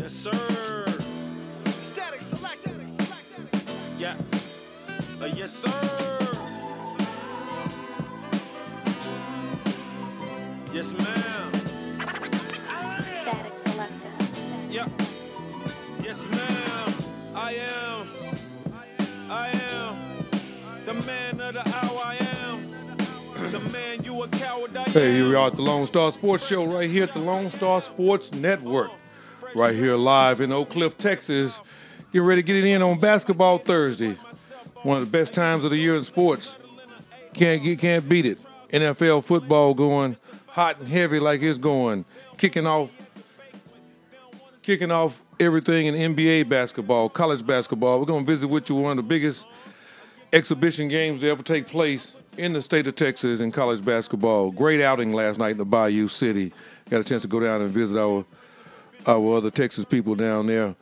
Yes, sir. Static select. Yeah. Yes, sir. Yes, ma'am. Static Selector. Yeah. Yes, ma'am. I am the man of the hour. I am the man. You a coward. I am. Hey, here we are at the Lone Star Sports Show right here at the Lone Star Sports Network. Right here live in Oak Cliff, Texas. Get ready to get it in on Basketball Thursday. One of the best times of the year in sports. Can't beat it. NFL football going hot and heavy like it's going. Kicking off everything in NBA basketball, college basketball. We're going to visit with you one of the biggest exhibition games to ever take place in the state of Texas in college basketball. Great outing last night in the Bayou City. Got a chance to go down and visit our other Texas people down there.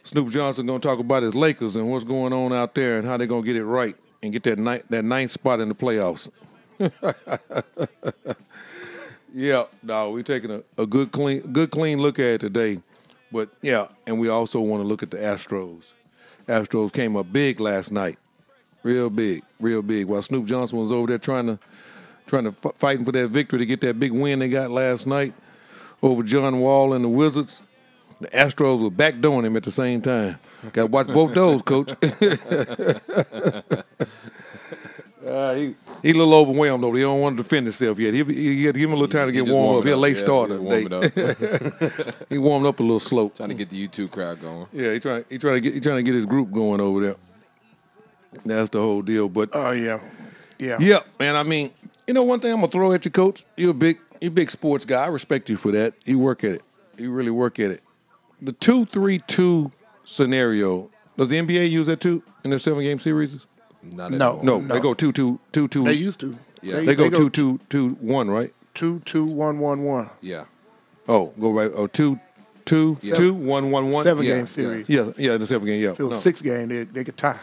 Snoop Johnson going to talk about his Lakers and what's going on out there and how they're going to get it right and get that ninth spot in the playoffs. Yeah, no, we're taking a good clean look at it today. But, yeah, and we also want to look at the Astros. Astros came up big last night. Real big. While Snoop Johnson was over there trying to fighting for that victory to get that big win they got last night over John Wall and the Wizards. The Astros were backdooring him at the same time. Got to watch both those, Coach. He a little overwhelmed, though. He don't want to defend himself yet. He give him a little time to get warmed up. He's a late starter today. He warmed up a little slow. Trying to get the YouTube crowd going. Yeah, he trying to get his group going over there. That's the whole deal. But Yeah, man. I mean, you know, one thing I'm gonna throw at you, Coach. You're a big sports guy. I respect you for that. You work at it. You really work at it. The 2-3-2 scenario. Does the NBA use that too in their 7-game series? No. They go 2-2-2-2. They used to. Yeah. They go 2-2-2-1, right? 2-2-1-1-1. Yeah. Oh, go right. Oh, 2-2-2-1-1-1. 7-game series. Yeah, the 7-game. Yeah. If it was 6 game, they could tie.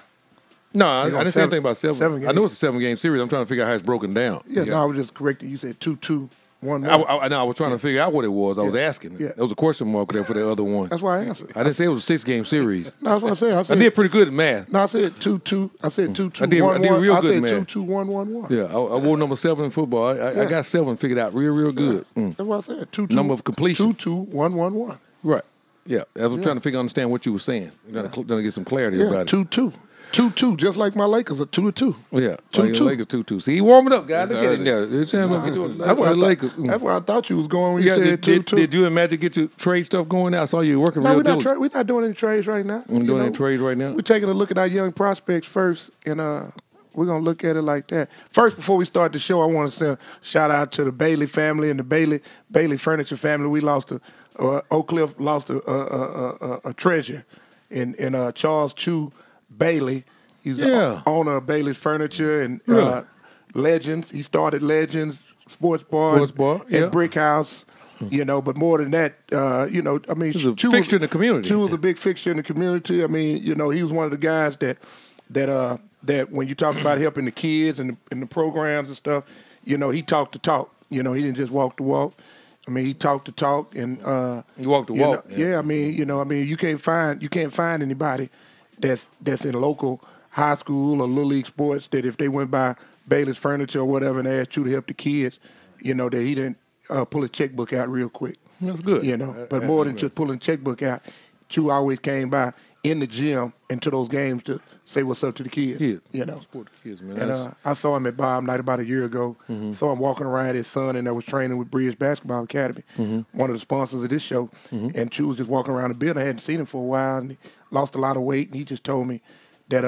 No, I go didn't say anything about 7. 7 I know it's a 7-game series. I'm trying to figure out how it's broken down. Yeah, no, I was just correcting. You said 2-2-1-1. I was trying to figure out what it was. I was asking. Yeah. There was a question mark there for the other one. That's why I answered. I didn't say it was a 6-game series. No, that's what I said. I I did pretty good at math. No, I said 2-2. I said 2-2-1-1. I did real good, man. I said 2-2-1-1-1. Yeah, I wore number 7 in football. I got 7 figured out real good. That's what I said. 2-2. Number of completion. 2-2-1-1-1. Right. Yeah, I was trying to understand what you were saying. Trying to get some clarity about it. 2-2. 2-2, just like my Lakers are 2-2. Yeah, 2-2. Lakers 2-2. See, he warming up, guys. Look at him there. That's where I thought you was going when you said 2-2. Did you and Magic get your trade stuff going now? I saw you working real diligent. We're not doing any trades right now. We're doing any trades right now? We're taking a look at our young prospects first, and we're going to look at it like that. First, before we start the show, I want to send a shout-out to the Bailey family and the Bailey Furniture family. We lost Oak Cliff lost a treasure in Charles Chu Bailey. He's the owner of Bailey's Furniture and Legends. He started Legends, Sports Bar and Brick House. You know, but more than that, I mean, he was a fixture in the community. Chu was a big fixture in the community. I mean, you know, he was one of the guys that when you talk about helping the kids and the programs and stuff, you know, he talked the talk. You know, he didn't just walk the walk. I mean, he talked the talk and he walked the walk. I mean, you can't find anybody that's in local high school or little league sports that if they went by Bailey's Furniture or whatever and they asked you to help the kids, you know, that he didn't pull a checkbook out real quick. That's good. You know, but more than just pulling a checkbook out, Chu always came by in the gym and to those games to say what's up to the kids. You know, support the kids, man. And I saw him at Bob Night about a year ago. Saw him walking around his son and that was training with Bridge Basketball Academy, one of the sponsors of this show. And Chu was just walking around the building. I hadn't seen him for a while, and he lost a lot of weight. And he just told me that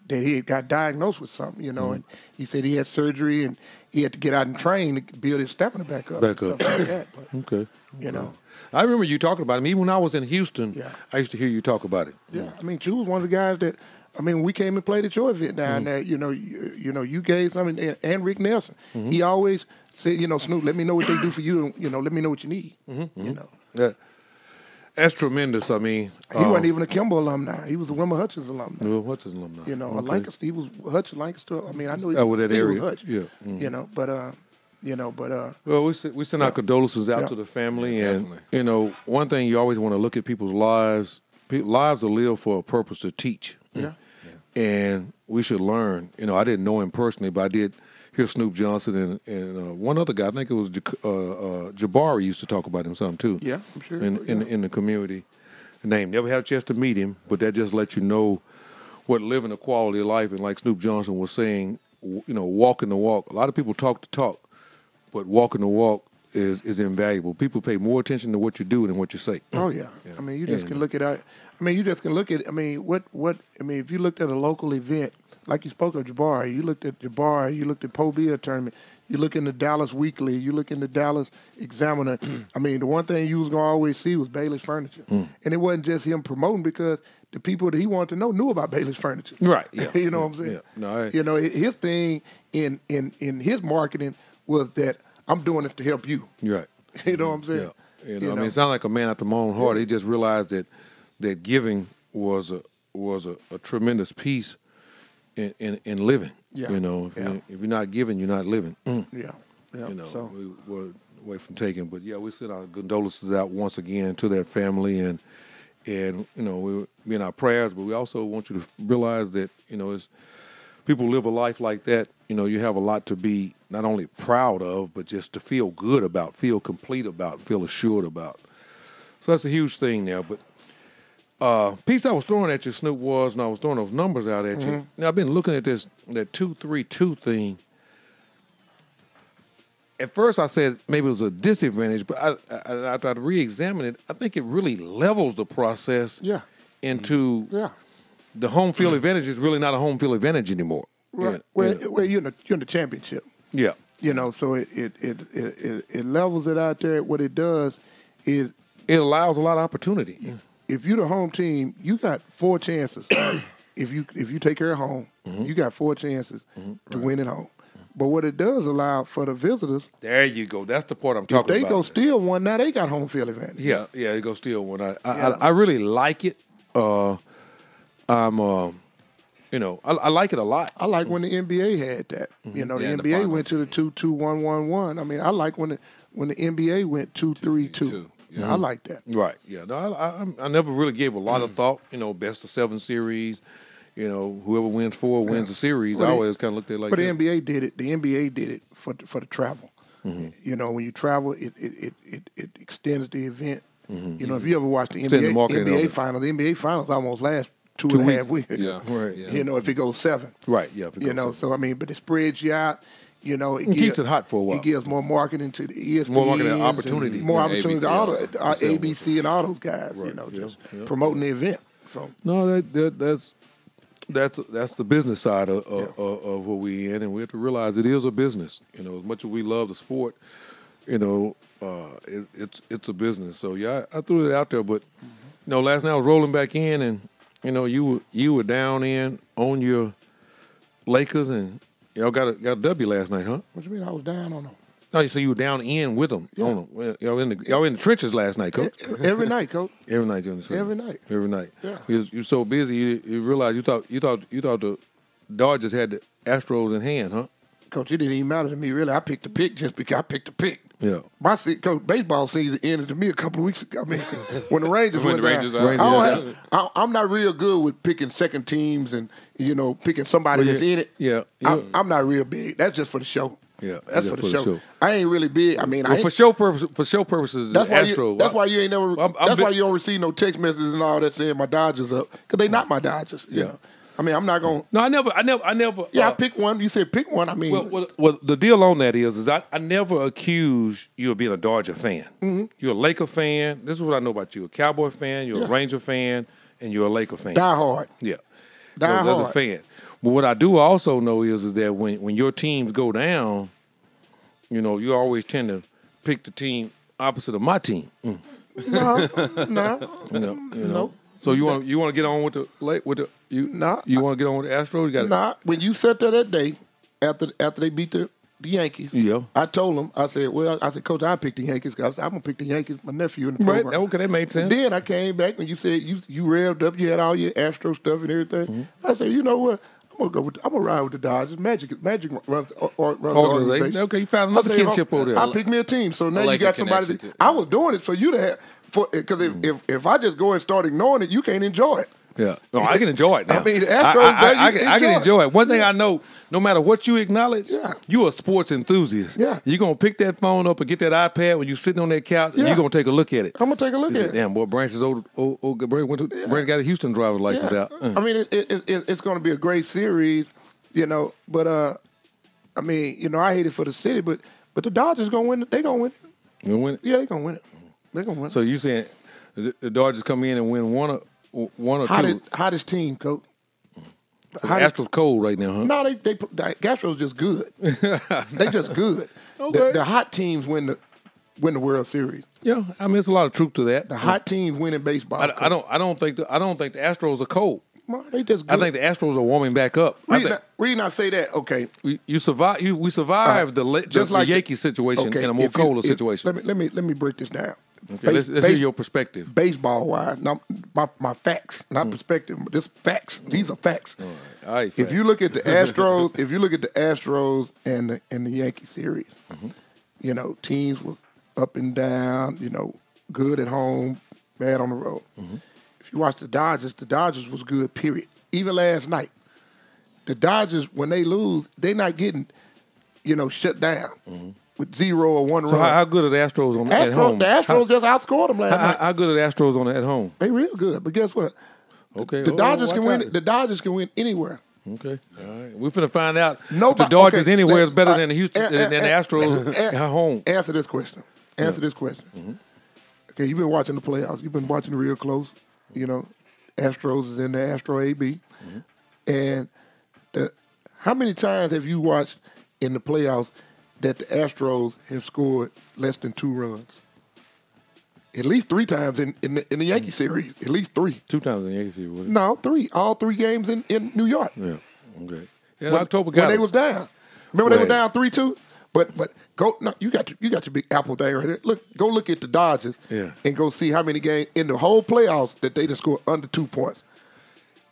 he had got diagnosed with something, you know, and he said he had surgery and he had to get out and train to build his stamina back up. Stuff like that. But, okay. You know. I remember you talking about him. Even when I was in Houston, I used to hear you talk about it. Yeah. I mean, Chu was one of the guys that, I mean, we came and played at your event down there, you gave something, and Rick Nelson. He always said, you know, Snoop, let me know what they do for you, and, you know, let me know what you need, you know. Yeah. That's tremendous. I mean, he wasn't even a Kimball alumni. He was a Wilma Hutchins alumni. Wilma Hutchins alumni. You know, Lancaster. He was Hutch, Lancaster. I mean, I know that he area. was Hutch. Yeah. You know, but But Well, we send our condolences out Yeah. to the family, and Definitely. one thing you always want to look at people's lives. Lives are lived for a purpose to teach. Yeah. And we should learn. I didn't know him personally, but I did hear Snoop Johnson and one other guy. I think it was Jabari used to talk about him some too. Yeah, I'm sure. In the community. Name never had a chance to meet him, but that just lets you know what living a quality of life. And like Snoop Johnson was saying, walking the walk. A lot of people talk the talk, but walking the walk is invaluable. People pay more attention to what you do than what you say. Oh yeah. I mean, you just can look at that. I mean, you just can look at. I mean, if you looked at a local event, like you spoke of Jabari, you looked at Jabari, you looked at Pobia tournament, you look in the Dallas Weekly, you look in the Dallas Examiner. I mean, the one thing you was gonna always see was Bailey's Furniture, and it wasn't just him promoting because the people that he wanted to know knew about Bailey's Furniture. Right. Yeah. You know what I'm saying? Yeah. No, his thing in his marketing was that I'm doing it to help you. Right. You know what I'm saying? Yeah. I mean, it sounds like a man after my own heart. He just realized that giving was a tremendous piece in living. Yeah. If you're not giving, you're not living. Yeah. So We were away from taking, but we send our condolences out once again to that family, and we be in our prayers. But we also want you to realize that as people live a life like that, you have a lot to be not only proud of, but just to feel good about, feel complete about, feel assured about. So that's a huge thing now. But piece I was throwing at you, Snoop, was, and I was throwing those numbers out at you. Now, I've been looking at that 2-3-2 thing. At first, I said maybe it was a disadvantage, but after I re-examined it, I think it really levels the process into the home field advantage is really not a home field advantage anymore. right. Yeah. Well, you're in the championship. Yeah. So it levels it out there. What it does is It allows a lot of opportunity. if you're the home team, you got 4 chances. If you take care of home, you got 4 chances to win at home. But what it does allow for the visitors, There you go. That's the part I'm if talking they about. go steal one, now they got home field advantage. Yeah, they go steal one. I really like it. I like it a lot. I like when the NBA had that. The Yeah, the NBA went finals. to the 2-2-1-1-1. I mean, I like when the NBA went 2-3-2. Yeah. I like that. Right. Yeah. No, I never really gave a lot of thought. Best of 7 series. Whoever wins 4 wins the series. Well, I always kind of looked at it like But that. the NBA did it. The NBA did it for the travel. When you travel, it extends the event. If you ever watch the Extend the marketing of NBA it. finals, the NBA finals almost last 2 2 and a half weeks. Yeah. Right. Yeah. If it goes 7. Right. Yeah. if it goes So I mean, but it spreads you out. It keeps it hot for a while. It gives more marketing to the ESPN. More marketing opportunity. More Yeah, opportunity to ABC, all all the that. ABC and all those guys. Just promoting the event. So No, that's the business side of what we in, and we have to realize it is a business. As much as we love the sport, it's a business. So I threw it out there, but last night I was rolling back in, and you were down in on your Lakers, and y'all got a W last night, huh? what you mean? I was down on them No, so you were down in with them. Yeah. On them. Well, y'all in the trenches last night, Coach. every night, Coach. Every night you're in the trenches. Every night. Every night. Yeah. You're so busy, you realize you thought the Dodgers had the Astros in hand, huh? Coach, it didn't even matter to me really. I picked the pick just because I picked the pick. Yeah. Coach, baseball season ended to me a couple of weeks ago. I mean, when the Rangers When went the down. Rangers I are- don't I'm not real good with picking second teams and picking somebody Well, that's yeah, in it. yeah. I'm not real big. That's just for the show. Yeah, that's just for the show. I ain't really big. I mean, I Well, ain't, for show purposes, that's the why Astros. that's why you ain't never. I'm that's big- why you don't receive no text messages and all that saying my Dodgers up because they not my Dodgers. You know? I mean, I'm not gonna. No, I never. Yeah, I pick one. You said pick one. I mean, Well, the deal on that is I never accuse you of being a Dodger fan. Mm-hmm. You're a Laker fan. This is what I know about you: a Cowboy fan, you're a Ranger fan, and you're a Laker fan. die hard. Yeah, Die That's hard. a fan. But what I do also know is that when your teams go down, you always tend to pick the team opposite of my team. No. No. So you want to get on with the Nah. you want to get on with the Astros? You got Nah, when you sat there that day after they beat the Yankees, Yeah. I told them, I said, Coach, I picked the Yankees because I'm gonna pick the Yankees, my nephew in the right. program. Okay, that made sense. Then I came back when you said you revved up, you had all your Astro stuff and everything. I said, you know what? I'm I'm gonna ride with the Dodgers. Magic runs the Organization. Okay, you found another kinship over there. I pick me a team. So now I like you got your somebody. connection I was doing it for you to have, because if I just go and start ignoring it, you can't enjoy it. Yeah, no, I can enjoy it now. I mean, the Astros, I can enjoy it. One thing I know, no matter what you acknowledge, Yeah. you a sports enthusiast. Yeah. You're going to pick that phone up and get that iPad when you're sitting on that couch, and Yeah. you're going to take a look at it. I'm gonna take a look You at say, it. damn, boy, Branch's Branch got a Houston driver's license Yeah. out. I mean, it's going to be a great series, But I mean, I hate it for the city, but the Dodgers gonna win. They gonna win. You win it? Yeah, they gonna win it. They gonna win. So you saying the Dodgers come in and win one or two? Hottest team, coach. So the Astros cold right now, huh? No, the Astros just good. They just good. Okay. The hot teams win the World Series. Yeah, I mean, there's a lot of truth to that. The hot teams win in baseball. I don't think the Astros are cold. No, they just good. I think the Astros are warming back up. Reason I say that, okay. We survived the Yankee situation okay, in a more colder situation. Let me break this down. Okay, let's hear your perspective. Baseball wise, my facts, not perspective. Just facts. These are facts. All right, If you look at the Astros, and the Yankee series, teams was up and down. Good at home, bad on the road. If you watch the Dodgers was good. Period. Even last night, the Dodgers, when they lose, they're not getting shut down with 0 or 1 so run. how good are the Astros at home? The Astros just outscored them last night. How good are the Astros at home? They real good, but guess what? Okay, The Dodgers can watch win. out. The Dodgers can win anywhere. Okay, all right. We're finna find out if the Nobody- Dodgers okay, anywhere is better let- than the Houston than the Astros at home. Answer this question. This question. Okay, you've been watching the playoffs. You've been watching it real close. Astros is in the Astro AB. And how many times have you watched in the playoffs that the Astros have scored less than 2 runs? At least 3 times in the Yankee series. At least 3. 2 times in the Yankee series, was it? No, 3. All 3 games in New York. Yeah, okay. Yeah, When- October when got they it. was down. Remember they were Right. down 3-2? But go no, you got your big apple thing right there. Go look at the Dodgers and go see how many games in the whole playoffs that they just scored under 2 points.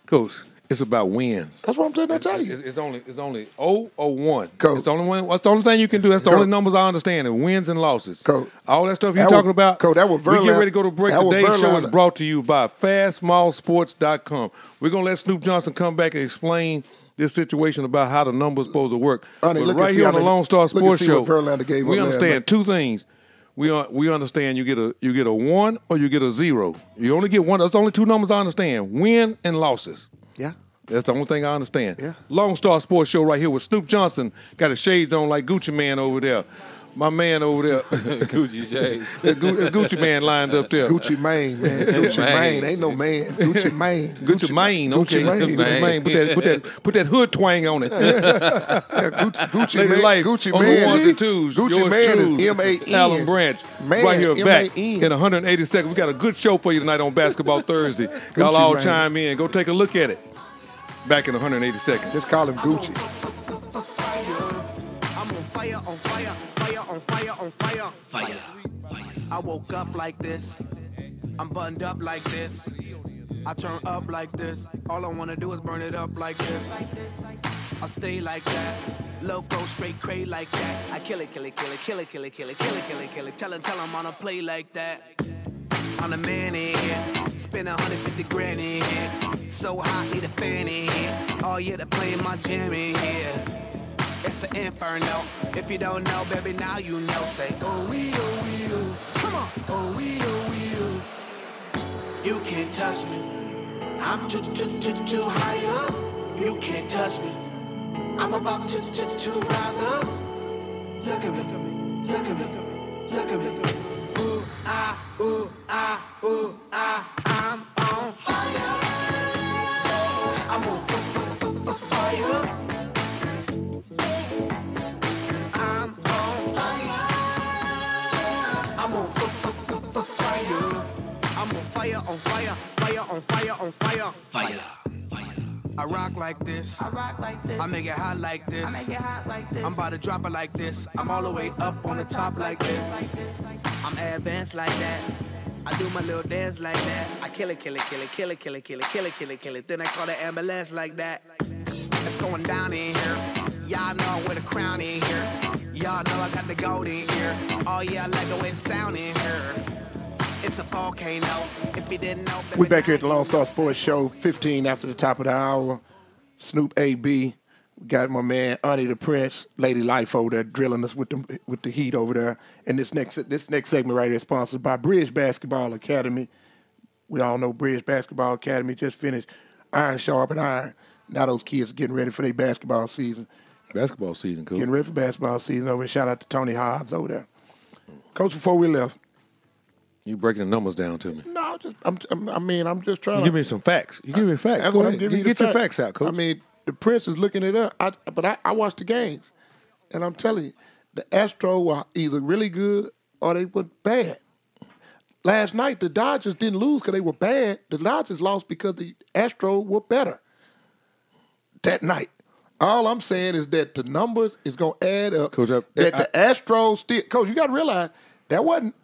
Coach, it's about wins. That's what I'm trying to tell you. It's only 0 or 1. Coach. It's the only one. That's the only thing you can do. That's the Coach. only numbers I understand. And wins and losses. Coach. All that stuff you're That talking was- about. Coach, that was we get Verlander. ready to go to break. That was Today's show is Verlander. brought to you by FastSmallSports.com. We're gonna let Snoop Johnson come back and explain this situation about how the numbers supposed to work. Honey, But look right and see here how on the many- Lone Star look and Sports see Show, what Verlander gave we up last understand night. 2 things. We understand you get a 1 or you get a 0. You only get 1. That's only 2 numbers I understand: win and losses. Yeah. That's the only thing I understand. Yeah. Lone Star Sports Show right here with Snoop Johnson. Got his shades on like Gucci Man over there. My man over there. Gucci shades. Gucci Man lined up there. Gucci Mane, man. Gucci Mane. Mane. Ain't no man. Gucci Mane. Gucci Mane, okay. Gucci Mane. Gucci Mane. Put that hood twang on it. Yeah, Gucci Lady Mane. Life Gucci on Mane. the 1s and 2s. Gucci Yours Mane truly, is M-A-N. Alan Branch. Man, right here back M-A-N. in 180 seconds. We got a good show for you tonight on Basketball Thursday. Y'all all Mane. chime in. Go take a look at it. Back in 180 seconds. Just call him Gucci. I'm on fire, on fire, fire, on fire, on fire. Fire. I woke up like this. I'm buttoned up like this. I turn up like this. All I wanna do is burn it up like this. I stay like that. Loco, straight cray like that. I kill it, kill it, kill it, kill it, kill it, kill it, kill it, kill it, kill it. Tell him on a play like that. I'm the man in here. Spend 150 grand in here. So hot, need a fan in here. Oh yeah, they're playing my jam in here. It's an inferno. If you don't know, baby, now you know. Say, oh, we do. Come on. Oh, we do. You can't touch me. I'm too high up. You can't touch me. I'm about to rise up. Look at me. Look at me. Look at me. Ooh, ah, ooh, ah, ooh, ah. I'm on fire. I'm on fire. I'm on fire. I'm on fire. I'm on fire, on fire, fire, on fire, on fire. Fire. I rock like this. I make it hot like this. I'm about to drop it like this. I'm all the way up on the top like this. I'm advanced like that. I do my little dance like that. I kill it, kill it, kill it, kill it, kill it, kill it, kill it, kill it, kill it. Then I call the ambulance like that. It's going down in here. Y'all know I wear the crown in here. Y'all know I got the gold in here. Oh yeah, I like the way it sound in here. It's a volcano. If you didn't know. We back here at the Lone Star Sports Show, 15 after the top of the hour. Snoop AB. We got my man Auntie the Prince, Lady Life over there drilling us with the heat over there. And this next segment right here is sponsored by Bridge Basketball Academy. We all know Bridge Basketball Academy just finished Iron Sharpen Iron. Now those kids are getting ready for their basketball season. Basketball season, Coach. Getting ready for basketball season over there. Shout out to Tony Hobbs over there. Coach, before we left. You breaking the numbers down to me. No, I'm just trying to. Give me some facts. You give me facts. That's Go what I'm ahead. giving you. Get the your facts out, Coach. I mean, the Prince is looking it up. But I watched the games, and I'm telling you, the Astros were either really good or they were bad. Last night, the Dodgers didn't lose because they were bad. The Dodgers lost because the Astros were better that night. All I'm saying is that the numbers is going to add up. Coach, the Astros still. Coach, you got to realize that wasn't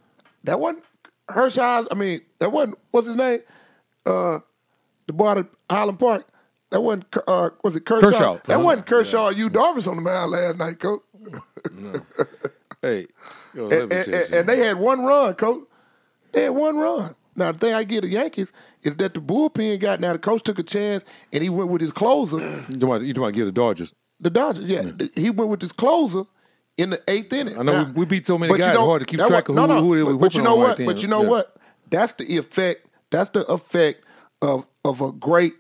Hershey's. I mean, that wasn't, what's his name? The boy out of Highland Park. That wasn't, was it Kershaw? That wasn't Kershaw or Yu Darvish on the mound last night, Coach. No. Hey, yo, let me tell you something. And they had one run, Coach. They had one run. Now, the thing I get the Yankees is that the bullpen got, now the coach took a chance and he went with his closer. You talking about get the Dodgers? The Dodgers, yeah. He went with his closer in the 8th inning. I know now, we beat so many guys, it's hard to keep track of who they were But you know what? what? But you know what? That's the effect. That's the effect of a great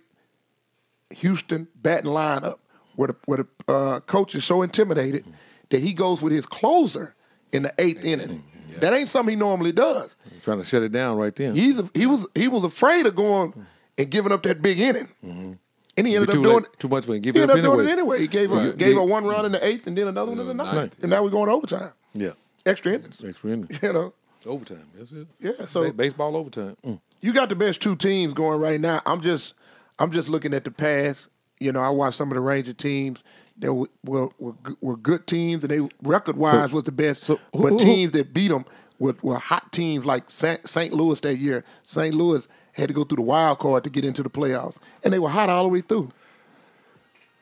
Houston batting lineup where the coach is so intimidated that he goes with his closer in the 8th inning. Yeah. That ain't something he normally does. Trying to shut it down right then. He was afraid of going and giving up that big inning. Mm-hmm. And he ended up doing too much for him. He ended up doing it anyway. He gave her one run in the 8th and then another one in the 9th. Right. And now we're going to overtime. Yeah. Extra innings. Extra innings. You know. Overtime. That's it. Yeah. So baseball overtime. You got the best two teams going right now. I'm just looking at the past. You know, I watched some of the Ranger teams that were good teams, and they record-wise was the best. But teams that beat them were hot teams like St. Louis that year. St. Louis had to go through the wild card to get into the playoffs, and they were hot all the way through.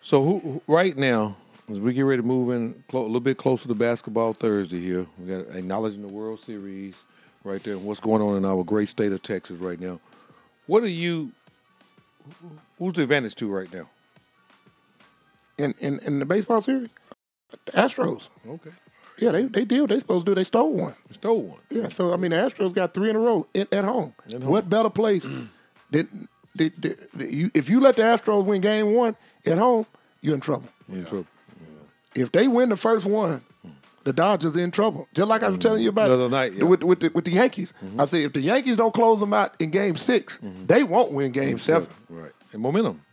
So who right now, as we get ready to move in a little bit closer to Basketball Thursday here, we got acknowledging the World Series right there, what's going on in our great state of Texas right now. Who's the advantage to right now? In the baseball series? The Astros. Okay. Yeah, they did what they supposed to do. They stole one. Yeah, so, I mean, the Astros got 3 in a row at home. What better place? If you let the Astros win game 1 at home, you're in trouble. You're in trouble. If they win the first one, the Dodgers are in trouble. Just like I was telling you about the other night, with the Yankees. I said, if the Yankees don't close them out in game 6, they won't win game 7. Right. And momentum.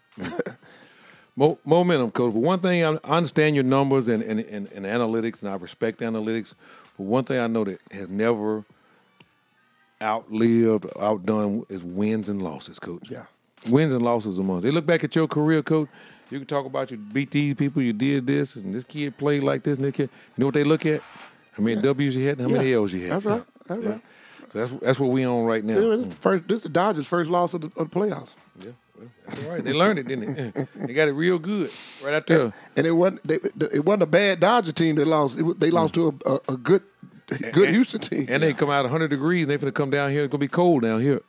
Momentum, Coach. But one thing, I understand your numbers and analytics, and I respect analytics. But one thing I know that has never outdone is wins and losses, Coach. Yeah. Wins and losses among. They look back at your career, Coach. You can talk about you beat these people, you did this, and this kid played like this, and this kid. You know what they look at? How many W's you had and how many L's you had. That's right. That's right. So that's what we on right now. Yeah, this is the Dodgers' first loss of the playoffs. Yeah. Well, that's all right. They learned it, didn't they? They got it real good right out there. And it wasn't a bad Dodger team they lost. They lost to a good Houston team. And they come out 100 degrees, and they finna come down here. It's going to be cold down here.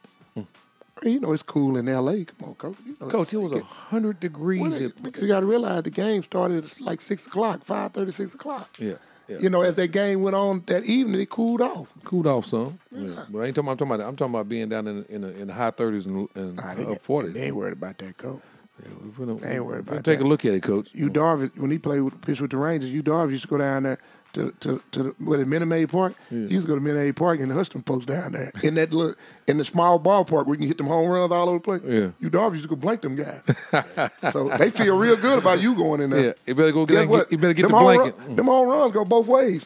You know it's cool in L.A. Come on, Coach. You know, Coach, it was 100 degrees. Because you got to realize the game started at like 6 o'clock, 5:30, 6 o'clock. Yeah. You know, as that game went on that evening, it cooled off. Cooled off some. Yeah. But I ain't talking about. I'm talking about being down in the high 30s and up 40s. They ain't worried about that, Coach. Yeah, they ain't worried about that. Take a look at it, Coach. Yu Darvish, when he played pitch with the Rangers, Yu Darvish used to go down there to Minute Maid Park. Yeah. He used to go to Minute Maid Park and hush them folks down there in the small ballpark where you can hit them home runs all over the place. Yeah. Yu Darvish used to go blank them guys. So they feel real good about you going in there. Yeah, you better go get the them blanket. Them home runs go both ways.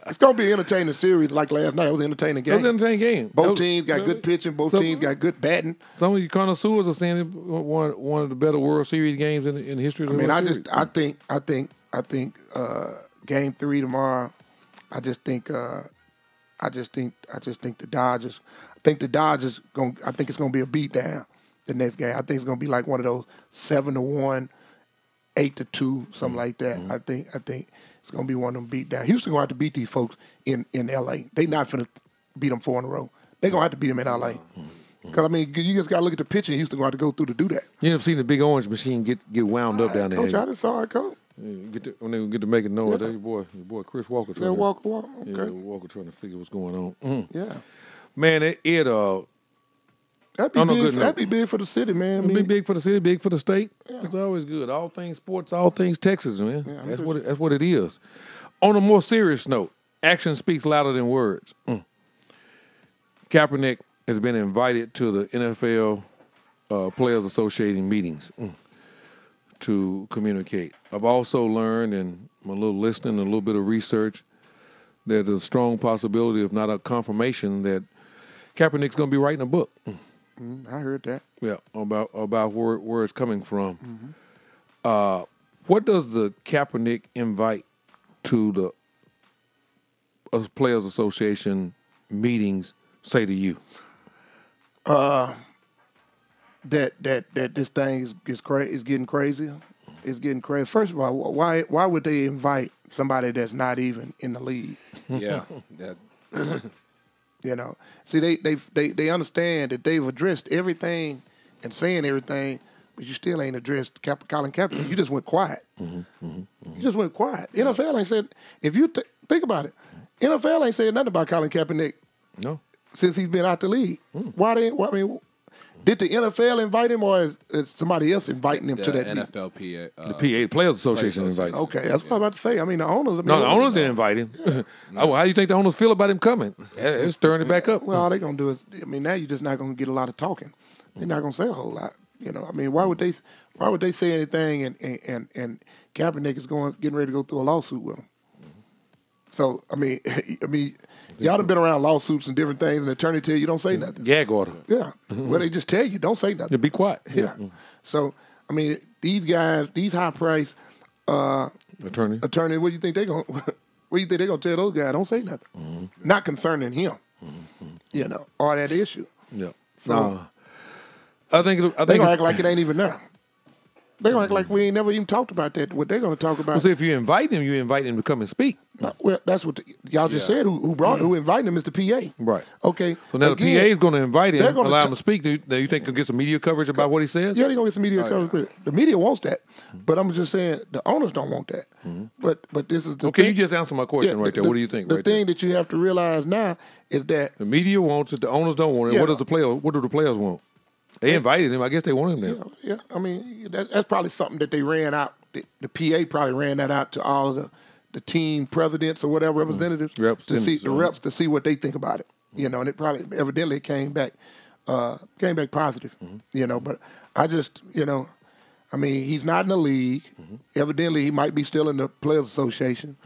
It's gonna be an entertaining series like last night. It was an entertaining game. It was an entertaining game. Both teams got good pitching. Both teams got good batting. Some of you connoisseurs are saying it one of the better World Series games in the history of the World Series. I think Game 3 tomorrow. I just think the Dodgers. I think it's gonna be a beatdown. the next game. I think it's going to be like one of those 7-1, 8-2, something like that. I think it's going to be one of them beat down. Houston going to have to beat these folks in L.A. They not finna beat them 4 in a row. They going to have to beat them in L.A. Because, I mean, you just got to look at the pitching Houston going to have to go through to do that. You ever seen the big orange machine get wound up down there? Coach, I just saw it, Coach. When they get to make it noise, your boy Chris Walker. Yeah, Walker. Okay. Yeah, Walker trying to figure what's going on. Yeah. Man, That'd be big for the city, man. It'd be big for the city, big for the state. Yeah. It's always good. All things sports, all things Texas, man. Yeah, that's what it is. On a more serious note, action speaks louder than words. Kaepernick has been invited to the NFL Players Association meetings to communicate. I've also learned, in a little listening, a little bit of research, there's a strong possibility, if not a confirmation, that Kaepernick's going to be writing a book. I heard that. Yeah, about where it's coming from. What does the Kaepernick invite to the Players Association meetings say to you? That this thing is getting crazier. It's getting crazy. First of all, why would they invite somebody that's not even in the league? Yeah. You know, see, they understand that they've addressed everything and saying everything, but you still ain't addressed Colin Kaepernick. You just went quiet. You just went quiet. NFL ain't said. If you think about it, NFL ain't saying nothing about Colin Kaepernick. No. Since he's been out the league. Did the NFL invite him, or is somebody else inviting him to that meeting? NFLPA. The PA Players Association invites him. Okay, that's what I'm about to say. I mean, the owners. The owners didn't invite him. How do you think the owners feel about him coming? It's stirring it back up. Well, all they're going to do is, now you're just not going to get a lot of talking. They're not going to say a whole lot. You know, I mean, why would they say anything and Kaepernick is getting ready to go through a lawsuit with him? So, I mean, y'all done been around lawsuits and different things, and the attorney tell you don't say nothing. Gag order. Yeah. Well, they just tell you don't say nothing. To be quiet. Yeah. So, I mean, these guys, these high-priced attorney, what do you think they're going to tell those guys? Don't say nothing. Not concerning him, you know, or that issue. Yeah. So, I think they're going to act like it ain't even there. They're going to act like we ain't never even talked about that. What they're going to talk about. Well, see, if you invite him to come and speak. Well, that's what y'all just said. Who invited him is the PA. Right. Okay. So now the PA is going to invite him, allow him to speak. Do you think he'll get some media coverage about what he says? Yeah, they're going to get some media coverage. The media wants that. But I'm just saying the owners don't want that. But this is the Okay, thing. you just answered my question right there. What do you think? The thing that you have to realize now is that the media wants it, the owners don't want it. Yeah. What do the players want? They invited him. I guess they want him there. Yeah. I mean, that's probably something that they ran out. The PA probably ran that out to all the team presidents or whatever representatives to see what they think about it. You know, and it probably evidently came back positive. You know, but I just, you know, I mean, he's not in the league. Evidently, he might be still in the Players Association.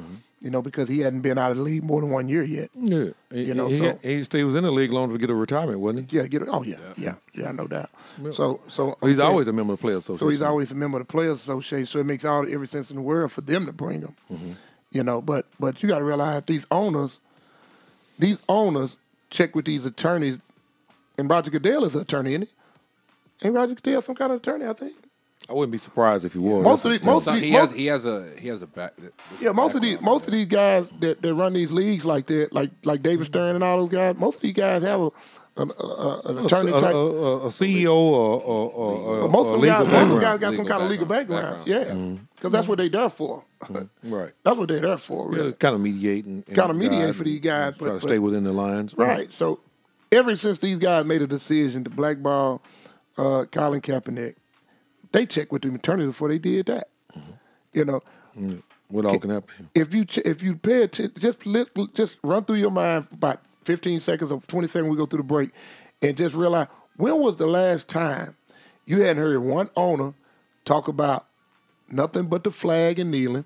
You know, because he hadn't been out of the league more than 1 year yet. Yeah, you know, he was in the league long to get a retirement, wasn't he? Yeah, get it. Oh yeah, no doubt. So he's always a member of the Players Association. So he's always a member of the Players Association. So it makes every sense in the world for them to bring him. You know, but you got to realize these owners check with these attorneys, and Roger Goodell is an attorney, isn't he? Ain't Roger Goodell some kind of attorney? I think. I wouldn't be surprised if he was. He has a back. Yeah, most of these guys that run these leagues like that, like David Stern and all those guys, most of these guys have an attorney type, a CEO or most of legal them guys got some kind of legal background. Yeah, because that's what they there for. Right. That's what they're there for. Really. Yeah, kind of mediate for these guys, try to stay within the lines. Right. So ever since these guys made a decision to blackball Colin Kaepernick, they checked with the attorneys before they did that. You know, what all can happen? If you pay attention, just run through your mind for about 15 seconds or 20 seconds. We go through the break, and just realize when was the last time you hadn't heard one owner talk about nothing but the flag and kneeling.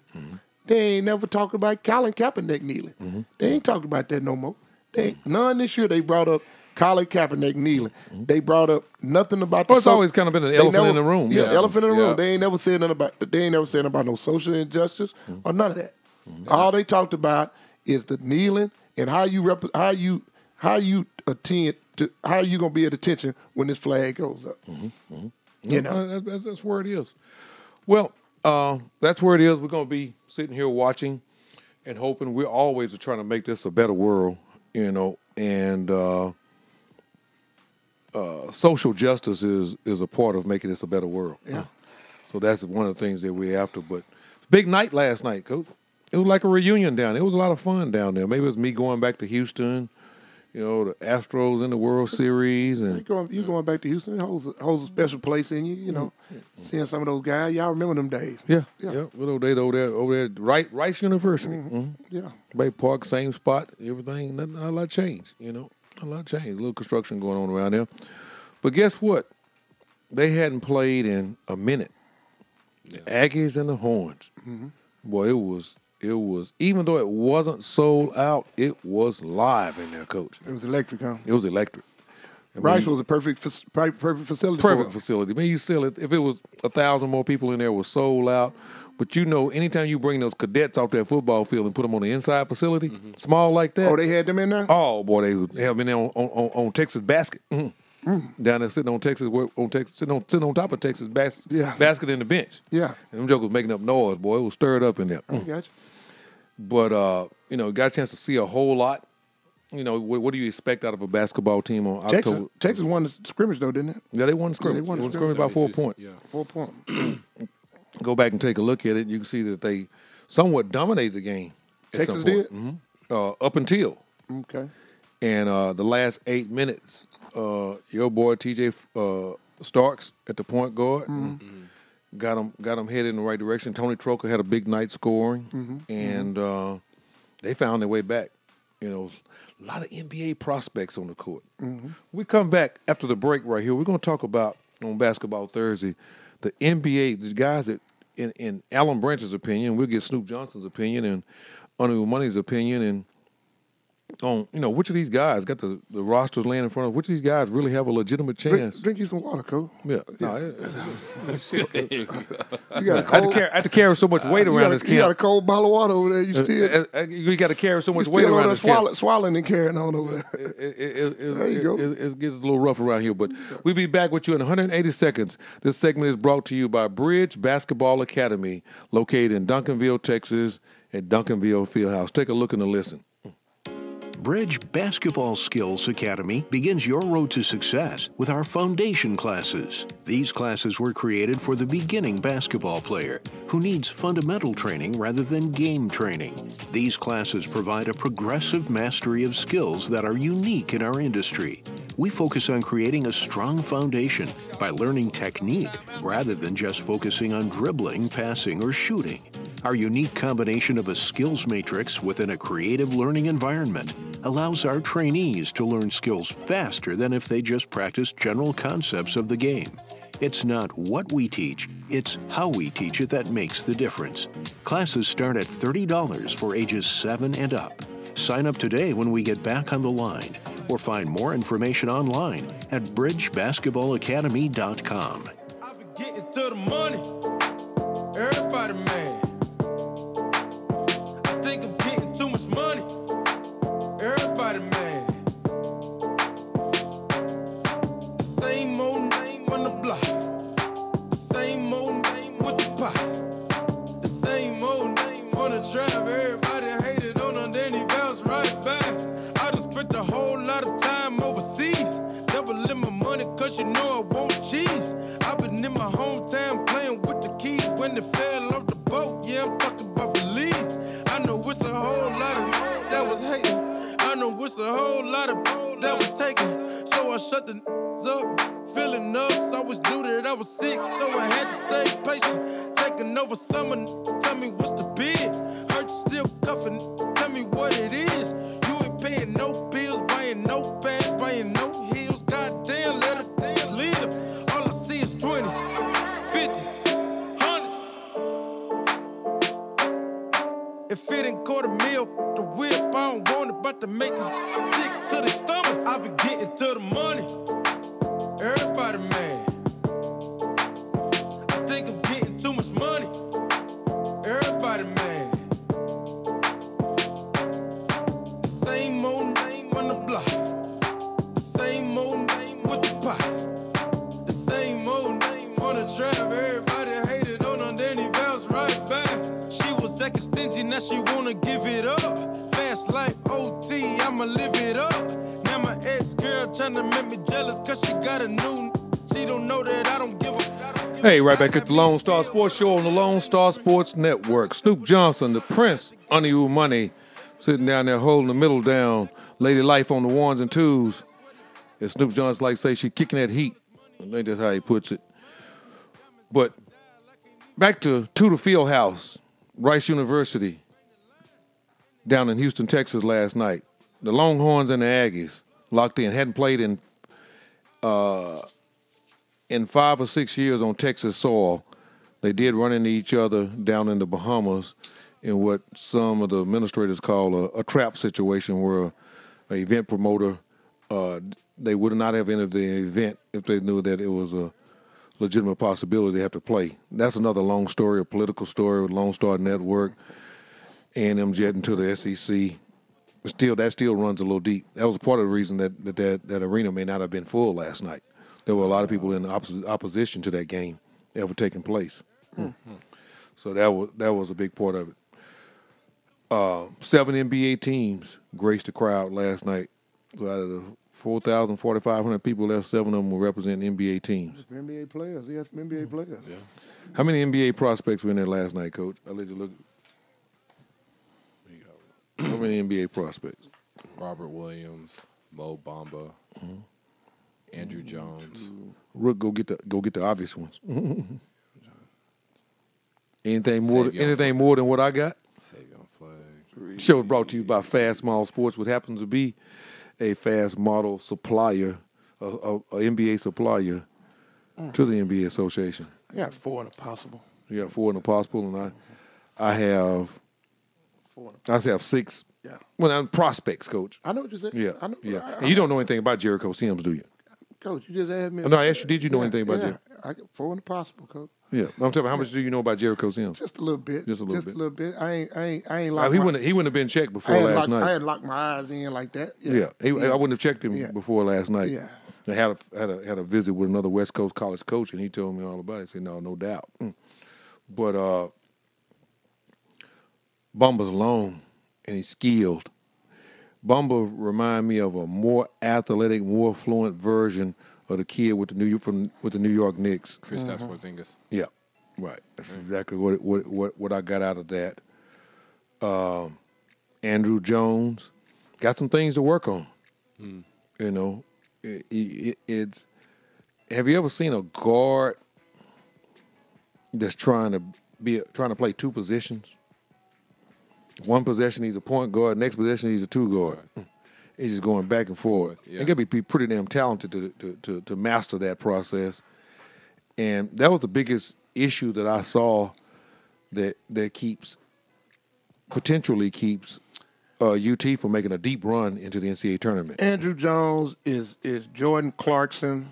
They ain't never talked about Colin Kaepernick kneeling. They ain't talked about that no more. None this year they brought up Colin Kaepernick kneeling. They brought up nothing about. It's always kind of been an elephant in the room. Yeah, elephant in the room. They ain't never said nothing about. They ain't never said nothing about no social injustice or none of that. All they talked about is the kneeling and how you how you attend to how you gonna be at attention when this flag goes up. You know, that's where it is. Well, that's where it is. We're gonna be sitting here watching and hoping. We're always trying to make this a better world, you know, and social justice is a part of making this a better world. Yeah. So that's one of the things that we're after. But big night last night, Coach. It was like a reunion down there. It was a lot of fun down there. Maybe it was me going back to Houston, you know, the Astros in the World Series. And you going back to Houston, it holds a special place in you, you know, seeing some of those guys. Y'all remember them days. Yeah. Good old days over there, Rice University. Yeah. Bay Park, same spot, everything. Not a lot changed, you know. A lot changed. A little construction going on around there. But guess what? They hadn't played in a minute. The Aggies and the Horns. Boy, it was, even though it wasn't sold out, it was live in there, Coach. It was electric, huh? It was electric. Rice was a perfect facility. Perfect facility. I mean, you sell it. If it was 1,000 more people in there, it was sold out. But you know, anytime you bring those cadets out that football field and put them on the inside facility, small like that. Oh, they had them in there? Oh, boy, they have been there on Texas basket. Down there sitting on Texas, sitting on top of Texas basket in the bench. Yeah. And them jokers making up noise, boy. It was stirred up in there. I got you. But, you know, got a chance to see a whole lot. You know, what do you expect out of a basketball team on October? Texas won the scrimmage, though, didn't it? Yeah, they won the scrimmage. they won the scrimmage by 4 points. Yeah. 4 points. Go back and take a look at it. You can see that they somewhat dominated the game. At Texas some point. did? Up until. Okay. And the last 8 minutes, your boy T.J. Starks at the point guard got him headed in the right direction. Tony Troker had a big night scoring, and they found their way back. You know, a lot of NBA prospects on the court. We come back after the break right here. We're going to talk about, on Basketball Thursday, the NBA, the guys that, in Alan Branch's opinion, we'll get Snoop Johnson's opinion and Anu Money's opinion, and on, you know, which of these guys got the rosters laying in front of, which of these guys really have a legitimate chance. Drink you some water, Cole. Yeah. You got a cold, I had to carry so much weight around this You got a camp. cold bottle of water over there. You still You got to carry so much you weight still around on this there camp. swallowing and carrying on over there. There you go. It gets a little rough around here, but we'll be back with you in 180 seconds. This segment is brought to you by Bridge Basketball Academy, located in Duncanville, Texas, at Duncanville Fieldhouse. Take a look and a listen. Bridge Basketball Skills Academy begins your road to success with our foundation classes. These classes were created for the beginning basketball player who needs fundamental training rather than game training. These classes provide a progressive mastery of skills that are unique in our industry. We focus on creating a strong foundation by learning technique rather than just focusing on dribbling, passing, or shooting. Our unique combination of a skills matrix within a creative learning environment allows our trainees to learn skills faster than if they just practiced general concepts of the game. It's not what we teach, it's how we teach it that makes the difference. Classes start at $30 for ages 7 and up. Sign up today when we get back on the line, or find more information online at bridgebasketballacademy.com. I be getting to the money. Everybody mad. I think I'm getting too much money. Everybody mad. The same old name on the block. The same old name with the pot. The same old name on the trap. Everybody hated on her, then he bounced right back. I done spent a whole lot of time overseas. Doubling my money cause you know I want cheese. I've been in my hometown playing with the keys when they fell off the boat. Yeah, I'm talking about Belize. I know it's a whole lot of that was hating. I know it's a whole lot of that was taken. So I shut the up. Feeling us, always knew that I was sick, so I had to stay patient. Taking over summer, tell me what's the bid. Hurt you still cuffing, tell me what it is. You ain't paying no bills, buying no bags, buying no heels. Goddamn, let it live. All I see is 20s, 50s, 100s. If it ain't quarter mil, the whip, I don't want it, but to make it sick to the stomach. I be getting to the money. Everybody mad. I think I'm getting too much money. Everybody mad. The same old name on the block. second stingy, now she wanna give it up. Fast life OT, I'ma live it up. Now my ex-girl tryna make me jealous cause she got a new. She don't know that I don't give a. Hey, right back at the Lone Star Sports Show on the Lone Star Sports Network. Snoop Johnson, the Prince, Aniu Money, sitting down there holding the middle down. Lady Life on the ones and twos. As Snoop Johnson like to say, she kicking that heat. I think that's how he puts it. But back to Tudor Fieldhouse, Rice University, down in Houston, Texas last night. The Longhorns and the Aggies locked in. Hadn't played in 5 or 6 years on Texas soil. They did run into each other down in the Bahamas in what some of the administrators call a trap situation where an event promoter, they would not have entered the event if they knew that it was a legitimate possibility to have to play. That's another long story, a political story with Lone Star Network, A&M jetting to the SEC. That still runs a little deep. That was part of the reason that arena may not have been full last night. There were a lot of people in opposition to that game ever taking place. Mm-hmm. So that was a big part of it. 7 NBA teams graced the crowd last night. So out of the 4,500 people, there 7 of them will represent NBA teams. NBA players, yes, NBA players. Yeah. How many NBA prospects were in there last night, Coach? I'll let you look. How many NBA prospects? Robert Williams, Mo Bamba, Andrew Jones. Rook, go get the obvious ones. Anything more than what I got? Savion Flag. Show is brought to you by Fast Model Sports, what happens to be a fast model supplier, a NBA supplier to the NBA Association. I got 4 in the possible. You got 4 in the possible, and I have 6. Yeah. Well, I'm prospects, Coach. I know what you said. Yeah, I know, yeah. And you don't know anything about Jericho Sims, do you? Coach, you just asked me. No, I asked you, did you know anything about Jericho? I got 4 in the possible, Coach. Yeah, I'm telling you, how much do you know about Jericho Sims? Just a little bit. Just a little bit. I ain't locked. He wouldn't have been checked before last night. I had locked my eyes in like that. Yeah, I wouldn't have checked him before last night. Yeah. I had a visit with another West Coast college coach, and he told me all about it. He said, no doubt. But Bumba's long, and he's skilled. Bumba remind me of a more athletic, more fluent version of the kid with the New York Knicks. Kristaps Porzingis. Yeah, right. That's exactly what I got out of that. Andrew Jones got some things to work on. You know, it's. Have you ever seen a guard that's trying to play 2 positions? One possession he's a point guard, next possession he's a 2 guard. He's just going back and forth. Yeah. You got to be pretty damn talented to master that process. And that was the biggest issue that I saw that potentially keeps UT from making a deep run into the NCAA tournament. Andrew Jones is Jordan Clarkson.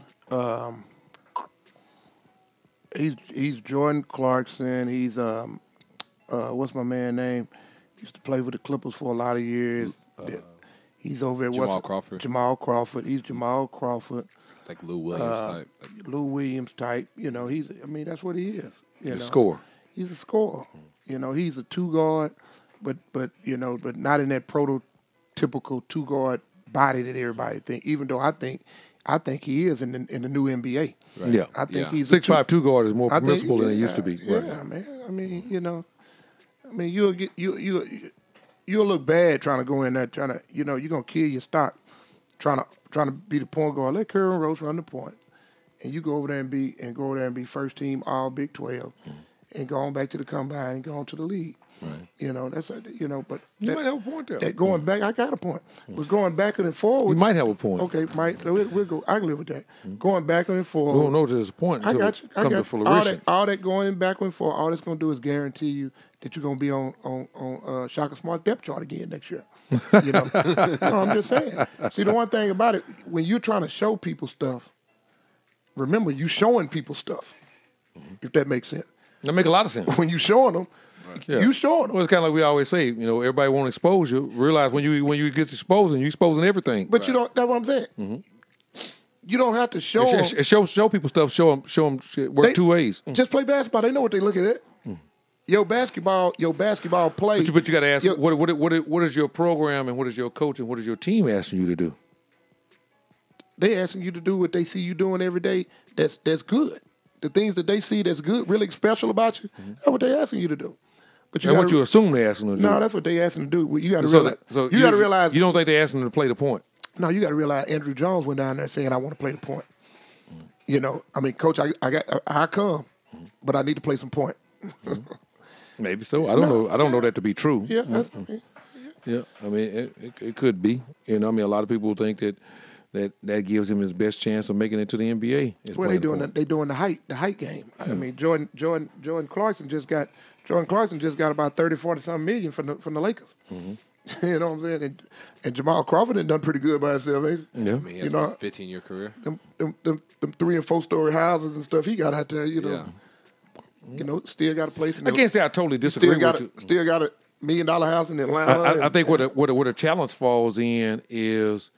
He's Jordan Clarkson. He's what's my man's name? Used to play with the Clippers for a lot of years. He's over at Jamal Crawford. Jamal Crawford. He's Jamal Crawford. Like Lou Williams type. Lou Williams type. You know, that's what he is. He's a scorer. He's a scorer. You know, he's a 2 guard, but not in that prototypical 2 guard body that everybody think. Even though I think he is in the new NBA. Right. Yeah, I think he's 6'5" 2 guard is more permissible than it used to be. Yeah, right. man. I mean, you'll look bad trying to go in there you're gonna kill your stock trying to be the point guard. Let Curran Roach run the point, and you go over there and be first team All Big 12, and go on back to the combine and go on to the league. Right. You know, that's but you might have a point there. That going back, I got a point. Was going back and forward. You might have a point. Okay, Mike. So we'll go. I can live with that. Going back and forward. We don't know there's a point until it comes to fruition. All that going back and forth. All that's going to do is guarantee you that you're going to be on Shaka Smart depth chart again next year. You know, no, I'm just saying. See, the one thing about it, when you're trying to show people stuff, remember you showing people stuff. If that makes sense. That make a lot of sense. When you showing them. Yeah. You showing them. Well, it's kind of like we always say, everybody won't expose you. Realize when you get exposing, you're exposing everything. But you don't. That's what I'm saying. Mm-hmm. You don't have to show them. Show people stuff. Show them work 2 ways. Just play basketball. They know what they're looking at. your basketball play. But you got to ask, your- what is your program and what is your coach and what is your team asking you to do? They asking you to do what they see you doing every day. That's good. The things that they see that's good, really special about you. That's what they asking you to do. But And what you assume they asking them to do? No, that's what they asking to do. Well, you got to So realize. that- so you got to realize. You don't think they asking them to play the point? No, you got to realize. Andrew Jones went down there saying, "I want to play the point." You know, I mean, Coach, I come, but I need to play some point. Maybe so. I don't know. I don't know that to be true. Yeah, that's, Yeah, I mean, it could be. You know, I mean, a lot of people think that gives him his best chance of making it to the NBA. well, they doing they doing the height game. I mean, Jordan Clarkson just got about 30, 40 something million from the Lakers. You know what I'm saying? And Jamal Crawford done pretty good by himself, ain't he? Yeah. I mean, he has You know, a 15-year career. Them 3 and 4 story houses and stuff he got out there. You know, still got a place. I can't say I totally disagree with you. Still got a $1 million house in Atlanta. I think what a challenge falls in is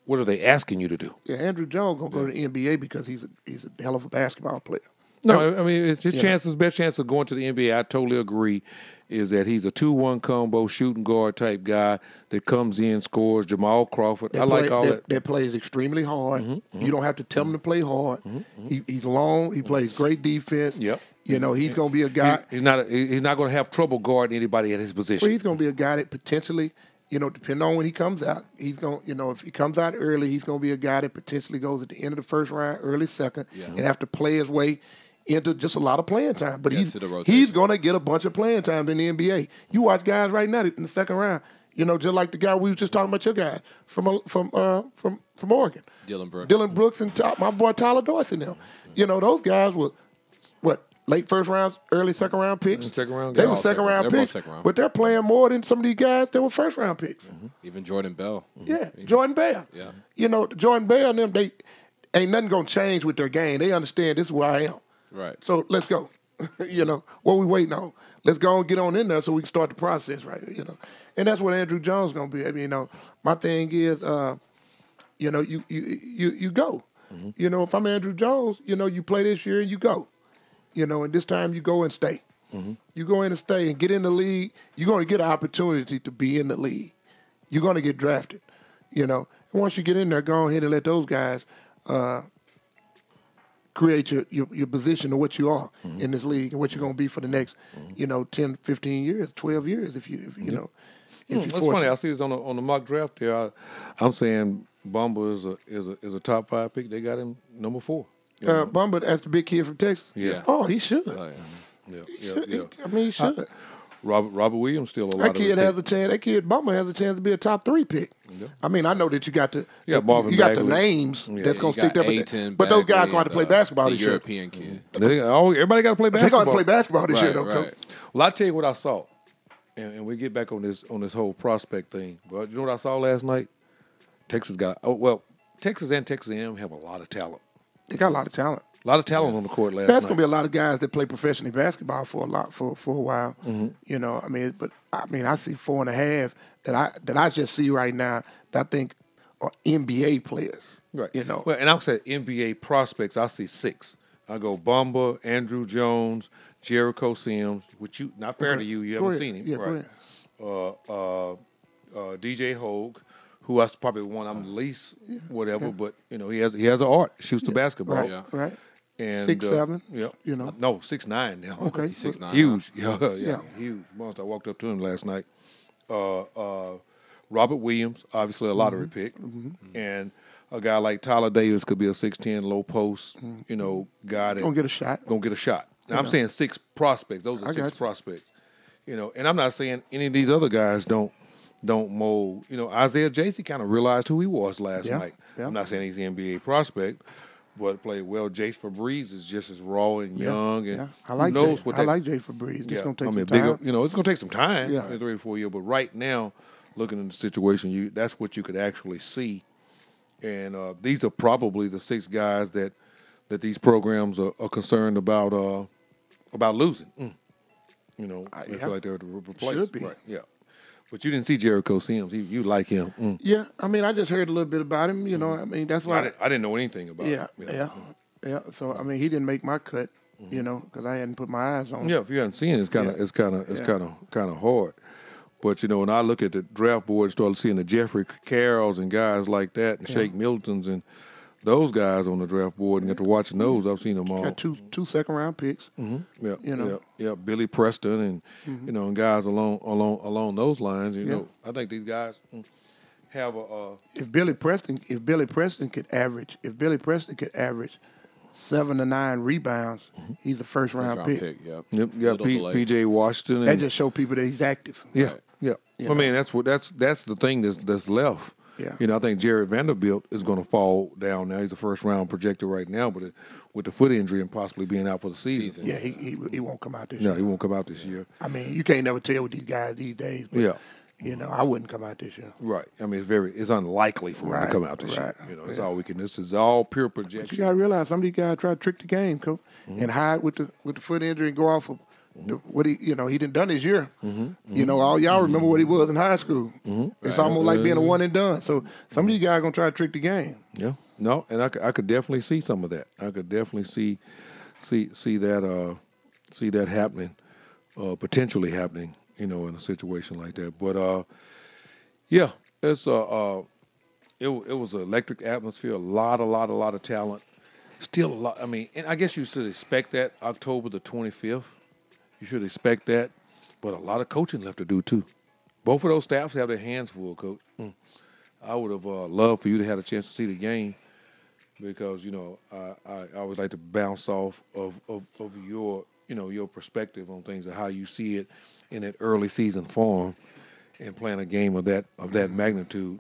what are they asking you to do? Yeah, Andrew Jones gonna go to the NBA because he's a hell of a basketball player. No, I mean it's his best chance of going to the NBA. I totally agree. Is that he's a 2-1 combo shooting guard type guy that comes in, scores. Jamal Crawford. I like all that. That plays extremely hard. You don't have to tell him to play hard. He's long. He plays great defense. Yep. You know, he's going to be a guy. He's not going to have trouble guarding anybody at his position. Well, he's going to be a guy that potentially, you know, depending on when he comes out, he's going, you know, if he comes out early, he's going to be a guy that potentially goes at the end of the first round, early second, and have to play his way into just a lot of playing time. But he's going to get a bunch of playing time in the NBA. You watch guys right now in the second round, you know, just like the guy we was just talking about, your guy from Oregon, Dylan Brooks and my boy Tyler Dorsey. Now, you know, those guys were what, late first rounds, early second round picks. Second round they guys. were second round picks, but they're playing more than some of these guys that were first round picks. Even Jordan Bell. Yeah, Jordan Bell. Yeah. You know, Jordan Bell and them, they ain't nothing gonna change with their game. They understand this is where I am. Right. So let's go. You know, what we waiting on? Let's go and get on in there so we can start the process, right? You know, and that's what Andrew Jones gonna be. I mean, you know, my thing is, you know, you go. You know, if I'm Andrew Jones, you know, you play this year and you go. You know, and this time you go and stay. You go in and stay and get in the league. You're going to get an opportunity to be in the league. You're going to get drafted. You know, and once you get in there, go ahead and let those guys create your position of what you are in this league and what you're going to be for the next, you know, 10, 15 years, 12 years if you know. That's funny. I see this on the mock draft there. I'm saying Bumba is a top 5 pick. They got him number 4. Bumba, that's the big kid from Texas. Yeah. Oh, he should. Yeah. I mean, he should. Robert Williams still a lot That of kid respect. has a chance. That kid Bumba has a chance to be a top 3 pick. Yeah. I mean, I know that you got the Marvin you got the Bagley. names Yeah, that's going to stick there, Ayton, but those guys Bagley, going to have to play basketball the this year. European kid. Everybody got to play They're basketball. going to play basketball this year, though, Right. Coach. Well, I'll tell you what I saw, and we get back on this whole prospect thing. But you know what I saw last night? Texas and Texas A&M have a lot of talent. They got a lot of talent. A lot of talent on the court last That's night. going to be a lot of guys that play professionally basketball for a while. You know, I mean, but I mean, I see 4.5 that I just see right now that I think are NBA players. Right. You know, Well, and I'm saying NBA prospects, I see 6. I go Bumba, Andrew Jones, Jericho Sims, which you not fair to you. You Go haven't ahead. seen him, Yeah, go right? DJ Hogue, who that's probably the one I'm least whatever, but you know he has an art, shoots the basketball. right, Yeah. right. And 6'7", yeah, you know. no 6'9" now. Okay. He's 6'9". Huge, Yeah. yeah, huge monster. I walked up to him last night. Robert Williams, obviously a lottery pick, and a guy like Tyler Davis could be a 6'10", low post, you know, guy that Gonna get a shot. Gonna get a shot. Now I'm saying 6 prospects. Those are I 6 got you. prospects. You know, and I'm not saying any of these other guys don't mold. You know, Isaiah Jacy kind of realized who he was last Yeah, night. yeah. I'm not saying he's an NBA prospect, but played well. Jace Febreze is just as raw and young, and Yeah, I like who knows Jay. what I that. like Jay Febreze. It's gonna take some big time. up, you know, it's gonna take some time. Yeah. 3 or 4 years, but right now, looking at the situation, that's what you could actually see. And these are probably the 6 guys that these programs are concerned about losing. You know, they yeah. feel like they're to replace. Should be. Right, yeah. But you didn't see Jericho Sims. You like him. Yeah, I mean, I just heard a little bit about him. You know, I mean, that's why. I didn't know anything about Yeah, him. yeah. So I mean, he didn't make my cut. you know, because I hadn't put my eyes on it. Yeah, if you haven't seen it, it's kind of hard. But you know, when I look at the draft board and start seeing the Jeffrey Carrolls and guys like that, and Shake Miltons and those guys on the draft board, and get to watching those, I've seen them all. Got two second-round picks. Yeah, you know. yeah, Billy Preston and you know, and guys along those lines. You know, I think these guys have a. If Billy Preston could average 7 to 9 rebounds, he's a first-round pick. Yep. Yep. PJ Washington. That just show people that he's active. Yeah, Right. yeah. I mean, that's the thing that's left. Yeah. You know, I think Jared Vanderbilt is going to fall down now. He's a first-round projector right now, but with the foot injury and possibly being out for the season. Yeah, he won't come out this No, year. he won't come out this year. I mean, you can't never tell with these guys these days. But, Yeah. you know, I wouldn't come out this year. Right. I mean, it's unlikely for him to Right, come out this year. right. You know, it's all we can. This is all pure But you projection. got to realize some of these guys try to trick the game, coach, and hide with the foot injury and go off of what he done this year. You know, all y'all remember what he was in high school. It's almost like being a one and done. So some of these guys gonna try to trick the game. Yeah. No, and I could definitely see some of that. I could definitely see that happening, potentially happening. You know, in a situation like that. But yeah, it's it was an electric atmosphere. A lot of talent. Still a lot. I mean, and I guess you should expect that October the 25th. You should expect that, but a lot of coaching left to do too. Both of those staffs have their hands full, Coach. I would have loved for you to have a chance to see the game because you know I would like to bounce off of your your perspective on things and how you see it in that early season form and playing a game of that magnitude.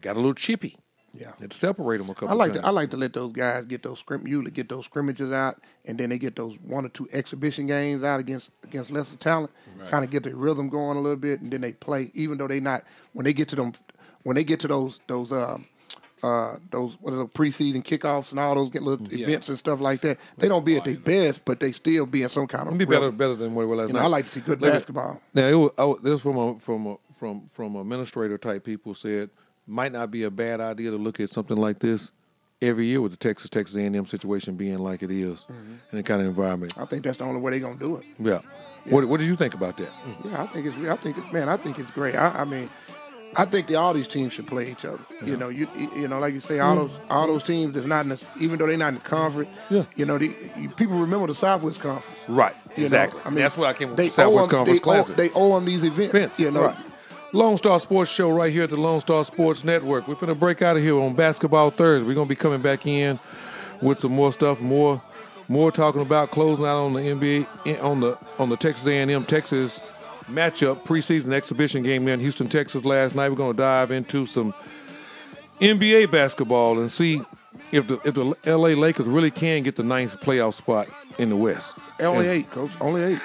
Got a little chippy. Yeah. Had to separate them a couple I like times. to let those guys get those scrimmages out, and then they get those 1 or 2 exhibition games out against lesser talent. Kind of get their rhythm going a little bit, and then they play. Even though they not when they get to those what are the preseason kickoffs and all those little events and stuff like that. They don't be at their best, but they still be in some kind of It'll be rhythm. better than what it was last You know, night. I like to see good basketball. Now this was from administrator type people said might not be a bad idea to look at something like this every year with the Texas A&M situation being like it is and the kind of environment. I think that's the only way they're gonna do it. Yeah. What did you think about that? Yeah, I think it's great. I mean, I think all these teams should play each other. You know, you know, like you say, all those teams that's not in the, even though they're not in the conference. Yeah. You know, people remember the Southwest Conference. Right. You Exactly. know, I mean, that's what I came with they the Southwest owe 'em- Conference Classic. They owe them these events. You know, Right. Lone Star Sports Show right here at the Lone Star Sports Network. We're finna break out of here on Basketball Thursday. We're gonna be coming back in with some more stuff, more talking about closing out on the NBA on the Texas A&M Texas matchup preseason exhibition game there in Houston, Texas last night. We're gonna dive into some NBA basketball and see if the LA Lakers really can get the 9th playoff spot in the West. only 8, coach. Only 8.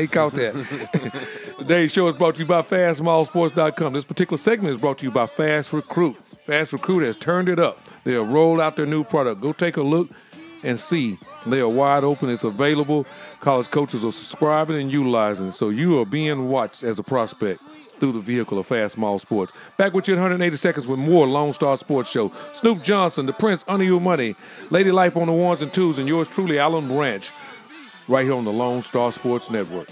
He caught that. Today's show is brought to you by FastSmallSports.com. This particular segment is brought to you by Fast Recruit. Fast Recruit has turned it up. They have rolled out their new product. Go take a look and see. They are wide open. It's available. College coaches are subscribing and utilizing it. So you are being watched as a prospect through the vehicle of Fast Small Sports. Back with you in 180 seconds with more Lone Star Sports Show. Snoop Johnson, the Prince, Under Your Money, Lady Life on the ones and twos, and yours truly, Alan Branch, right here on the Lone Star Sports Network.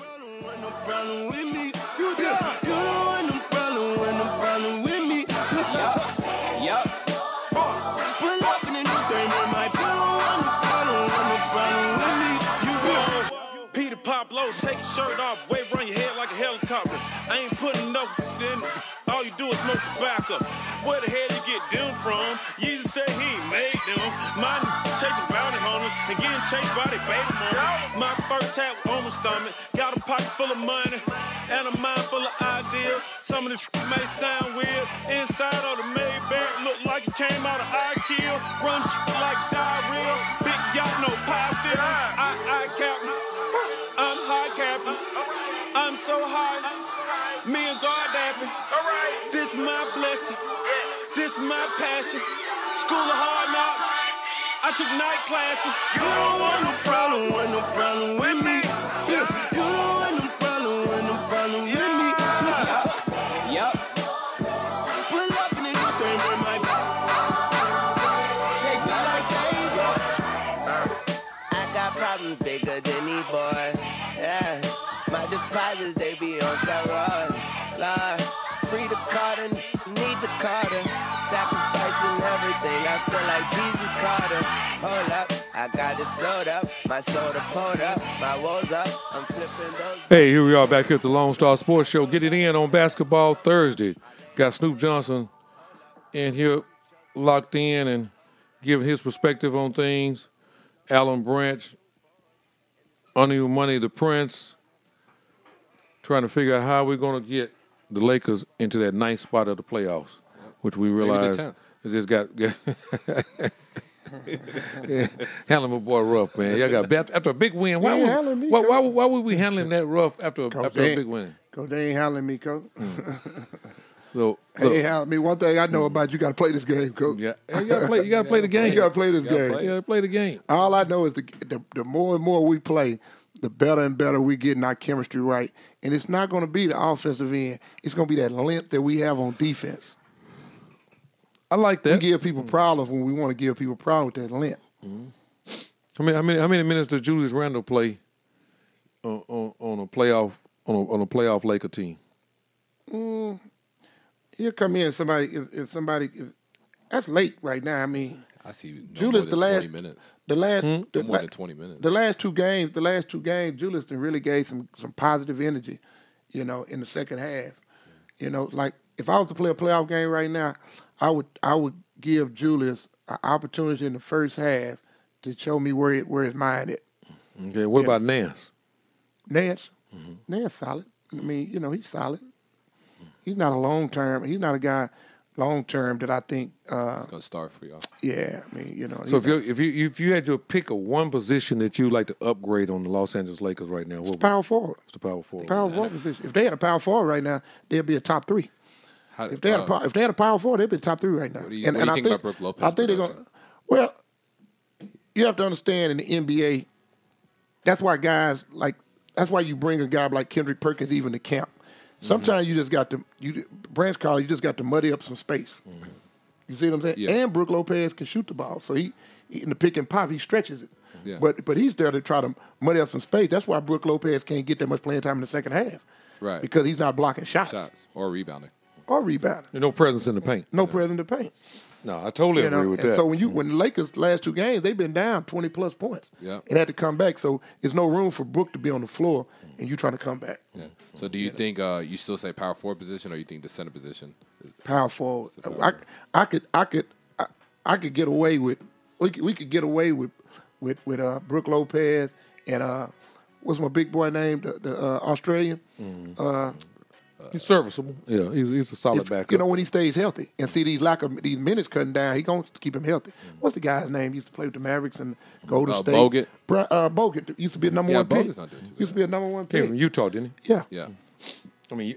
Peter Pop Low, take your shirt off, wave around your head like a helicopter. I ain't putting no in. All you do is smoke tobacco. Where the hell you get them from? You just say he ain't made them. Mine chasing bounty hunters and getting chased by their baby mama. My first tap on my stomach. Got a pocket full of money and a mind full of ideas. Some of this may sound weird. Inside of the Maybach look like it came out of IKEA. Run like diarrhea. Big yacht, no pie still. I captain. I'm high captain. I'm so high. Me and God dapping. This my blessing. This my passion. School of hard knocks. I took night classes. You don't want no problem with me. You don't want no problem with me. Yup. Pull up in anything with my they be like, I got problems, baby. My deposits, they be on steroids. Lord, free the Carter, need the Carter. Sacrificing everything, I feel like Jesus Carter. Hold up, I got it sold up. My soda pulled up, my woes up. I'm flipping those. Hey, here we are back here at the Lone Star Sports Show. Get it in on Basketball Thursday. Got Snoop Johnson in here locked in and giving his perspective on things. Alan Branch, Under Money the Prince, trying to figure out how we're going to get the Lakers into that ninth spot of the playoffs, which we realize it just got handling my boy rough, man. Y'all got after a big win. Why would we handling that rough after a big win? Coach, they ain't handling me, Coach. So they ain't handling me. One thing I know about you got to play this game, Coach. Yeah, you got to play the game. You got to play this game. You got to play the game. All I know is the more and more we play, the better and better we getting our chemistry right. And it's not going to be the offensive end. It's going to be that length that we have on defense. I like that. We give people problems when we want to give people problems with that length. Mm-hmm. How many minutes does Julius Randle play on a playoff Laker team? He'll come in if somebody that's late right now. I mean, I see Julius more than 20 minutes. More than 20 minutes. The last two games, Julius really gave some positive energy, in the second half. Like if I was to play a playoff game right now, I would give Julius an opportunity in the first half to show me where his mind is. Okay, what about Nance? Nance solid. I mean, he's solid. He's not a long-term. He's not a guy long-term that I think he's gonna start for y'all. Yeah, I mean, So if you had to pick one position that you'd like to upgrade on the Los Angeles Lakers right now, what power forward. It's the power forward. Power forward position. If they had a power forward right now, they'd be a top 3. If they had a power forward, they'd be top 3 right now. What do you think about Brook Lopez? I think they're going. Well, you have to understand in the NBA, that's why you bring a guy like Kendrick Perkins even to camp. Sometimes you just got to Branch College. You just got to muddy up some space. Mm-hmm. You see what I'm saying? Yeah. And Brook Lopez can shoot the ball, so he in the pick and pop he stretches it. Yeah. But he's there to try to muddy up some space. That's why Brook Lopez can't get that much playing time in the second half. Right. Because he's not blocking shots or rebounding. No presence in the paint. No presence in the paint. No, I totally agree with that. So when the Lakers last 2 games, they've been down 20+ points. Yeah. And had to come back. So there's no room for Brook to be on the floor and you trying to come back. Yeah. So do you think you still say power forward position, or you think the center position? Power forward. I could get away with. We could get away with Brook Lopez and what's my big boy name? The Australian. He's serviceable. Yeah, he's a solid backup. When he stays healthy and see these minutes cutting down, he going to keep him healthy. What's the guy's name? He used to play with the Mavericks and Golden State. Bogut. Bogut used to be a number 1 pick. Bogut's not doing too bad. Used to be a number 1 pick. Came from Utah, didn't he? Yeah. Yeah. I mean,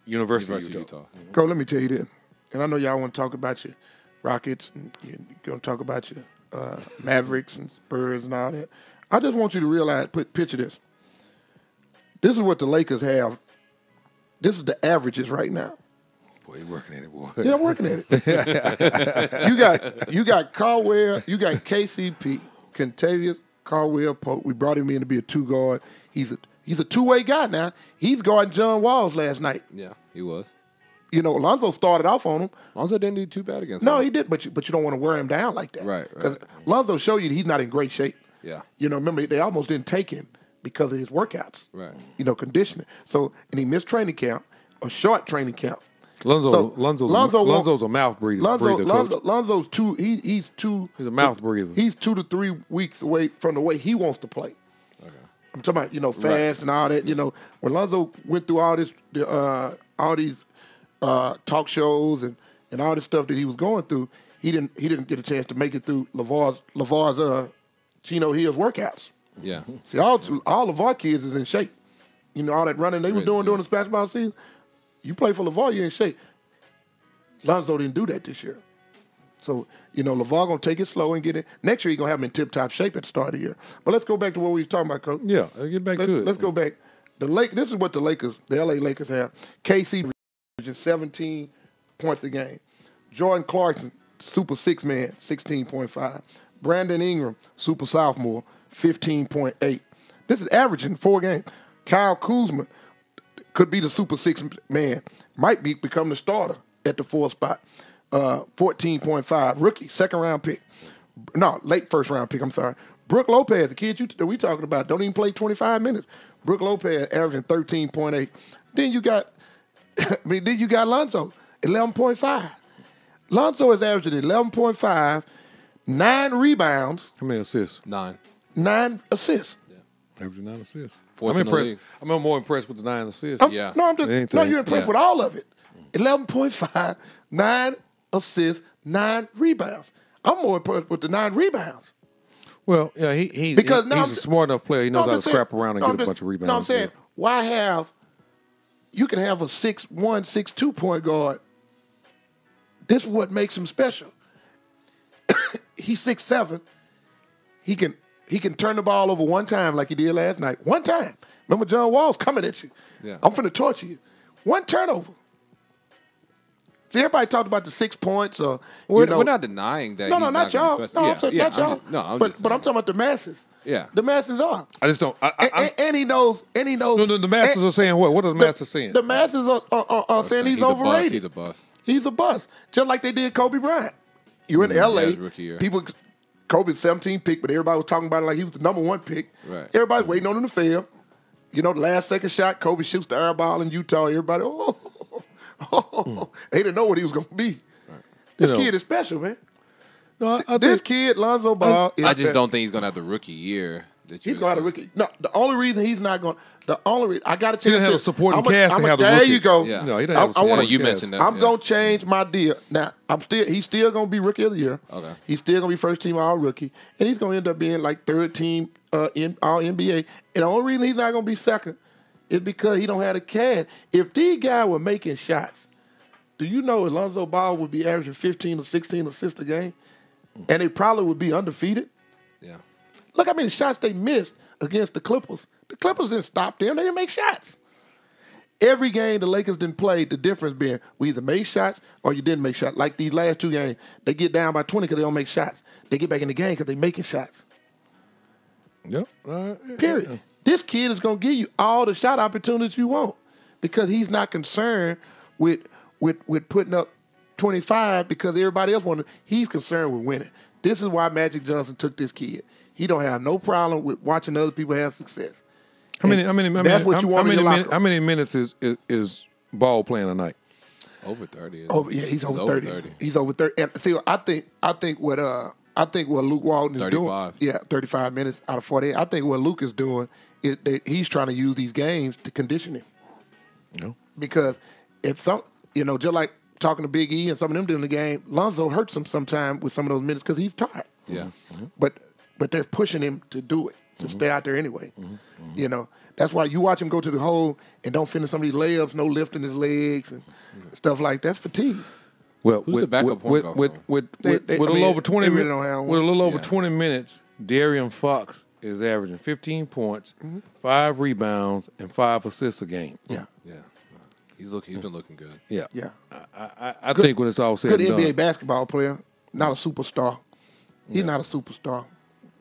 University of Utah. Cole, let me tell you this, and I know y'all want to talk about your Rockets and you're going to talk about your Mavericks and Spurs and all that. I just want you to realize, picture this. This is what the Lakers have. This is the averages right now. Boy, you're working at it, boy. Yeah, I'm working at it. you got Caldwell, you got KCP, Kentavious Caldwell Pope. We brought him in to be a 2 guard. He's a 2-way guy now. He's guarding John Walls last night. Yeah, he was. Alonzo started off on him. Alonzo didn't do too bad against him. No, he did, but you don't want to wear him down like that. Right. Because Alonzo showed you he's not in great shape. Yeah. Remember, they almost didn't take him because of his workouts. Right. Conditioning. So, and he missed training camp, a short training camp. Lonzo's a mouth breather. Lonzo's he's a mouth breather. He's 2 to 3 weeks away from the way he wants to play. Okay. I'm talking about fast and all that. When Lonzo went through all these talk shows and all this stuff that he was going through, he didn't get a chance to make it through LeVar's Chino Hill's workouts. Yeah. See, all LeVar kids is in shape. All that running they were doing during the basketball season. You play for LeVar, you're in shape. Lonzo didn't do that this year. So, LeVar going to take it slow and get it. Next year, he's going to have him in tip-top shape at the start of the year. But let's go back to what we were talking about, Coach. Yeah, get back to it. Let's go back. This is what the LA Lakers have. KC averaging 17 points a game. Jordan Clarkson, super 6-man, 16.5. Brandon Ingram, super sophomore, 15.8. This is averaging 4 games. Kyle Kuzma could be the Super Six man. Might become the starter at the 4th spot. 14.5. Rookie, second round pick. No, late first round pick, I'm sorry. Brooke Lopez, the kid that we talking about, don't even play 25 minutes. Brooke Lopez averaging 13.8. Then you got Lonzo, 11.5. Lonzo is averaging 11.5, 9 rebounds. How many assists? 9. 9 assists. Averaging 9 assists. Fourth I'm in the impressed. league. I'm more impressed with the 9 assists. Yeah. No, Anything. you're impressed Yeah. with all of it. 11.5, 9 assists, 9 rebounds. I'm more impressed with the 9 rebounds. Well, yeah, he's Because now a smart enough player. He knows how to scrap around and get a bunch of rebounds. No, I'm saying, you can have a 6'1", 6'2" point guard. This is what makes him special. He's 6'7". He can turn the ball over one time like he did last night. One time. Remember John Wall's coming at you. Yeah. I'm finna torture you. One turnover. See, everybody talked about the 6 points or We're not denying that. No, he's not y'all. gonna be No, special. I'm saying yeah, not y'all. I'm but just I'm saying. talking about the masses. Yeah. The masses are. I just don't. And he knows. No, the masses are saying what? What are the masses saying? The masses are saying he's overrated. He's a bust. He's a bust. Just like they did Kobe Bryant. You're in LA. his rookie year. People, Kobe's 17th pick, but everybody was talking about it like he was the number 1 pick. Right. Everybody's waiting on him to fail. You know, the last second shot, Kobe shoots the air ball in Utah. Everybody, they didn't know what he was going to be. This kid is special, man. No, This kid, Lonzo Ball, is I just special. don't think he's gonna have the rookie year. That He's going to have a rookie. No, the only reason he's not going. The only reason I got to He tell you, didn't have a supporting cast to have the There rookie. you go. Yeah. No, he didn't have a I supporting wanna- Yeah, you cast. mentioned that. I'm yeah. gonna change my deal. Now he's still gonna be rookie of the year. Okay. He's still gonna be first team all rookie, and he's gonna end up being like third team in all NBA. And the only reason he's not gonna be second is because he don't have the cash. If these guys were making shots, do you know Lonzo Ball would be averaging 15 or 16 assists a game, and they probably would be undefeated? Yeah. Look how many shots they missed against the Clippers. The Clippers didn't stop them. They didn't make shots. Every game the Lakers didn't play, the difference being we either made shots or you didn't make shots. Like these last 2 games, they get down by 20 because they don't make shots. They get back in the game because they making shots. Yep. Period. This kid is going to give you all the shot opportunities you want because he's not concerned with putting up 25 because everybody else wanted. He's concerned with winning. This is why Magic Johnson took this kid. He don't have no problem with watching other people have success. How many minutes is Ball playing tonight? Over 30. Oh yeah, he's over 30. He's over 30. And see, I think what Luke Walton is 35. doing. Yeah, 35 minutes out of 48. I think what Luke is doing is that he's trying to use these games to condition him. No. Because if just like talking to Big E and some of them doing the game, Lonzo hurts him sometime with some of those minutes because he's tired. Yeah. But they're pushing him to do it, to stay out there anyway. You know, that's why you watch him go to the hole and don't finish some of these layups, no lifting his legs and stuff like that. That's fatigue. Well, Who's the backup point guard with They- a I little mean, over 20 they really minutes, don't have with a one. little over Yeah. 20 minutes, Darian Fox is averaging 15 points, 5 rebounds, and 5 assists a game. Yeah. Yeah. He's been looking good. Yeah. Yeah. I think when it's all said Good and done. NBA basketball player, not a superstar. He's not a superstar.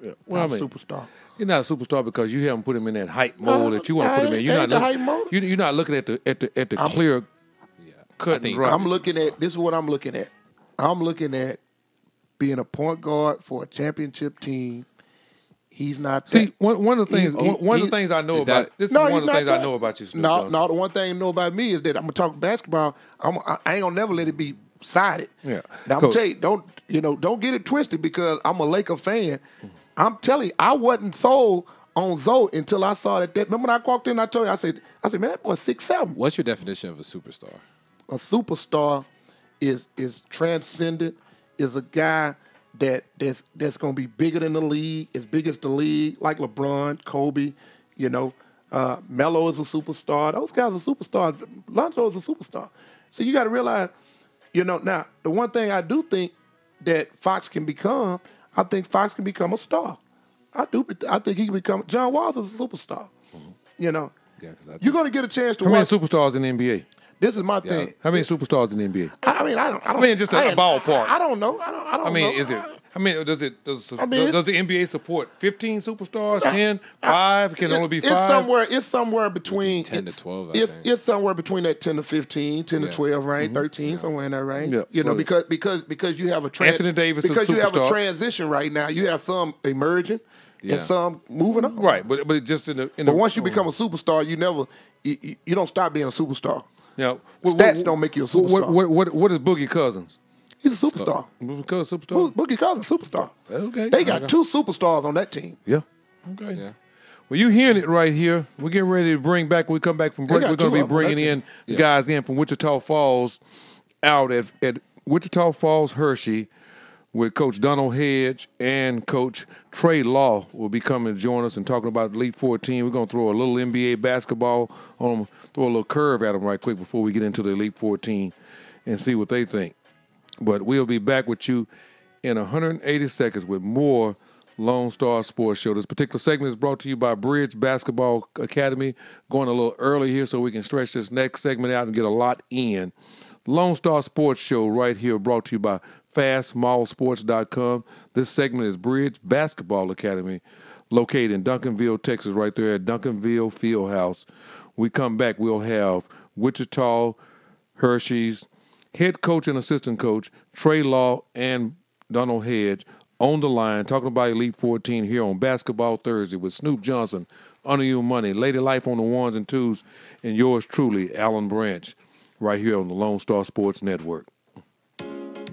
Yeah. Well, I Not a mean, superstar. he's not a superstar because you haven't put him in that hype mode that you want to put him in. You're ain't not the hype mode. You're not looking at the clear Yeah. cut I and think dry. I'm looking at this is what I'm looking at. I'm looking at being a point guard for a championship team. He's not. See, that. one of the things He- one of he- the things I know is about that- this is No, one he's of the not things I that. know about you, Snoop No, Johnson. no. The one thing you know about me is that I'm gonna talk basketball. I ain't gonna never let it be sided. Yeah. Now I'm Coach. gonna tell you, don't get it twisted because I'm a Laker fan. I'm telling you, I wasn't sold on Zoe until I saw that. Remember when I walked in, I told you, I said, man, that boy's 6'7". What's your definition of a superstar? A superstar is transcendent. Is a guy that's going to be bigger than the league, as big as the league, like LeBron, Kobe, Melo is a superstar. Those guys are superstars. Lonzo is a superstar. So you got to realize, now, the one thing I do think that Fox can become, I think Fox can become a star. I think he can become, John Wall is a superstar. Yeah, because You're going to get a chance to How many watch. superstars in the NBA? This is my thing. How many superstars in the NBA? I mean, I don't. I mean, just a ballpark. I don't know. I don't. I mean, know. is it? I mean, does the it's- NBA support 15 superstars, 10, 5? Can it only be 5? It's somewhere between 10 to 12, I think. It's somewhere between that 10 to 15, 10 to 12 range, 13, somewhere in that range. Yeah. You know, So- because you have a Anthony Davis is because you have a superstar. transition right now. You have some emerging Yeah. and some moving on. Right, but just in the But once you become a superstar, you don't stop being a superstar. yeah, Stats don't make you a superstar. What is Boogie Cousins? He's a superstar. Boogie Cousins superstar. Boogie Cousins, superstar. Okay, They got 2 superstars on that team. Yeah. Okay. Yeah. Well, you hearing it right here. We're getting ready to bring back. When we come back from break, got we're going to 2 be of them on that bringing team. in guys in from Wichita Falls out at Wichita Falls Hershey with Coach Donald Hedge and Coach Trey Law will be coming to join us and talking about Elite 14. We're going to throw a little NBA basketball on them, throw a little curve at them right quick before we get into the Elite 14 and see what they think. But we'll be back with you in 180 seconds with more Lone Star Sports Show. This particular segment is brought to you by Bridge Basketball Academy. Going a little early here so we can stretch this next segment out and get a lot in. Lone Star Sports Show right here brought to you by FastMallSports.com. This segment is Bridge Basketball Academy located in Duncanville, Texas, right there at Duncanville Fieldhouse. We come back, we'll have Wichita, Hershey's, head coach and assistant coach, Trey Law and Donald Hedge on the line, talking about Elite 14 here on Basketball Thursday with Snoop Johnson, Under Your Money, Lady Life on the ones and twos, and yours truly, Alan Branch, right here on the Lone Star Sports Network.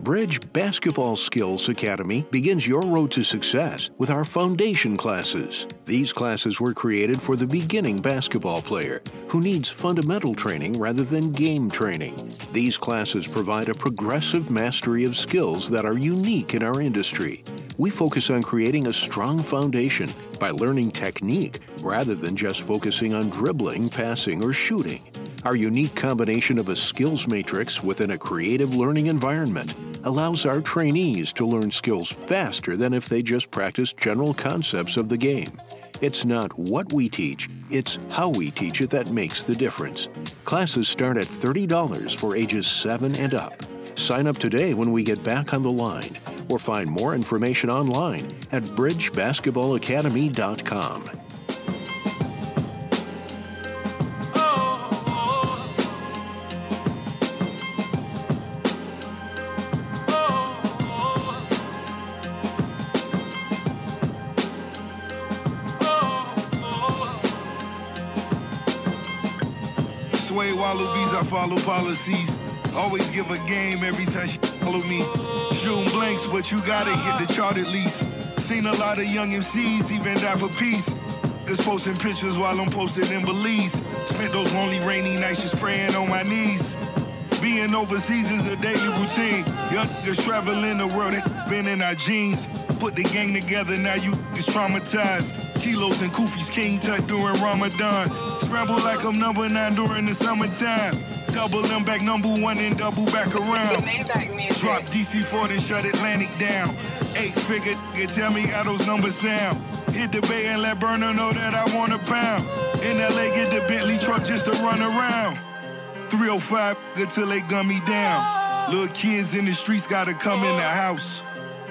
Bridge Basketball Skills Academy begins your road to success with our foundation classes. These classes were created for the beginning basketball player who needs fundamental training rather than game training. These classes provide a progressive mastery of skills that are unique in our industry. We focus on creating a strong foundation by learning technique rather than just focusing on dribbling, passing, or shooting. Our unique combination of a skills matrix within a creative learning environment allows our trainees to learn skills faster than if they just practiced general concepts of the game. It's not what we teach, it's how we teach it that makes the difference. Classes start at $30 for ages 7 and up. Sign up today when we get back on the line, or find more information online at bridgebasketballacademy.com. Sway wallabies, I follow policies. Always give a game every time she follow me. Shooting blanks, but you gotta hit the chart at least. Seen a lot of young MCs even die for peace. Just posting pictures while I'm posted in Belize. Spent those lonely rainy nights just praying on my knees. Being overseas is a daily routine. Young niggas traveling the world and been in our jeans. Put the gang together, now you is traumatized. Kilos and Kufis King Tut during Ramadan. Scramble like I'm number 9 during the summertime. Double them back #1 and double back around. Drop DC4 then shut Atlantic down. 8-figure, tell me how those numbers sound. Hit the bay and let Burner know that I want a pound. In LA, get the Bentley truck just to run around. 305 till they gun me down. Little kids in the streets gotta come in the house.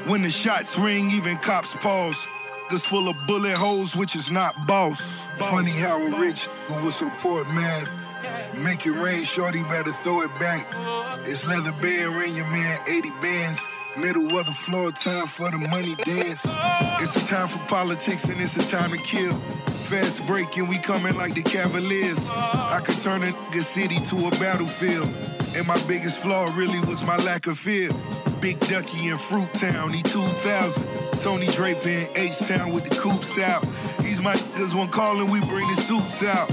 When the shots ring, even cops pause. Niggas full of bullet holes, which is not boss. Funny how a rich nigga will support math. Make it rain, shorty, better throw it back. It's leather band, ring your man 80 bands. Middle of the floor, time for the money dance. It's a time for politics and it's a time to kill. Fast break and we coming like the Cavaliers. I could turn a nigga city to a battlefield. And my biggest flaw really was my lack of fear. Big Ducky in Fruit Town, he 2000. Tony Draper in H-Town with the coops out. These my niggas one calling, we bring the suits out.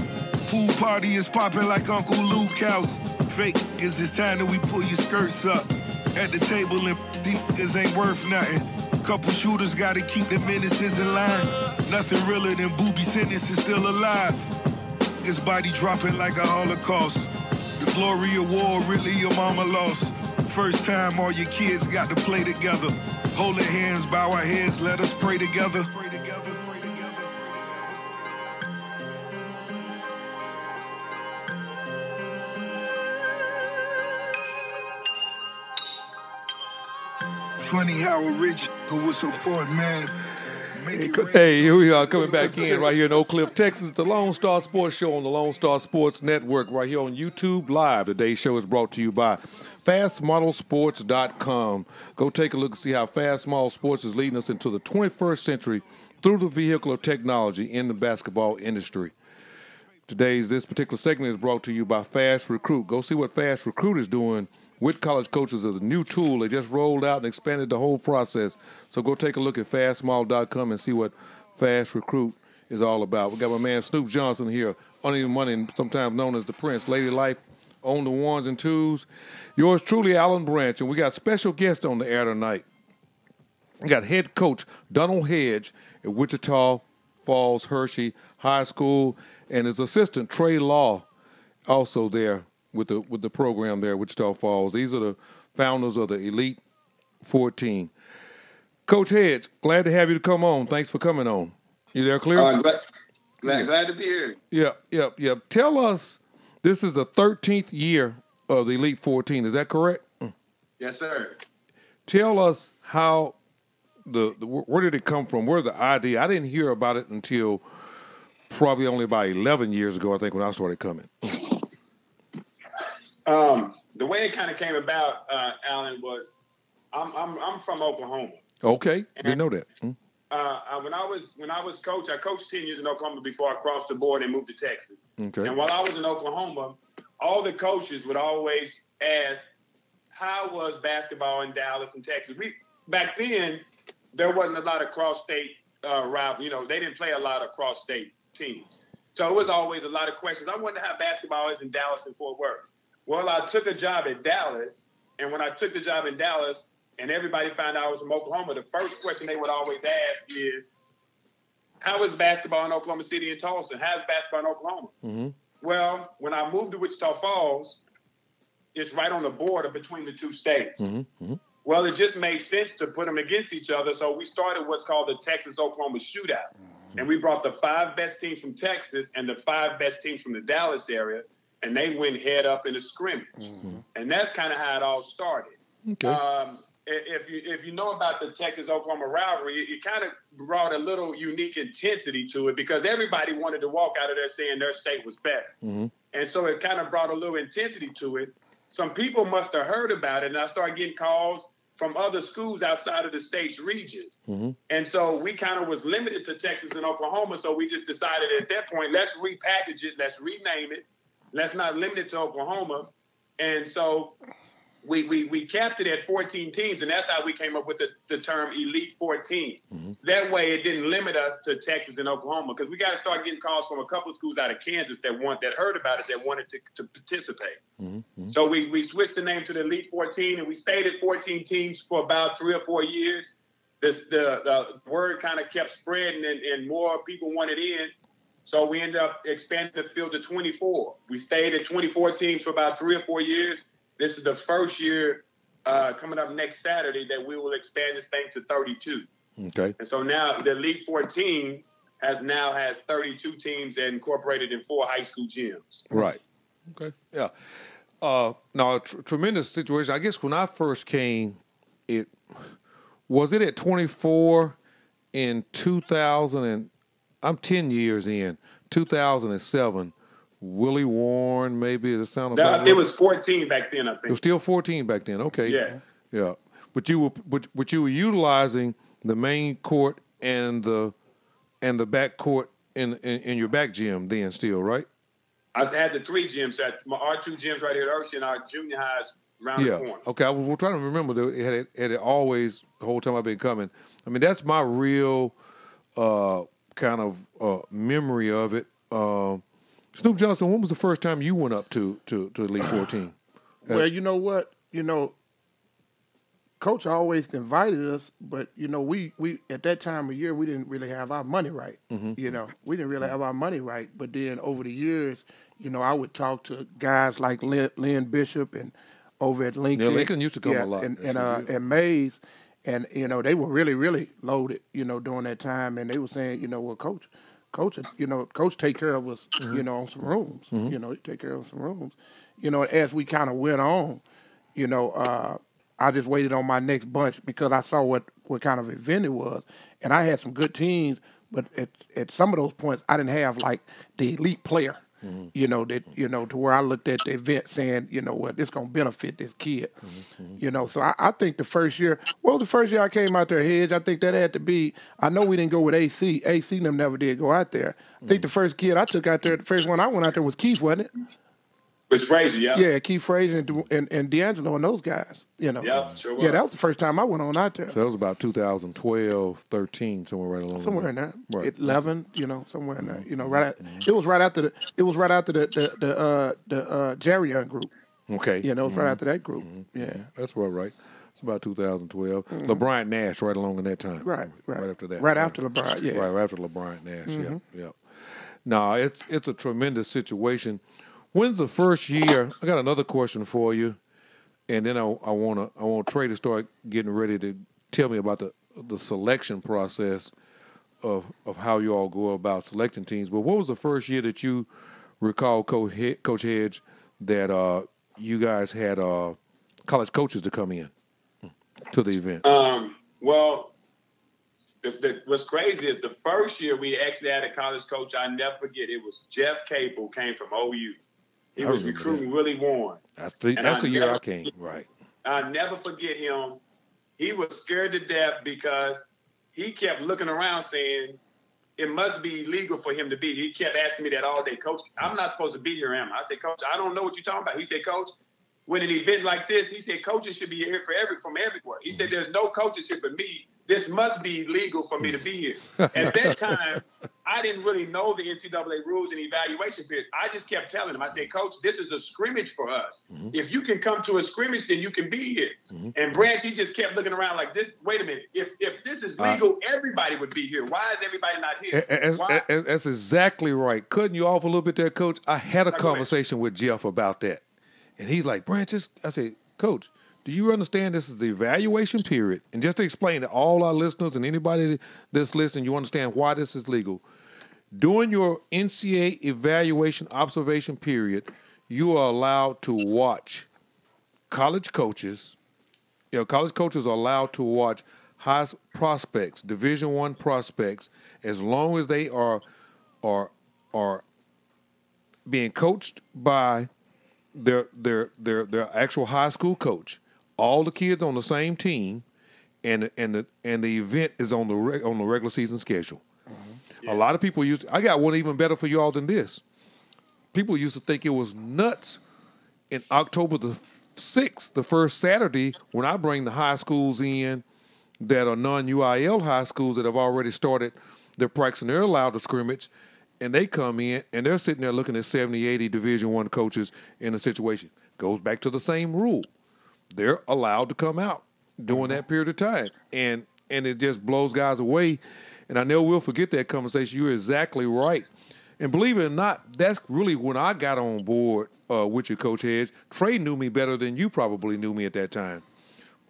Pool party is popping like Uncle Luke house. Fake niggas, it's time that we pull your skirts up. At the table and these niggas ain't worth nothing. Couple shooters gotta keep the menaces in line. Nothing realer than booby sentences still alive. His body dropping like a Holocaust. The glory of war really your mama lost. First time all your kids got to play together. Holding hands, bow our heads, let us pray together. Pray together, pray together, pray together. Funny how a rich who will support math. Hey, here we are coming back in right here in Oak Cliff, Texas. The Lone Star Sports Show on the Lone Star Sports Network right here on YouTube Live. Today's show is brought to you by FastModelSports.com. Go take a look and see how Fast Model Sports is leading us into the 21st century through the vehicle of technology in the basketball industry. This particular segment is brought to you by Fast Recruit. Go see what Fast Recruit is doing with college coaches as a new tool. They just rolled out and expanded the whole process. So go take a look at fastmodel.com and see what Fast Recruit is all about. We got my man Snoop Johnson here, Uneven Money, sometimes known as the Prince, Lady Life, on the ones and twos. Yours truly, Alan Branch, and we got special guests on the air tonight. We got head coach Donald Hedge at Wichita Falls Hershey High School, and his assistant Trey Law also there with the program there at Wichita Falls. These are the founders of the Elite 14. Coach Hedge, glad to have you to come on. Thanks for coming on. You there, clear? Glad to be here. Yeah. Tell us, this is the 13th year of the Elite 14. Is that correct? Yes, sir. Tell us how where did it come from? Where the idea? I didn't hear about it until probably only about 11 years ago, I think, when I started coming. The way it kind of came about, Alan, was I'm from Oklahoma. Okay, didn't know that. When I was coach, I coached 10 years in Oklahoma before I crossed the border and moved to Texas. Okay. And while I was in Oklahoma, all the coaches would always ask, "How was basketball in Dallas and Texas?" Back then, there wasn't a lot of cross-state rival. You know, they didn't play a lot of cross-state teams, so it was always a lot of questions. I wonder how basketball is in Dallas and Fort Worth. Well, I took a job at Dallas, and when I took the job in Dallas and everybody found out I was from Oklahoma, the first question they would always ask is, how is basketball in Oklahoma City and Tulsa? How's basketball in Oklahoma? Mm-hmm. Well, when I moved to Wichita Falls, it's right on the border between the two states. Mm-hmm. Mm-hmm. Well, it just made sense to put them against each other, so we started what's called the Texas-Oklahoma Shootout. Mm-hmm. And we brought the 5 best teams from Texas and the 5 best teams from the Dallas area, and they went head up in a scrimmage. Mm-hmm. And that's kind of how it all started. Okay. If you know about the Texas-Oklahoma rivalry, it kind of brought a little unique intensity to it because everybody wanted to walk out of there saying their state was better. Mm-hmm. And so it kind of brought a little intensity to it. Some people must have heard about it, and I started getting calls from other schools outside of the state's region. Mm-hmm. And so we kind of was limited to Texas and Oklahoma, so we just decided at that point, let's repackage it, let's rename it. Let's not limit it to Oklahoma. And so we capped it at 14 teams, and that's how we came up with the term Elite 14. Mm-hmm. That way it didn't limit us to Texas and Oklahoma, because we got to start getting calls from a couple of schools out of Kansas that heard about it, that wanted to participate. Mm-hmm. So we switched the name to the Elite 14, and we stayed at 14 teams for about 3 or 4 years. The word kind of kept spreading, and more people wanted in. So we ended up expanding the field to 24. We stayed at 24 teams for about 3 or 4 years. This is the first year coming up next Saturday that we will expand this thing to 32. Okay. And so now the Elite 14 has 32 teams and incorporated in 4 high school gyms. Right. Okay. Yeah. Now, tremendous situation. I guess when I first came, was it at 24 in 2000 and I'm 10 years in, 2007. Willie Warren, maybe. Does it sound about right? It was 14 back then, I think. It was still 14 back then. Okay. Yes. Yeah. But you were utilizing the main court and the back court in your back gym then still, right? I had the 3 gyms. Our 2 gyms right here at Hershey and our junior highs around the corner. Okay. I was trying to remember that it had always, the whole time I've been coming. I mean, that's my real kind of memory of it. Snoop Johnson, when was the first time you went up to Elite 14? Well, you know what? Coach always invited us, but, we at that time of year, we didn't really have our money right. Mm-hmm. We didn't really have our money right. But then over the years, I would talk to guys like Lynn Bishop and over at Lincoln. Yeah, Lincoln used to come a lot. And Mays. And, they were really, really loaded, during that time. And they were saying, well, Coach, take care of us, mm-hmm. On some rooms. Mm-hmm. Take care of some rooms. As we kind of went on, I just waited on my next bunch because I saw what kind of event it was, and I had some good teams, but at some of those points I didn't have like the elite player. You know, to where I looked at the event saying, you know what, this gonna benefit this kid. You know, so I think the first year I came out there, Hedge, I think that had to be, I know we didn't go with AC. AC them never did go out there. I think the first kid I took out there, the first one I went out there was Keith, wasn't it? Was Frazier, yeah. Yeah, Keith Frazier and D'Angelo and those guys, you know. Yeah, sure was. Yeah, that was the first time I went on out there. So that was about 2012, 13, somewhere right along. Somewhere in there, Right. 11, you know, somewhere in there, you know, it was right after the Jerry Young group. Okay. You know, it was right after that group. Yeah, That's right. It's about 2012. LeBron Nash right along in that time. right. Right after that. Right after LeBron. Yeah, Right after LeBron Nash. Yeah. No, it's a tremendous situation. When's the first year? I got another question for you, and then I want Trey to start getting ready to tell me about the selection process of how you all go about selecting teams. But what was the first year that you recall, Coach Hedge, that you guys had college coaches to come in to the event? Well, what's crazy is the first year we actually had a college coach. I never forget. It was Jeff Capel, came from OU. He was recruiting Willie Warren. That's the year I came. Right. I'll never forget him. He was scared to death because he kept looking around saying it must be legal for him to be. He kept asking me that all day, Coach, I'm not supposed to be here, am I? I said, Coach, I don't know what you're talking about. He said, Coach, when an event like this, he said, coaches should be here from everywhere. He said, there's no coaches here for me. This must be legal for me to be here. At that time, I didn't really know the NCAA rules and evaluation period. I just kept telling him, I said, Coach, this is a scrimmage for us. If you can come to a scrimmage, then you can be here. And Branch, he just kept looking around like this. Wait a minute. If this is legal, everybody would be here. Why is everybody not here? That's exactly right. Cutting you off a little bit there, Coach. I had a conversation with Jeff about that. And he's like, Branches, I said, Coach, do you understand this is the evaluation period? And just to explain to all our listeners and anybody that's listening, you understand why this is legal. During your NCAA evaluation observation period, you are allowed to watch college coaches. You know, college coaches are allowed to watch high prospects, Division I prospects, as long as they are being coached by their actual high school coach. All the kids on the same team, and the event is on the regular season schedule. A lot of people I got one even better for y'all than this. People used to think it was nuts in October the 6th, the first Saturday, when I bring the high schools in that are non-UIL high schools that have already started their practice and they're allowed to scrimmage, and they come in and they're sitting there looking at 70, 80 Division I coaches in a situation. Goes back to the same rule. They're allowed to come out during that period of time. And it just blows guys away. And I know we'll forget that conversation. You're exactly right. And believe it or not, that's really when I got on board with you, Coach Hedge. Trey knew me better than you probably knew me at that time.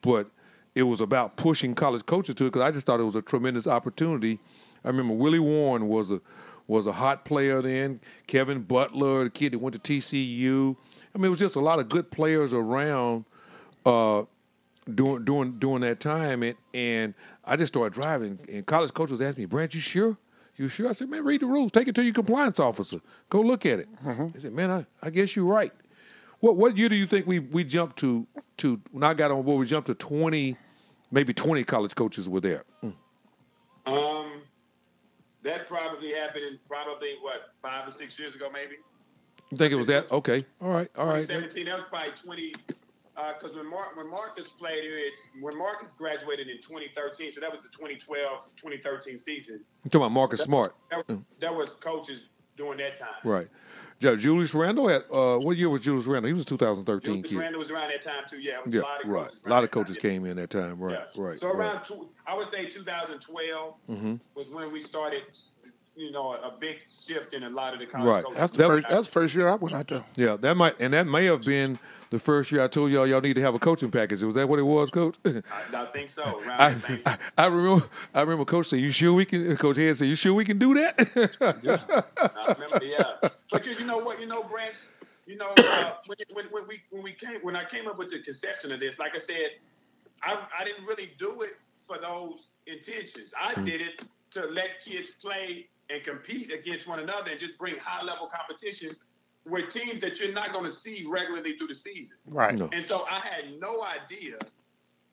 But it was about pushing college coaches to it because I just thought it was a tremendous opportunity. I remember Willie Warren was a hot player then. Kevin Butler, the kid that went to TCU. I mean, it was just a lot of good players around during that time, and I just started driving. And college coaches asked me, "Brant, you sure? You sure?" I said, "Man, read the rules. Take it to your compliance officer. Go look at it." They said, "Man, I guess you're right." What year do you think we jumped to when I got on board? We jumped to 20, maybe 20 college coaches were there. That probably happened what, 5 or 6 years ago, maybe. You think it was that? Okay, all right. 2017, that was probably 20. Because when Marcus played it, when Marcus graduated in 2013, so that was the 2012-2013 season. You talking about Marcus Smart? That was coaches during that time. Right. Julius Randle had what year was Julius Randle? He was 2013 Julius kid. Randle was around that time too. Yeah. Yeah. Right. A lot of coaches came in that time. Right. Yeah. Right. So around I would say 2012 was when we started. A big shift in a lot of the college coaches. That's the first year I went out there. Yeah, that may have been the first year I told y'all need to have a coaching package. Was that what it was, Coach? I think so. I remember Coach said, "You sure we can?" Coach Head said, "You sure we can do that?" Yeah, I remember. Yeah, because you know what, Branch, when I came up with the conception of this, like I said, I didn't really do it for those intentions. I did it to let kids play and compete against one another and just bring high-level competition with teams that you're not going to see regularly through the season. Right. No. And so I had no idea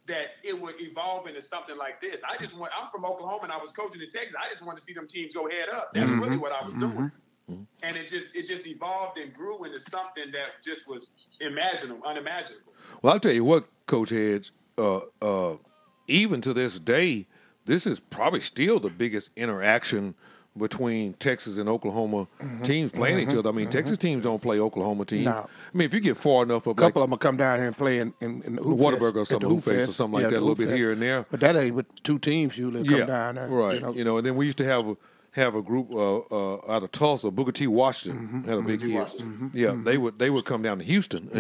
that it would evolve into something like this. I'm from Oklahoma and I was coaching in Texas. I just wanted to see them teams go head up. That's really what I was doing. And it just evolved and grew into something that just was unimaginable. Well, I'll tell you what, Coach Hedge, even to this day, this is probably still the biggest interaction between Texas and Oklahoma teams playing each other. I mean, Texas teams don't play Oklahoma teams. No. I mean, if you get far enough up, A couple of them will come down here and play in the Hoop Whataburger or Fest, something, at the Hoop Fest or something like that, a little bit here and there. But that ain't with two teams usually come down there. Right. And then we used to have a group out of Tulsa, Booker T. Washington had a big hit. Yeah, they would come down to Houston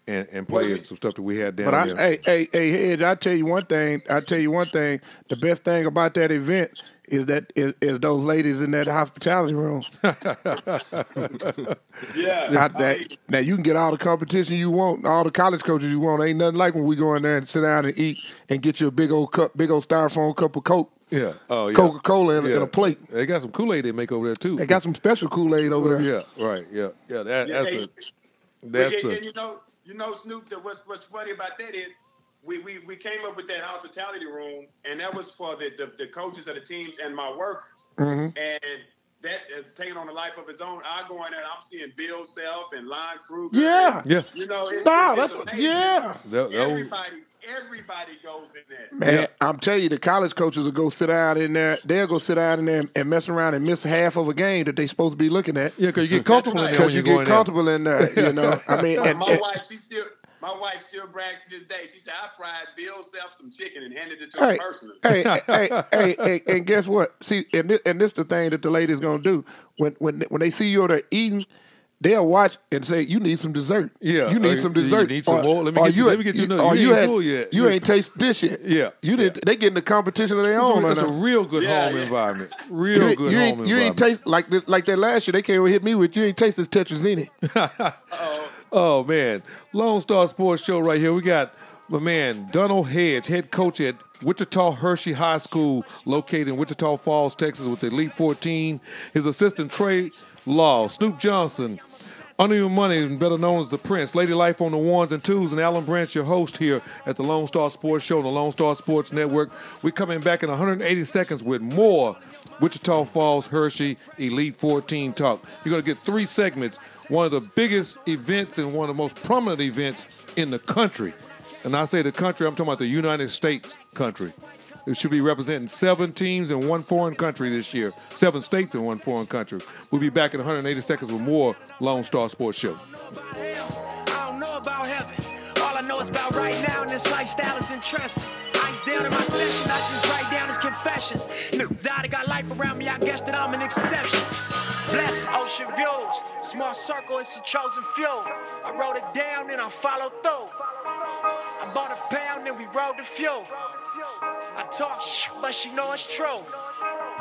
and play some stuff that we had down But there. hey, Hedge, I tell you one thing. The best thing about that event is those ladies in that hospitality room. Now you can get all the competition you want, all the college coaches you want. Ain't nothing like when we go in there and sit down and eat and get you a big old styrofoam cup of Coke. Yeah. Oh, yeah. Coca-Cola and a plate. They got some Kool-Aid they make over there too. They got some special Kool-Aid over there. Yeah. Right. Yeah. Yeah. That's you know, Snoop. What's funny about that is we came up with that hospitality room, and that was for the coaches of the teams and my workers. And that has taken on a life of its own. I go in there, and I'm seeing Bill Self and Lon Kruger. Yeah. You know, everybody goes in there. Man, I'm telling you, the college coaches will go sit down in there. They'll go sit down in there and mess around and miss half of a game that they supposed to be looking at. Yeah, because you get comfortable in there. Because you get comfortable in there. You know, I mean, my wife still brags to this day. She said, I fried Bill Self some chicken and handed it to her personally. Hey, and guess what? See, and this the thing that the ladies gonna do when they see you over there eating. They'll watch and say, "You need some dessert. Yeah, you need some dessert. You need some more. Let me get you another. You ain't full yet. You ain't tasted this yet. Yeah, They get in the competition of their own. It's a real good home environment. Real good home environment. You ain't taste like that last year. They came and hit me with. You ain't taste this Tetrazzini. Oh man, Lone Star Sports Show right here. We got my man Donald Hedge, head coach at Wichita Hershey High School, located in Wichita Falls, Texas, with the Elite 14. His assistant Trey Law, Snoop Johnson, Under Your Money, better known as the Prince, Lady Life on the Ones and Twos, and Alan Branch, your host here at the Lone Star Sports Show on the Lone Star Sports Network. We're coming back in 180 seconds with more Wichita Falls Hershey Elite 14 talk. You're going to get 3 segments, one of the biggest events and one of the most prominent events in the country. And I say the country, I'm talking about the United States country. It should be representing 7 teams in 1 foreign country this year. 7 states in 1 foreign country. We'll be back in 180 seconds with more Lone Star Sports Show. I don't know about heaven. All I know is about right now, and this lifestyle is interesting. Ice down in my session, I just write down his confessions. Daddy got life around me, I guess that I'm an exception. Blessed ocean views, small circle, it's a chosen few. I wrote it down and I followed through. I bought a pound and we rode the fuel. I talk but she know it's true.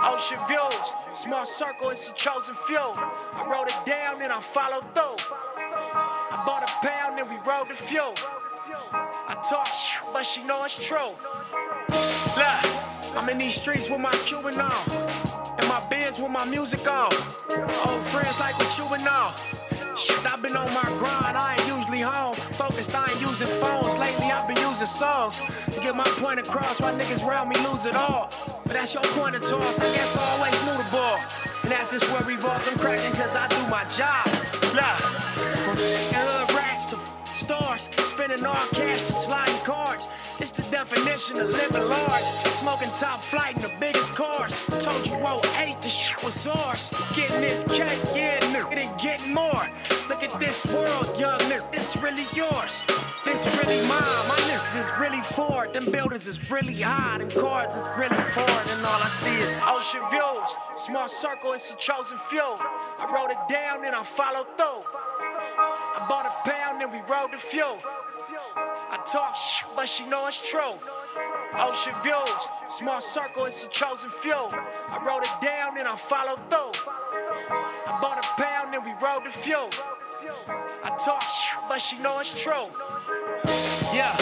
Ocean views, small circle, it's a chosen few. I wrote it down and I followed through. I bought a pound and we rode the fuel. I talk but she know it's true. Look, I'm in these streets with my Cuban on, and my Benz with my music on. Old friends like what you and all. I've been on my grind, I ain't usually home. Focused, I ain't using phones. Lately I've been using songs to get my point across. Why niggas around me lose it all. But that's your point of toss, I guess I always knew the ball. And that's just where revolves, I'm cracking cause I do my job. Look, from hood rats to stars, spending all cash to sliding cards. It's the definition of living large. Smoking top flight in the biggest cars. Told you roll 8, the shit was ours. Getting this cake, yeah, nigga, and getting more. Look at this world, young nigga, it's really yours. This really mine, my nigga, this really Ford. Them buildings is really high, them cars is really Ford. And all I see is ocean views. Small circle, it's a chosen few. I wrote it down and I followed through. I bought a pound and we rode the fuel. I talk but she know it's true. Ocean views, small circle, it's a chosen few. I wrote it down and I followed through. I bought a pound and we rode the fuel. I talk but she know it's true. Yeah,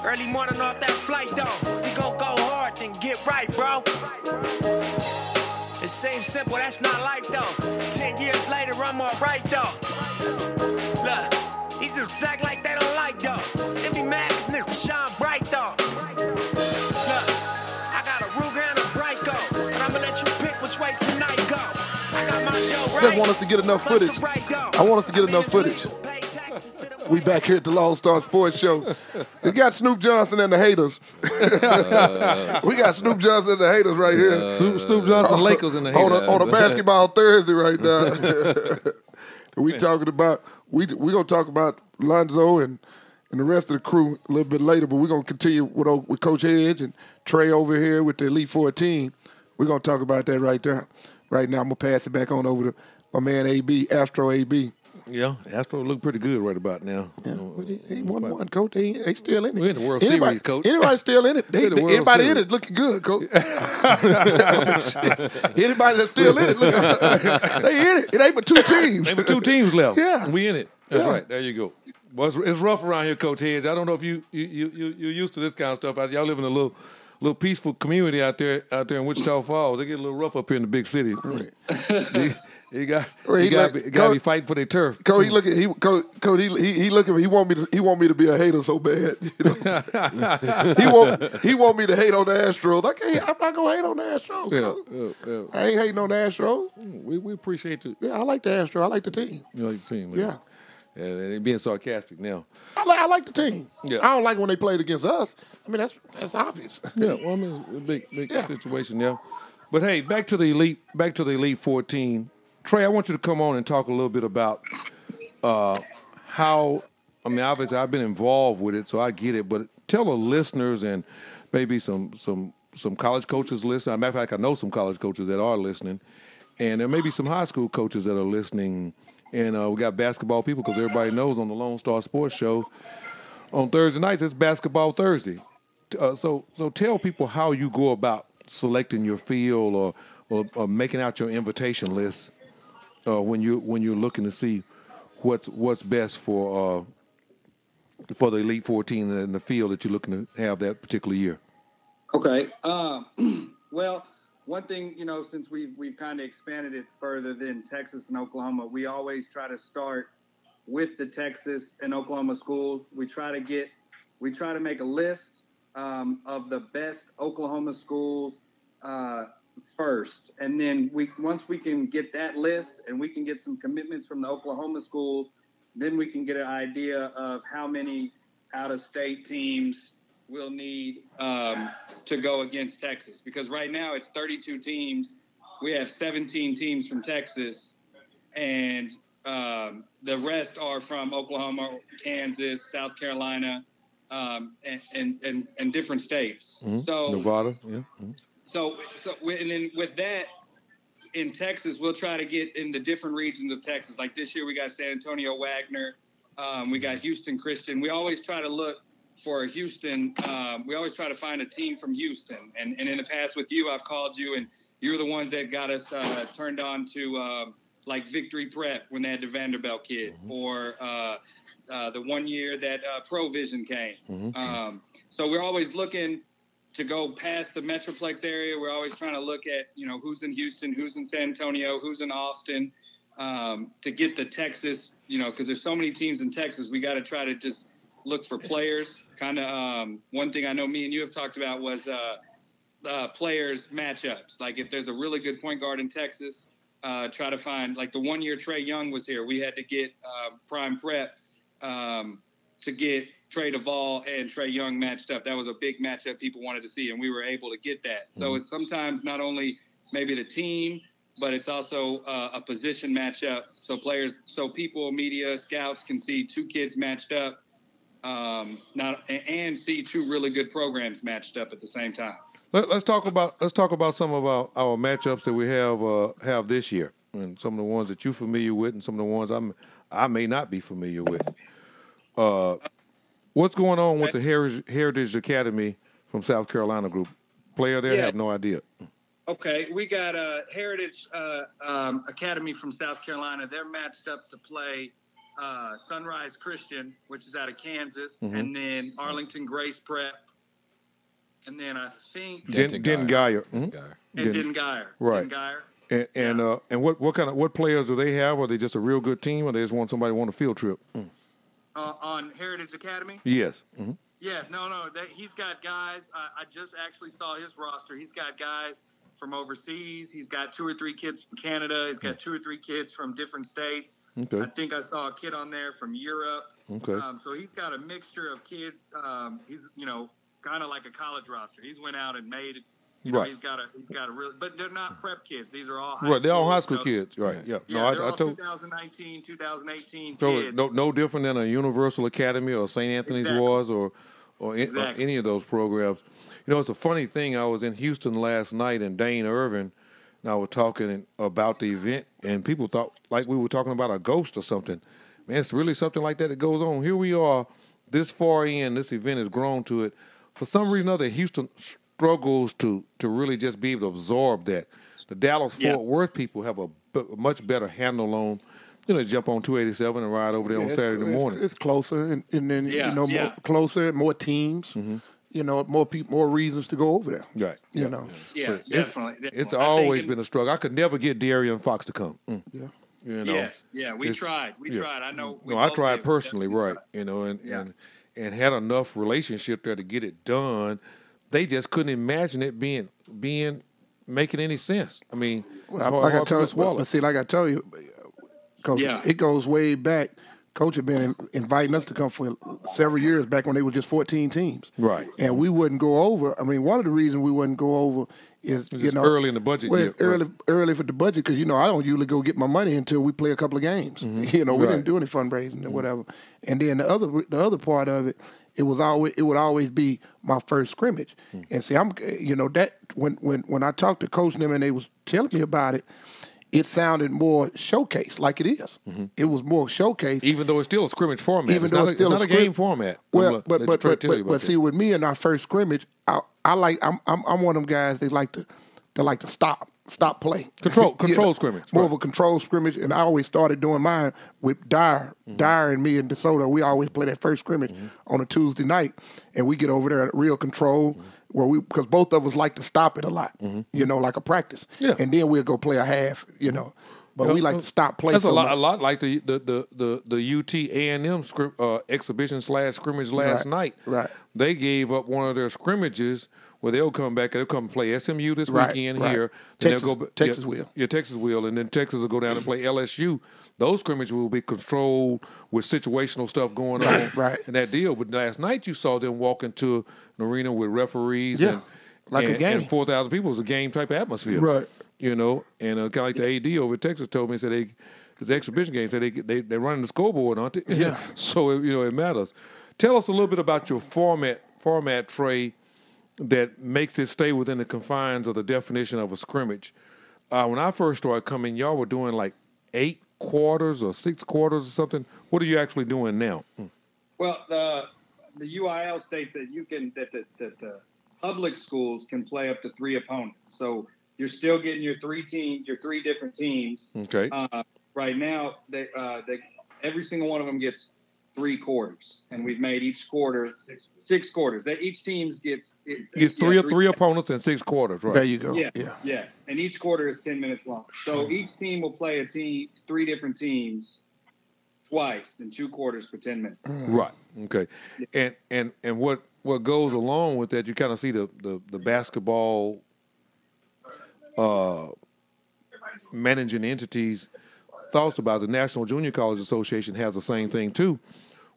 Early morning off that flight, though. We gon' go hard, then get right, bro. It seems simple, that's not life, though. 10 years later, I'm alright, though. Look, these just act like they don't like, though. They be mad cause niggas shine bright, though. Look, I got a Ruger and a Brico, but I'ma let you pick which way tonight go. I got my dough I right. just want us to get enough footage. I want us to get enough footage. We back here at the Lone Star Sports Show. We got Snoop Johnson and the haters. We got Snoop Johnson and the haters right here. Snoop Johnson, Lakers, and the haters. On a basketball Thursday right now. we gonna talk about Lonzo and the rest of the crew a little bit later, but we're gonna continue with Coach Edge and Trey over here with the Elite 14. We're gonna talk about that right there. Right now, I'm gonna pass it back on over to my man AB, Astro AB. Yeah, Astro look pretty good right about now. Yeah, he won one, Coach. They still in it. We're in the World Series, Coach. Anybody still in it? Anybody Series. in it looking good, Coach. Anybody that's still in it, they in it. It ain't but 2 teams. Ain't but 2 teams left. Yeah. We in it. That's right. There you go. Well, it's rough around here, Coach Hedge. I don't know if you're used to this kind of stuff. Y'all live in a little peaceful community out there in Wichita Falls. They get a little rough up here in the big city. Right. You got to be fighting for their turf. Coach, he look at he want me to be a hater so bad. You know? he want me to hate on the Astros. I'm not gonna hate on the Astros. Yeah. I ain't hating on the Astros. We appreciate you. Yeah, I like the Astros. I like the team. You like the team? Man. Yeah. Yeah, they're being sarcastic now. I like the team. Yeah. I don't like when they played against us. I mean, that's obvious. Yeah, well, I mean, it's a big situation, yeah. But hey, back to the Elite 14. Trey, I want you to come on and talk a little bit about how. I mean, obviously, I've been involved with it, so I get it. But tell the listeners and maybe some college coaches listening. As a matter of fact, I know some college coaches that are listening, and there may be some high school coaches that are listening. And we got basketball people because everybody knows on the Lone Star Sports Show on Thursday nights it's Basketball Thursday. So tell people how you go about selecting your field or making out your invitation list when you're looking to see what's best for the Elite 14 and the field that you're looking to have that particular year. Okay. Well. One thing, since we've kind of expanded it further than Texas and Oklahoma, we always try to start with the Texas and Oklahoma schools. We try to make a list of the best Oklahoma schools first, and then once we can get that list and we can get some commitments from the Oklahoma schools, then we can get an idea of how many out-of-state teams we'll need to go against Texas, because right now it's 32 teams. We have 17 teams from Texas, and the rest are from Oklahoma, Kansas, South Carolina, and different states. Mm-hmm. So Nevada, yeah. Mm-hmm. And then with that, in Texas, we'll try to get in the different regions of Texas. Like this year, we got San Antonio Wagner, we got Houston Christian. We always try to look for Houston. We always try to find a team from Houston. And in the past with you, I've called you, and you're the ones that got us turned on to like Victory Prep when they had the Vanderbilt kid, mm-hmm. or the 1 year that Provision came. Mm-hmm. So we're always looking to go past the Metroplex area. We're always trying to look at, who's in Houston, who's in San Antonio, who's in Austin, to get the Texas, because there's so many teams in Texas. We got to try to just look for players. Kind of one thing I know me and you have talked about was players matchups. Like if there's a really good point guard in Texas, try to find, like the 1 year Trae Young was here. We had to get Prime Prep to get Trey Duvall and Trae Young matched up. That was a big matchup people wanted to see, and we were able to get that. So it's sometimes not only maybe the team, but it's also a position matchup. So people, media, scouts can see 2 kids matched up, and see 2 really good programs matched up at the same time. Let's talk about some of our matchups that we have this year, and some of the ones that you're familiar with, and some of the ones I may not be familiar with. What's going on with the Heritage Academy from South Carolina group? Player there? I have no idea. Okay, we got a Heritage Academy from South Carolina. They're matched up to play Sunrise Christian, which is out of Kansas, Mhm. and then Arlington Grace Prep, and then I think Denton Geyer. and Denton Geyer. Right. Denton Geyer. And what players do they have? Are they just a real good team, or they just want somebody to want a field trip? On Heritage Academy. Yes. Mm-hmm. Yeah, no. He's got guys. I just actually saw his roster. He's got guys from overseas. He's got 2 or 3 kids from Canada. He's got 2 or 3 kids from different states. Okay. I think I saw a kid on there from Europe. Okay. So he's got a mixture of kids. He's kind of like a college roster. He's went out and made it. Right. He's got a real, but they're not prep kids. These are all Right. They're all high school so- kids. Right. Yeah. Yeah, No, they're I all told. 2019, 2018 Totally, kids. no different than a Universal Academy or St. Anthony's Exactly. was or Exactly. any of those programs. It's a funny thing. I was in Houston last night, and Dane Irvin and I were talking about the event, and people thought like we were talking about a ghost or something. Man, it's really something like that goes on. Here we are, this far in, this event has grown to it. For some reason or other, Houston struggles to really just be able to absorb that. The Dallas-Fort Worth people have a much better handle on, jump on 287 and ride over there on Saturday morning. It's closer, and then more closer, more teams. More people, more reasons to go over there. Right. Yeah, But definitely. It's always been a struggle. I could never get Darian Fox to come. Yeah. Yes. Yeah. We tried. I know. No, I tried personally, right? And had enough relationship there to get it done. They just couldn't imagine it being making any sense. I mean, it's hard to swallow. But see, like I tell you, Coach, it goes way back. Coach had been inviting us to come for several years back when they were just 14 teams. Right. And we wouldn't go over. I mean, one of the reasons we wouldn't go over is, It's early in the budget well, year. it's early for the budget because, I don't usually go get my money until we play a couple of games. Mm-hmm. We didn't do any fundraising or whatever. And then the other part of it, it would always be my first scrimmage. And see, I'm that when I talked to Coach and them and they was telling me about it, it sounded more showcase like it is. It was more showcase, even though it's still a scrimmage format. Even though it's still not a game format. Well, but see, with me in our first scrimmage, I'm one of them guys that like to stop play. Control scrimmage. More of a control scrimmage, and I always started doing mine with Dyer. Dyer and me and DeSoto, we always play that first scrimmage on a Tuesday night, and we get over there at real control. Because both of us like to stop it a lot, like a practice. Yeah. And then we'll go play a half, But we like to stop play. That's a lot like the UT A&M exhibition / scrimmage last night. Right. They gave up one of their scrimmages where they'll come back and they'll come play SMU this weekend here. Texas, they'll go, Texas will. Yeah, Texas will, and then Texas will go down and play LSU. Those scrimmages will be controlled with situational stuff going on. Right. And that deal. But last night you saw them walk into an arena with referees a game. And 4,000 people. It was a game type of atmosphere. Right. And kind of like the AD over at Texas told me, said because the exhibition game said they're running the scoreboard, aren't they? Yeah. So it matters. Tell us a little bit about your format, Trey, that makes it stay within the confines of the definition of a scrimmage. When I first started coming, y'all were doing like 8 quarters or 6 quarters or something. What are you actually doing now? Well, the UIL states that the public schools can play up to 3 opponents. So you're still getting your 3 teams, your 3 different teams. Okay. Right now, they every single one of them gets 3 quarters, and we've made each quarter 6 quarters. That each team gets 3 opponents and 6 quarters. Right. There you go. Yeah. Yes, and each quarter is 10 minutes long. So each team will play 3 different teams twice in 2 quarters for 10 minutes. Right. Okay. And what goes along with that, you kind of see the basketball managing entities thoughts about the National Junior College Association has the same thing too.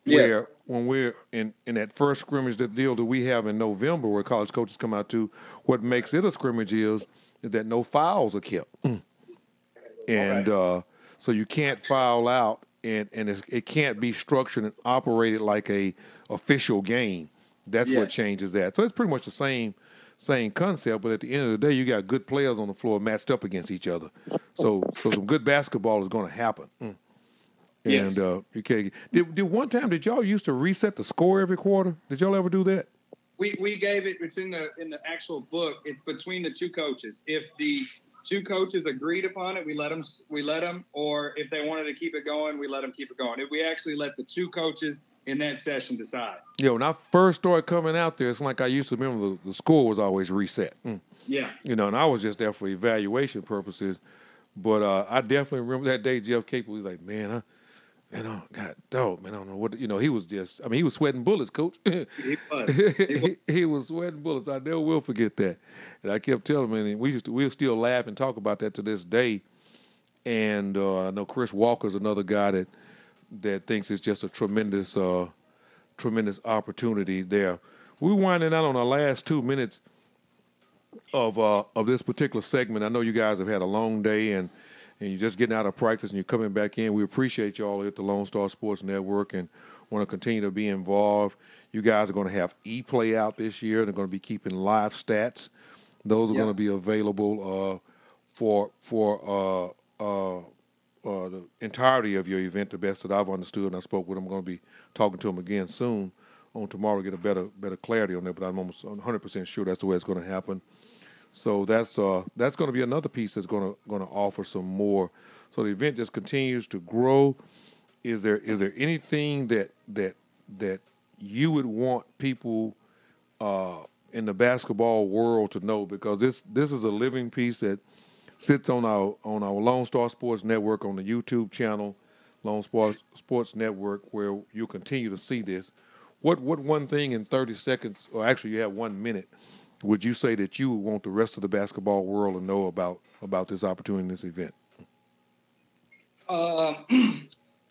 Where when we're in that first scrimmage, the deal that we have in November where college coaches come out to, what makes it a scrimmage is that no fouls are kept. And so you can't foul out, and it can't be structured and operated like a official game. That's what changes that. So it's pretty much the same concept, but at the end of the day, you got good players on the floor matched up against each other. So some good basketball is going to happen. Yes. And did one time did y'all used to reset the score every quarter? Did y'all ever do that? We gave it. It's in the actual book. It's between the 2 coaches. If the two coaches agreed upon it, we let them, or if they wanted to keep it going, we let them keep it going. If we actually let the two coaches in that session decide. Yeah, when I first started coming out there, it's like I used to remember the score was always reset. Yeah. You know, and I was just there for evaluation purposes. But I definitely remember that day Jeff Capel was like, man, God, dog, man, I don't know what, he was just, he was sweating bullets, Coach. He was. He was sweating bullets. I never will forget that. And I kept telling him, and we'll still laugh and talk about that to this day. And I know Chris Walker's another guy that thinks it's just a tremendous opportunity there. We're winding out on our last 2 minutes of this particular segment. I know you guys have had a long day and you're just getting out of practice and you're coming back in. We appreciate you all at the Lone Star Sports Network and want to continue to be involved. You guys are going to have ePlay out this year. They're going to be keeping live stats. Those are going to be available for the entirety of your event, the best that I've understood. And I spoke with them. I'm going to be talking to them again soon on tomorrow to get a better clarity on that. But I'm almost 100% sure that's the way it's going to happen. So that's going to be another piece that's going to offer some more. So the event just continues to grow. Is there anything that you would want people in the basketball world to know? Because this is a living piece that sits on our Lone Star Sports Network on the YouTube channel, Lone Sports Network, where you'll continue to see this. What one thing in 30 seconds, or actually you have 1 minute, would you say that you would want the rest of the basketball world to know about this opportunity in this event? Well,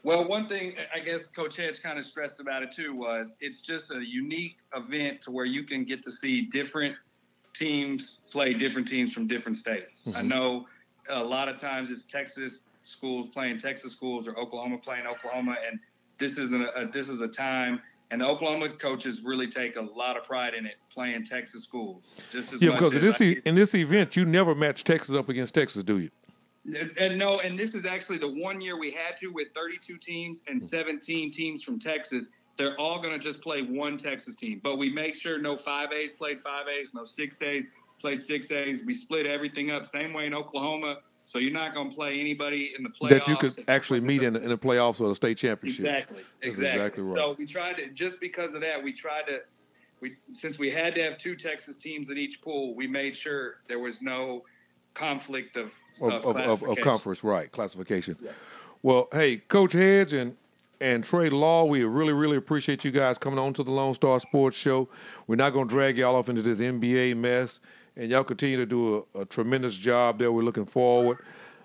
one thing I guess Coach Hedge kind of stressed about it too was it's just a unique event to where you can get to see different teams play different teams from different states. Mm-hmm. I know a lot of times it's Texas schools playing Texas schools or Oklahoma playing Oklahoma, and this is a time. And the Oklahoma coaches really take a lot of pride in it, playing Texas schools. Just as much because as in this event, you never match Texas up against Texas, do you? And no, and this is actually the 1 year we had to with 32 teams and 17 teams from Texas. They're all going to just play one Texas team. But we make sure no 5As played 5As, no 6As played 6As. We split everything up same way in Oklahoma. So you're not going to play anybody in the playoffs. That you could actually meet in the playoffs or the state championship. Exactly. That's exactly right. So we tried to, just because of that, since we had to have two Texas teams in each pool, we made sure there was no conflict of conference, right, classification. Yeah. Well, hey, Coach Hedge and Trey Law, we really, really appreciate you guys coming on to the Lone Star Sports Show. We're not going to drag y'all off into this NBA mess. And y'all continue to do a tremendous job there. We're looking forward.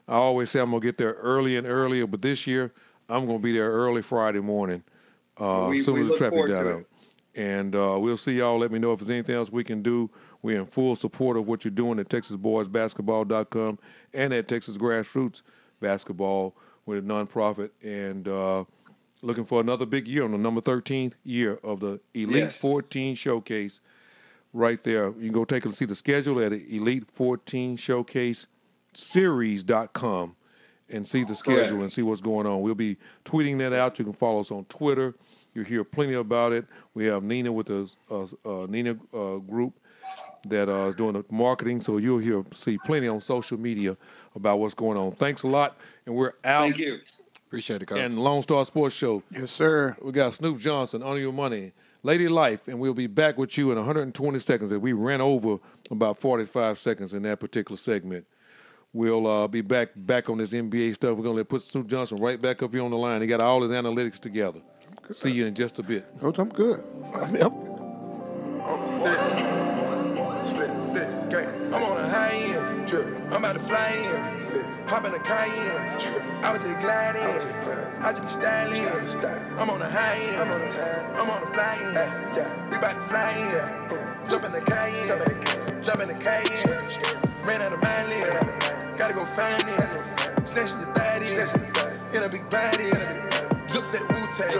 I always say I'm going to get there early and earlier, but this year I'm going to be there early Friday morning as soon as the traffic dies out. And we'll see y'all. Let me know if there's anything else we can do. We're in full support of what you're doing at TexasBoysBasketball.com and at Texas Grassroots Basketball with a nonprofit. And looking for another big year on the number 13th year of the Elite 14 Showcase. Right there. You can go take and see the schedule at Elite 14 Showcase Series.com and see the schedule and see what's going on. We'll be tweeting that out. You can follow us on Twitter. You'll hear plenty about it. We have Nina with us, Nina group that is doing the marketing, so you'll see plenty on social media about what's going on. Thanks a lot, and we're out. Thank you. Appreciate it, Coach. And Lone Star Sports Show. Yes, sir. We got Snoop Johnson, On Your Money, Lady Life, and we'll be back with you in 120 seconds. We ran over about 45 seconds in that particular segment. We'll be back on this NBA stuff. We're going to put Snoop Johnson right back up here on the line. He got all his analytics together. See you in just a bit. Coach, I'm good. Sit, I'm on a high end trip. I'm about to fly in. Sit, hop in a Cayenne trip. I was just gliding. I just be styling. I'm on a high end. I'm on a fly in. We about to fly in. Jump in the Cayenne. Jump in the Cayenne. Ran out of my lane. Gotta go find it. Snatch the 30. In a big body. Drips at Wu-Tang.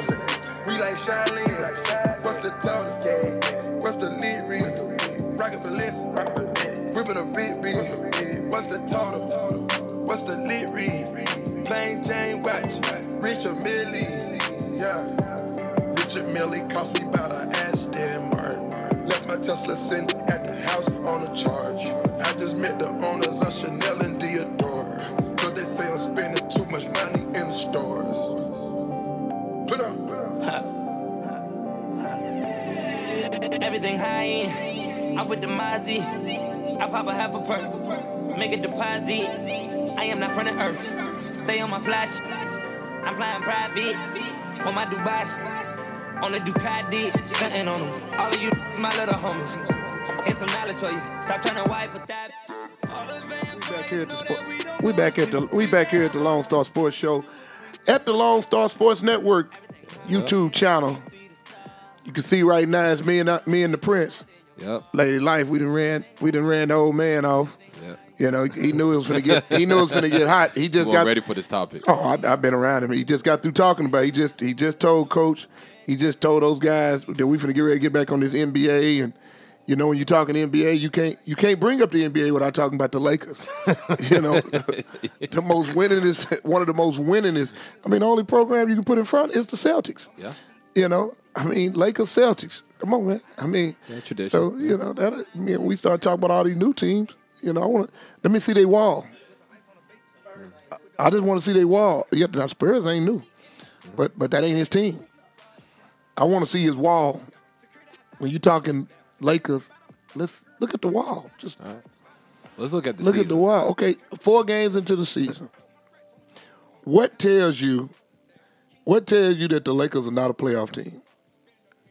We like Charlene. What's the total? What's the lead read? Rockin' Balenciaga, whippin' a big beat. What's the total? What's the lit read? Plain Jane watch, Richard Millie. Yeah, Richard Millie cost me about an Aston Martin. Left my Tesla sitting at the house on a charge. I just met the owners of Chanel and D. Everything high end. I'm with the Mozzie. I pop a half a perk. Make a deposit. I am not from the earth. Stay on my flash. I'm flying private. On my Dubai. On the Ducati. Stunting on them. All of you, my little homies. Here's some knowledge for you. Stop trying to wipe with that. We back here at the Lone Star Sports Show at the Lone Star Sports Network YouTube channel. You can see right now it's me and the Prince. Yep. Lady Life. We done ran the old man off. Yep. You know, he knew it was gonna get hot. He just got ready for this topic. Oh, I've been around him. He just got through talking about it. He just told Coach. He just told those guys that we finna get ready to get back on this NBA. And you know, when you're talking NBA, you can't bring up the NBA without talking about the Lakers. You know, the most winningest, one of the most winningest. I mean, the only program you can put in front is the Celtics. Yeah. You know, I mean, Lakers, Celtics. Come on, man. I mean, tradition. So you know that. I mean, we start talking about all these new teams. You know, let me see their wall. I just want to see their wall. Yeah, now Spurs ain't new, but that ain't his team. I want to see his wall. When you're talking Lakers, let's look at the wall. Just all right. Let's look at the look season. at the wall. Okay, 4 games into the season. What tells you that the Lakers are not a playoff team?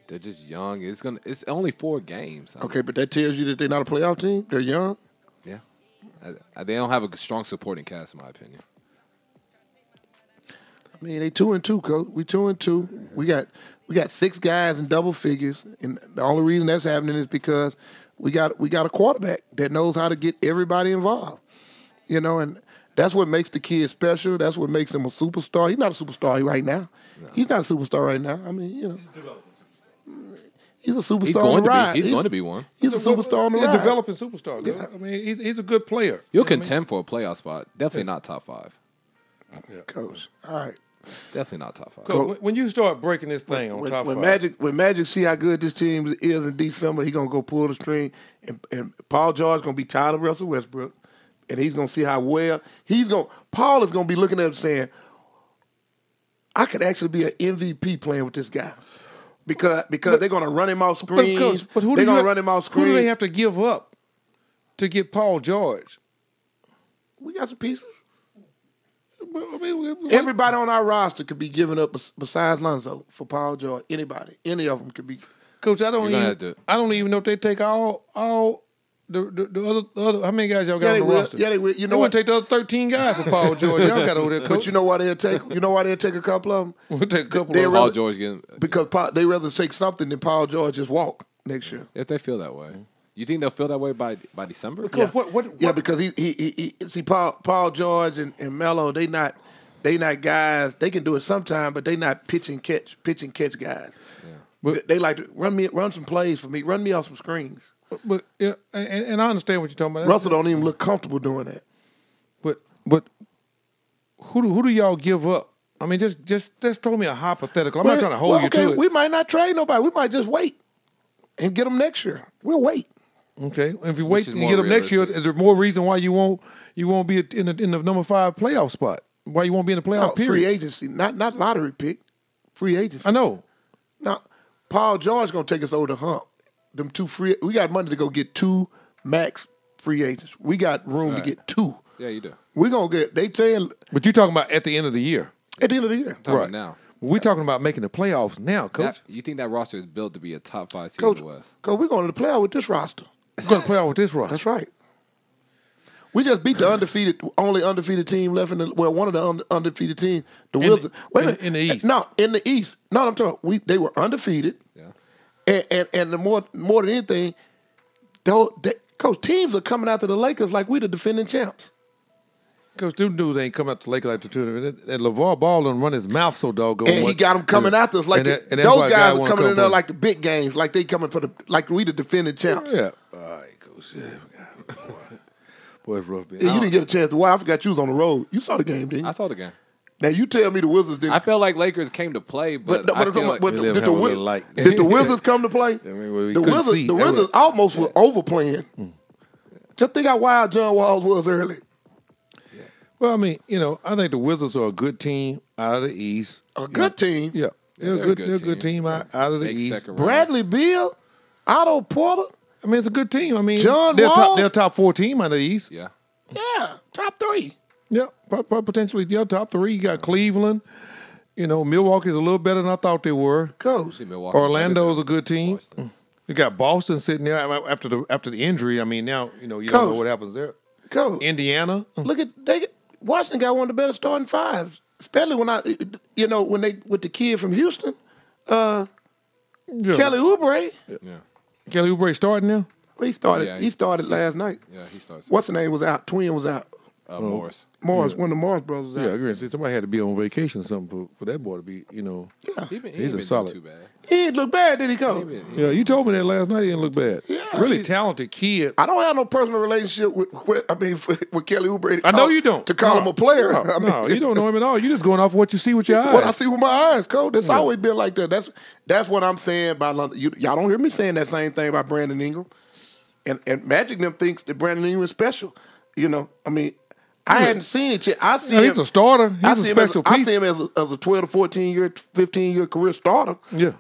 They're just young. It's only 4 games. Okay, but that tells you that they're not a playoff team? They're young? Yeah. They don't have a strong supporting cast, in my opinion. I mean, they 2-2, Coach. We 2-2. We got 6 guys in double figures, and the only reason that's happening is because we got a quarterback that knows how to get everybody involved. You know, and that's what makes the kid special. That's what makes him a superstar. He's not a superstar right now. No. He's not a superstar right now. I mean, you know. He's a superstar on the ride. He's going to be one. He's a superstar on the ride. He's a developing superstar. Yeah. I mean, he's a good player. You'll contend for a playoff spot. Definitely not top 5. Yeah. Coach, all right. Definitely not top 5. Coach, when you start breaking this thing on top 5. When Magic see how good this team is in December, he's going to go pull the string. And Paul George going to be tired of Russell Westbrook. And he's going to see how well Paul is going to be looking at him saying, I could actually be an MVP playing with this guy. Because they're going to run him off screens. But they're going to run him off screens. Who do they have to give up to get Paul George? We got some pieces. I mean, everybody on our roster could be given up besides Lonzo for Paul George. Anybody, any of them could be. Coach, I don't even know if they take all the other. How many guys y'all got on the roster? Yeah, they will. You know what? Take the other 13 guys for Paul George. Y'all got over there, Coach. But you know why they'll take? You know why they'll take a couple of them? We'll take a couple of them. Paul George getting because they rather take something than Paul George just walk next year. If they feel that way. You think they'll feel that way by December? Because what? Because he see Paul George and Melo, they not guys. They can do it sometime, but they not pitch and catch guys. Yeah. But they like to run some plays for me, run me off some screens. But yeah, and I understand what you're talking about. Russell don't even look comfortable doing that. But who do y'all give up? I mean, just throw me a hypothetical. I'm not trying to hold you to it. We might not trade nobody. We might just wait and get them next year. We'll wait. Okay, if you wait and get them next year, is there more reason why you won't be in the number 5 playoff spot? Why you won't be in the playoff period? Free agency, not lottery pick. Free agency. I know. Now, Paul George gonna take us over the hump. Them 2 free. We got money to go get 2 max free agents. We got room to get 2. Yeah, you do. We're gonna get. They saying. But you're talking about at the end of the year. At the end of the year, right now. We're talking about making the playoffs now, Coach. You think that roster is built to be a top 5 seed in the West? Coach, we're going to the playoff with this roster. We're going to play out with this roster. That's right. We just beat the only undefeated team left one of the undefeated teams, the Wizards. Wait a minute. In the East. No, in the East. No, I'm talking. They were undefeated. Yeah. And the more than anything, Coach, teams are coming after the Lakers like we the defending champs. Coach, them dudes ain't coming out the Lakers like the two. And LeVar Ball done run his mouth so doggone. And he got them coming after us like those guys are coming in there like the big games, like they coming like we the defending champs. Yeah. All right, Coach. Yeah. Boy, it's rough. Yeah, you didn't get a chance to watch. I forgot you was on the road. You saw the game, didn't you? I saw the game. Now you tell me the Wizards didn't. I felt like Lakers came to play, but I feel like did the Wizards come to play? The Wizards almost were overplaying. Just think how wild John Walls was early. Well, I mean, I think the Wizards are a good team out of the East. A good team? Yeah. They're a good team out of the East. Bradley Beal? Otto Porter. I mean, it's a good team. I mean, John they're Wall. they're top 4 team out of the East. Yeah. Yeah, top 3. Yeah, potentially top 3. You got Cleveland. You know, Milwaukee's a little better than I thought they were. Coach. Orlando's a good team. You got Boston sitting there after the injury. I mean, now you don't know what happens there. Coach. Indiana. Look at Washington got one of the better starting fives, especially when they with the kid from Houston, Kelly Oubre. Yeah. Kelly Oubre starting now. Well, he started. He started last night. Yeah, he started. What's the name was out? Twin was out. Morris. One of the Morris brothers. Yeah, I agree. See, somebody had to be on vacation or something for that boy to be, Yeah. He's a solid. Too bad. He didn't look bad, did he, Coach? Yeah, you told me that last night. He didn't look bad. Yeah. Really talented kid. I don't have no personal relationship with Kelly Oubre. I know you don't. To call him a player. No, you don't know him at all. You're just going off what you see with your eyes. What I see with my eyes, Coach. That's always been like that. That's what I'm saying about London. Y'all don't hear me saying that same thing about Brandon Ingram. And Magic them thinks that Brandon Ingram is special. I mean, I hadn't seen it yet. I see him. He's a starter. He's a special piece. I see him as a 12 to 14 year, 15 year career starter. Yeah.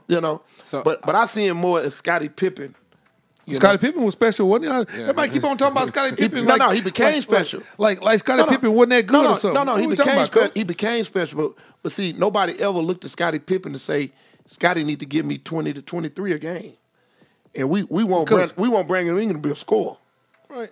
But I see him more as Scottie Pippen. Scottie Pippen was special, wasn't he? Everybody keep on talking about Scottie Pippen. He became special. Like Scottie Pippen wasn't that good or something. No, he became special. He became special. But see, nobody ever looked at Scottie Pippen to say, Scottie need to give me 20 to 23 a game. And we want Brandon Ingram to be a scorer. Right.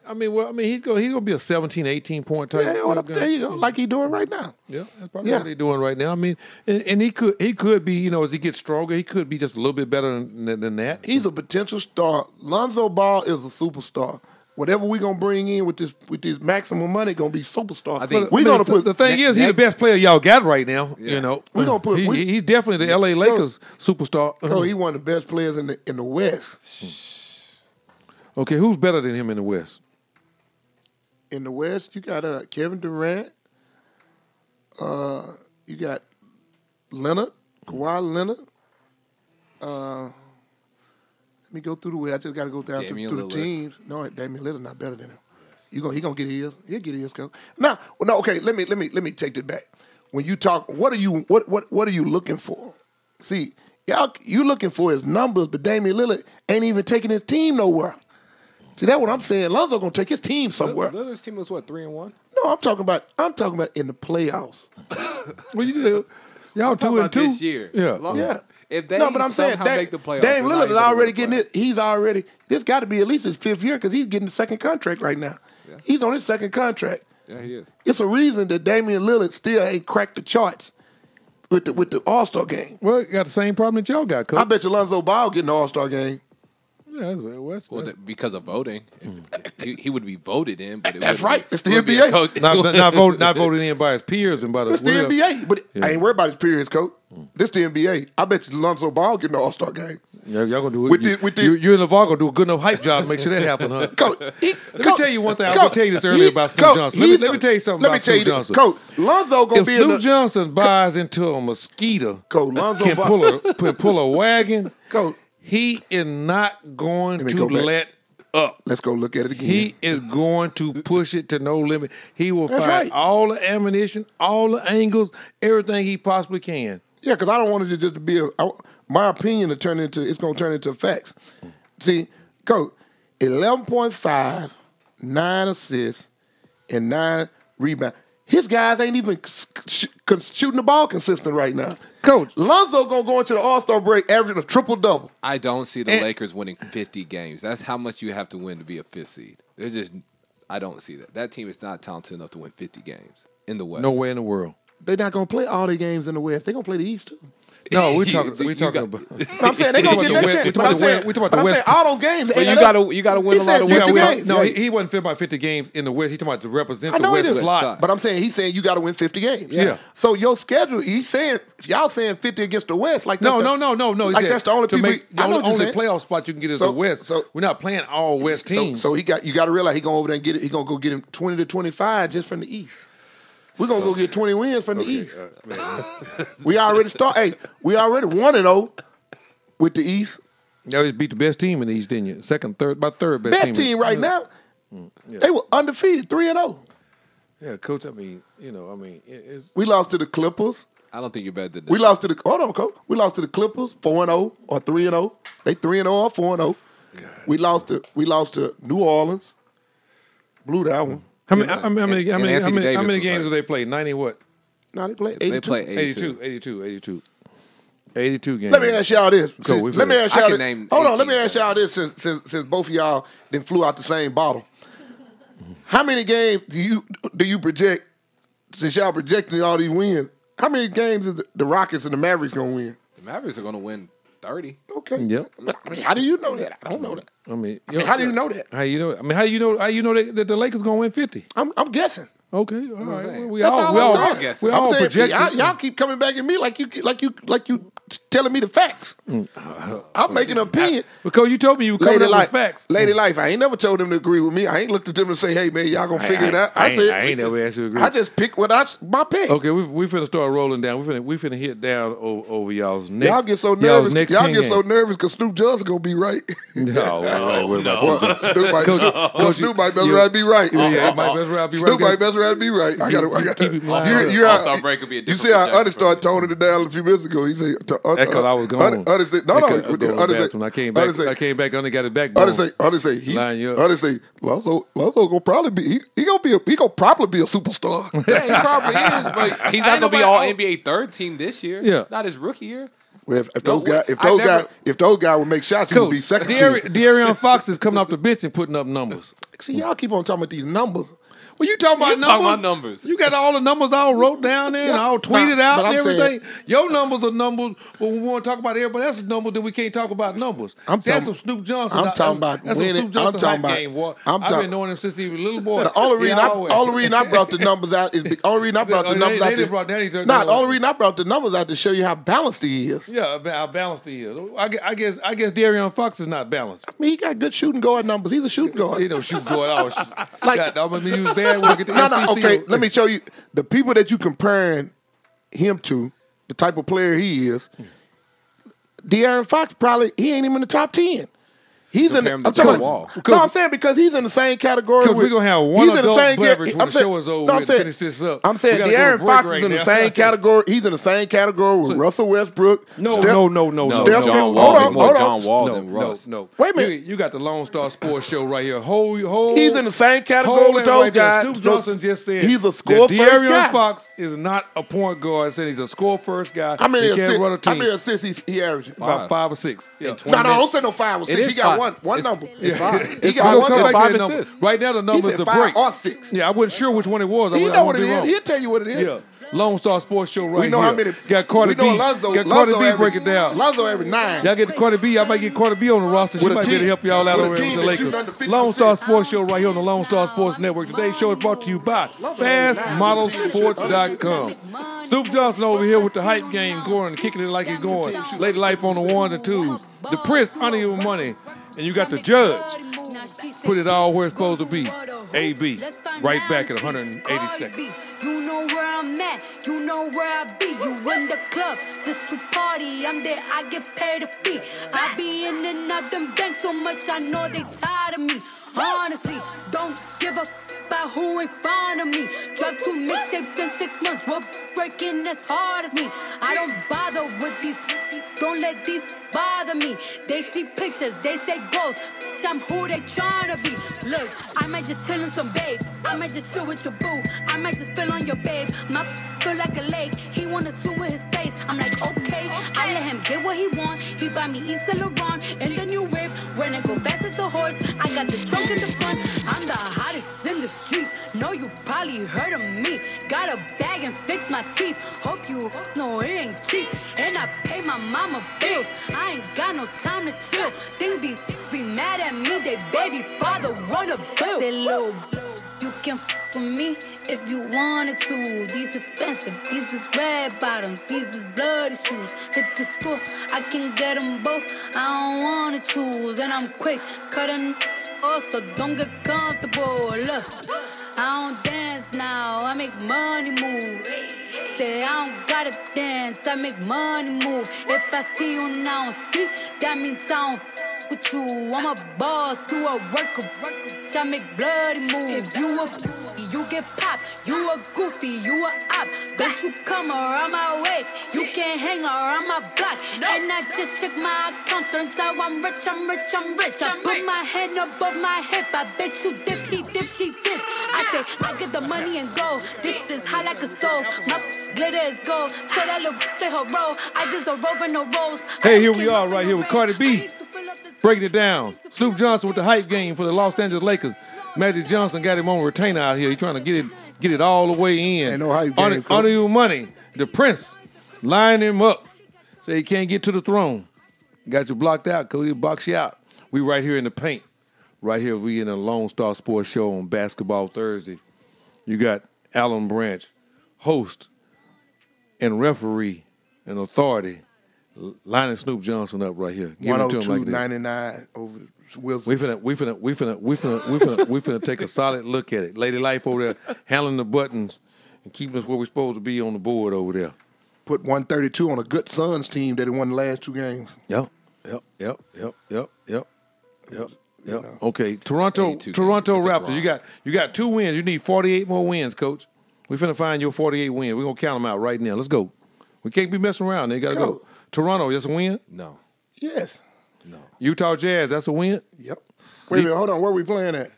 He's gonna be a 17, 18 point type. Yeah, there you go, like he's doing right now. Yeah, that's probably what he's doing right now. I mean, and he could be, as he gets stronger, he could be just a little bit better than that. He's a potential star. Lonzo Ball is a superstar. Whatever we're gonna bring in with this maximum money, gonna be superstar. I think we're gonna put. The thing is, he's the best player y'all got right now. Yeah. We're gonna put. He's definitely the LA Lakers superstar. Oh, he's one of the best players in the West. Okay, who's better than him in the West? In the West, you got Kevin Durant. You got Leonard, Kawhi Leonard. Let me go through the way. I just got to go down through the teams. No, Damian Lillard not better than him. He gonna get his. He'll get his, coach. Okay. Let me take that back. When you talk, what are you looking for? See, you looking for his numbers, but Damian Lillard ain't even taking his team nowhere. See, that's what I'm saying. Lonzo gonna take his team somewhere. Lillard's team was what, 3-1? No, I'm talking about in the playoffs. What you do? Y'all 2-2 this year. Yeah. If they but I'm saying make the playoffs, Dame Lillard is already getting it. This got to be at least his 5th year because he's getting the second contract right now. Yeah. He's on his second contract. Yeah, he is. It's a reason that Damian Lillard still ain't cracked the charts with the All-Star game. Well, you got the same problem that y'all got, Coach. I bet you Lonzo Ball getting the All-Star game. Yeah, because of voting, he would be voted in. But that's right. It's the NBA. Not voted in by his peers and by the. It's the NBA, but I ain't worried about his peers, coach. This the NBA. I bet you Lonzo Ball getting the All-Star game. Yeah, y'all gonna do it. You and LeVar gonna do a good enough hype job to make sure that happen, huh? Coach, let me tell you one thing. I was gonna tell you this earlier about Snoop Johnson. Let me tell you something about Snoop Johnson. Coach, Lonzo gonna be Snoop Johnson buys into a mosquito, Coach, Lonzo can pull a wagon. Coach, he is not going to let up. Let's go look at it again. He is going to push it to no limit. He will find all the ammunition, all the angles, everything he possibly can. Yeah, because I don't want it to just be my opinion to turn into. It's going to turn into facts. See, Coach, 11.5, 9 assists, and 9 rebounds. His guys ain't even shooting the ball consistent right now. Coach, Lonzo gonna go into the All-Star break averaging a triple-double. I don't see the Lakers winning 50 games. That's how much you have to win to be a 5th seed. I don't see that. That team is not talented enough to win 50 games in the West. Nowhere in the world. They're not gonna play all their games in the West. They're gonna play the East too. No, we're talking about. I'm saying they're gonna get their chance. But I'm saying all those games. But you gotta win a lot of games. No, he wasn't fit about 50 games in the West. He's talking about to represent the West slot. But I'm saying he's saying you got to win 50 games. Yeah. So your schedule, he's saying y'all saying 50 against the West. Like no. Like that's the only people. The only playoff spot you can get is the West. So we're not playing all West teams. So you got to realize he going over there and get it. He gonna go get him 20 to 25 just from the East. We're going to go get 20 wins from the East. We already 1-0 with the East. Yeah, we beat the best team in the East, didn't you? Second, third, about third best team right now. Yeah. They were undefeated, 3-0. Yeah, Coach, it's... We lost to the Clippers. I don't think you're better than that. We lost to the... Hold on, Coach. We lost to the Clippers, 4-0 or 3-0. They 3-0 or 4-0. We lost to New Orleans. Blew that one. How many Davis games did they play? 90 what? No, they played 82. They played 82 games. Let me ask y'all this. Let me ask y'all this. Hold on. Let me ask y'all this. Since both of y'all then flew out the same bottle, how many games do you project? Since y'all projecting all these wins, how many games is the Rockets and the Mavericks gonna win? The Mavericks are gonna win 30. Okay. Yep. I mean, how do you know that? I don't know that. I mean, how do you know that? How you know? I mean, how you know that the Lakers gonna win 50? I'm guessing. Okay, all right. We That's all guessing. we all I'm saying, projecting. y'all keep coming back at me like you telling me the facts. I'm making an opinion. Because you told me you were coming up with facts. Lady Life, I ain't never told them to agree with me. I ain't looked at them and say, hey, man, y'all gonna figure it out. I ain't never asked you to agree. I just picked my pick. Okay, we finna start rolling down. We finna hit down over y'all's next. Y'all get so nervous. Y'all get so nervous because Snoop Johnson gonna be right. No. Snoop might best rather be right. Yeah, might best rather be right. Snoop might best rather be right. I got Keep it All-Star break could be a different. You see how Ernest started toning it down a few minutes ago. He said, "That's because I was gone." Ernest said, "No." I came back. I came back. Ernest got his backbone. Ernest say, Lonzo gonna probably be. He gonna probably be a superstar. Yeah, he probably is, but he's not gonna be all NBA third team this year. Yeah, not his rookie year. Well, if those guys would make shots, he would be second team. De'Aaron Fox is coming off the bench and putting up numbers. See, y'all keep on talking about these numbers. Well, you talking about numbers? You got all the numbers all wrote down there and all tweeted out and everything. Your numbers are numbers. When we want to talk about everybody else's numbers, then we can't talk about numbers. That's some Snoop Johnson. I'm talking about that's winning. Some Snoop Johnson I'm talking game, boy. I've been knowing him since he was a little boy. The only reason I brought the numbers out is the only reason I brought the numbers out. The only reason I brought the numbers out to show you how balanced he is. Yeah, how balanced he is. I guess De'Aaron Fox is not balanced. I mean, he got good shooting guard numbers. He's a shooting guard. He don't shoot guard. I mean, he was bad when we get the MCC. Okay, let me show you the people that you comparing him to, the type of player he is. De'Aaron Fox he ain't even in the top 10. He's in the wall. No, I'm saying because he's in the same category. Because we're gonna have one adult beverage when the show is over and finish this up. I'm saying De'Aaron Fox is in the same category. He's in the same category with Russell Westbrook. No. John Wall than Russ. No. Wait a minute. You got the Lone Star Sports Show right here. He's in the same category with those guys. Snoop Johnson just said he's a score first guy. De'Aaron Fox is not a point guard. Said he's a score first guy. How many assists he averaging? About 5 or 6. No, don't say no 5 or 6. He got one number. He got one 5 assists. Right now the number is the break. 5 or 6. Yeah, I wasn't sure which one it was. He know what it is. He'll tell you what it is. Yeah. Lone Star Sports Show right here. We know how many. Got Cardi B. Got Cardi B break it down. Lonzo every 9. Y'all get the Cardi B. I might get Cardi B on the roster. She might be able to help y'all out over with the Lakers. Lone Star Sports Show right here on the Lone Star Sports Network. Today's show is brought to you by FastModelSports.com. Snoop Johnson over here with the hype game going, kicking it like he's going. Lady Life on the 1s and 2s. The Prince, Honor Your Money. And you got the Judge. Put it all where it's supposed to be. AB. Right back at 182nd. You know where I'm at, you know where I be. You in the club just to party. I'm there, I get paid a fee. I be in and out them banks so much, I know they tired of me. Honestly, don't give a about who in front of me. Drop 2 mixtapes in 6 months. We're breaking as hard as me. I don't bother with these. Don't let these bother me. They see pictures, they say goals. I'm who they tryna be. Look, I might just chill in some babe. I might just chill with your boo. I might just spill on your babe. My feel like a lake. He wanna swim with his face. I'm like, okay. I let him get what he want. He buy me East Saint Laurent and the new whip. When I go fast as a horse, I got the trunk in the front. I'm the hottest in the street. Know you probably heard of me. Got a bag and fix my teeth. Hope you know it ain't cheap. And I pay my mama bills. I ain't got no time to chill. Think these be mad at me. They baby father wanna build. Say, little, you can f with me if you wanted to. These expensive, these is red bottoms, these is bloody shoes. Hit the store, I can get them both. I don't wanna choose, and I'm quick cutting off, so don't get comfortable. Look, I don't dance now, I make money move. Say I don't gotta dance, I make money move. If I see you now speak, that means I don't with you. I'm a boss, you a worker. I make bloody moves. If you you get popped. You a goofy, you a op. Don't you come around my way. You can't hang around my block. And I just check my account. Turns out I'm rich, I'm rich, I'm rich. I put my hand above my hip. I bet you dip, he dip, she dip. I say, I get the money and go. This is hot like a stove. My glitter is gold. So that little play her role. I just a rope and no rolls. Hey, here we are right here with Cardi B. Breaking it down. Snoop Johnson with the hype game for the Los Angeles Lakers. Magic Johnson got him on retainer out here. He's trying to get it all the way in. Ain't no hype game, Honor your money. The Prince lining him up. Say he can't get to the throne. Got you blocked out, Cody. Box you out. We right here in the paint. Right here, we in a Lone Star Sports Show on Basketball Thursday. You got Alan Branch, host and referee and authority, lining Snoop Johnson up right here. Give it to him like this. 102.99 over Wilson. We finna take a solid look at it. Lady Life over there handling the buttons and keeping us where we're supposed to be on the board over there. Put 132 on a good Suns team that won the last 2 games. Yep. Okay, Toronto Raptors. You got 2 wins. You need 48 more wins, Coach. We finna find your 48 wins. We're gonna count them out right now. Let's go. We can't be messing around. They gotta go. Toronto, that's a win? No. Yes. No. Utah Jazz, that's a win? Yep. Wait a minute, hold on. Where are we playing at?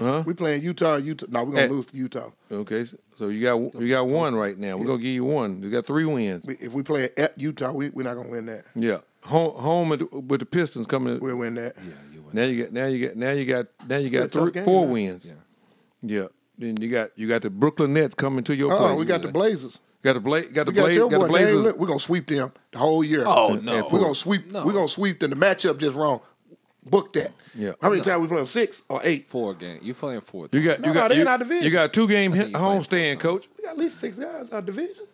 Huh? We playing Utah. No, we're gonna lose to Utah. Okay, so you got 1 right now. We're gonna give you 1. You got 3 wins. If we play at Utah, we're not gonna win that. Yeah. Home with the Pistons coming. We'll win that. Yeah, you win. Now you got 4 wins. Yeah. Then you got the Brooklyn Nets coming to your place. We got the Blazers. Got the Blazers. We're gonna sweep them the whole year. Oh no. We're gonna sweep. No. We're gonna sweep them. The matchup just wrong. Book that. Yeah. How many times we play them? 6 or 8? 4 games. You playing 4. You got they're in our division. You got a 2-game homestand, Coach. We got at least 6 guys in our division.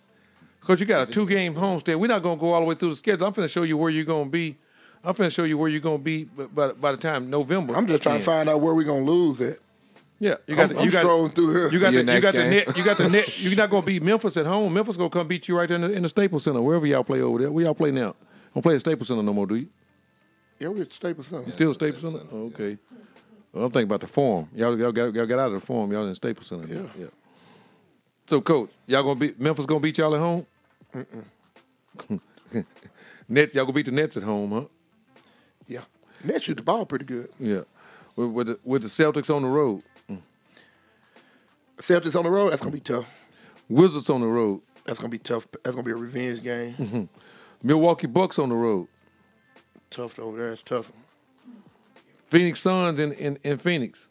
Coach, you got a 2-game homestand. We're not gonna go all the way through the schedule. I'm finna show you where you're gonna be. by the time November. I'm just trying to find out where we're gonna lose at. Yeah, I'm strolling through here. You got the net. You got the net. You're not gonna beat Memphis at home. Memphis gonna come beat you right there in the Staples Center, wherever y'all play over there. Where y'all play now? Don't play at Staples Center no more, do you? Yeah, we're at Staples Center. You still Staples Center? Oh, okay. Well, I'm thinking about the Forum. Y'all got out of the Forum. Y'all in Staples Center. Yeah. So, Coach, Memphis gonna beat y'all at home? Nets, y'all gonna beat the Nets at home, huh? Yeah. Nets shoot the ball pretty good. Yeah. With the Celtics on the road. Celtics on the road, that's gonna be tough. Wizards on the road. That's gonna be tough. That's gonna be a revenge game. Milwaukee Bucks on the road. Tough over there. It's tough. Phoenix Suns in Phoenix.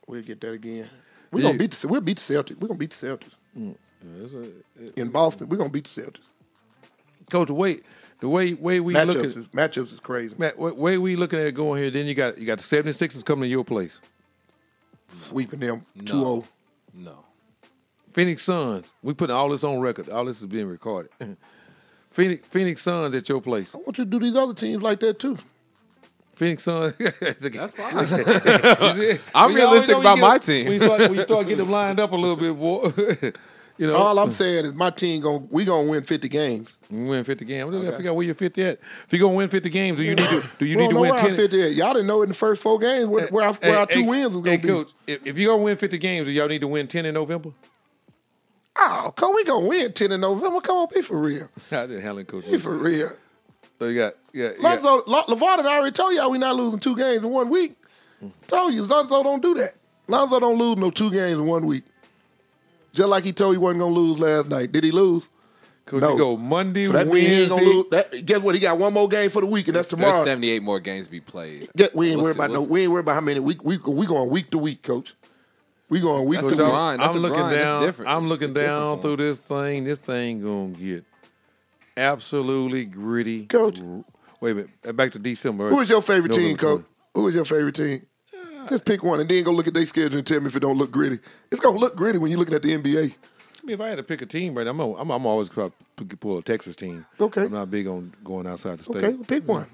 We'll get that again. We'll beat the Celtics. We're gonna beat the Celtics. In Boston, we're gonna beat the Celtics. Coach, the way we look at matchups is crazy. Way we looking at it going here, then you got the 76ers coming to your place. Sweeping them 2-0. No. Phoenix Suns. We putting all this on record. All this is being recorded. Phoenix Suns at your place. I want you to do these other teams like that too. Phoenix Suns. That's fine. I'm realistic about my team. When you start getting them lined up a little bit, boy. You know, all I'm saying is my team we gonna win 50 games. Win 50 games. I figure out where you're 50 at. If you're gonna win 50 games, do you need to win 10? 50 at. Y'all didn't know in the first 4 games where our 2 wins was gonna be. Coach, if you're gonna win 50 games, do y'all need to win 10 in November? Oh, Coach, we gonna win 10 in November. Come on, be for real. I didn't hell Coach. Be for real. So you got LeVar already told y'all we not losing 2 games in 1 week. Told you, Lonzo don't do that. Lonzo don't lose no 2 games in 1 week. Just like he told you he wasn't gonna lose last night. Did he lose? Coach, no. You go Monday, so that Wednesday. Means he ain't gonna lose. Guess what? He got 1 more game for the week, and that's tomorrow. There's 78 more games to be played. We ain't worried about how many. We going week to week, Coach. We going week to week. I'm looking down. I'm looking down through this thing. This thing gonna get absolutely gritty. Coach, wait a minute. Back to December. Who is your favorite team, Coach? Who is your favorite team? Just pick one and then go look at their schedule and tell me if it don't look gritty. It's gonna look gritty when you're looking at the NBA. I mean, if I had to pick a team, right, I'm always trying to pull a Texas team. Okay. I'm not big on going outside the state. Okay, well, pick one.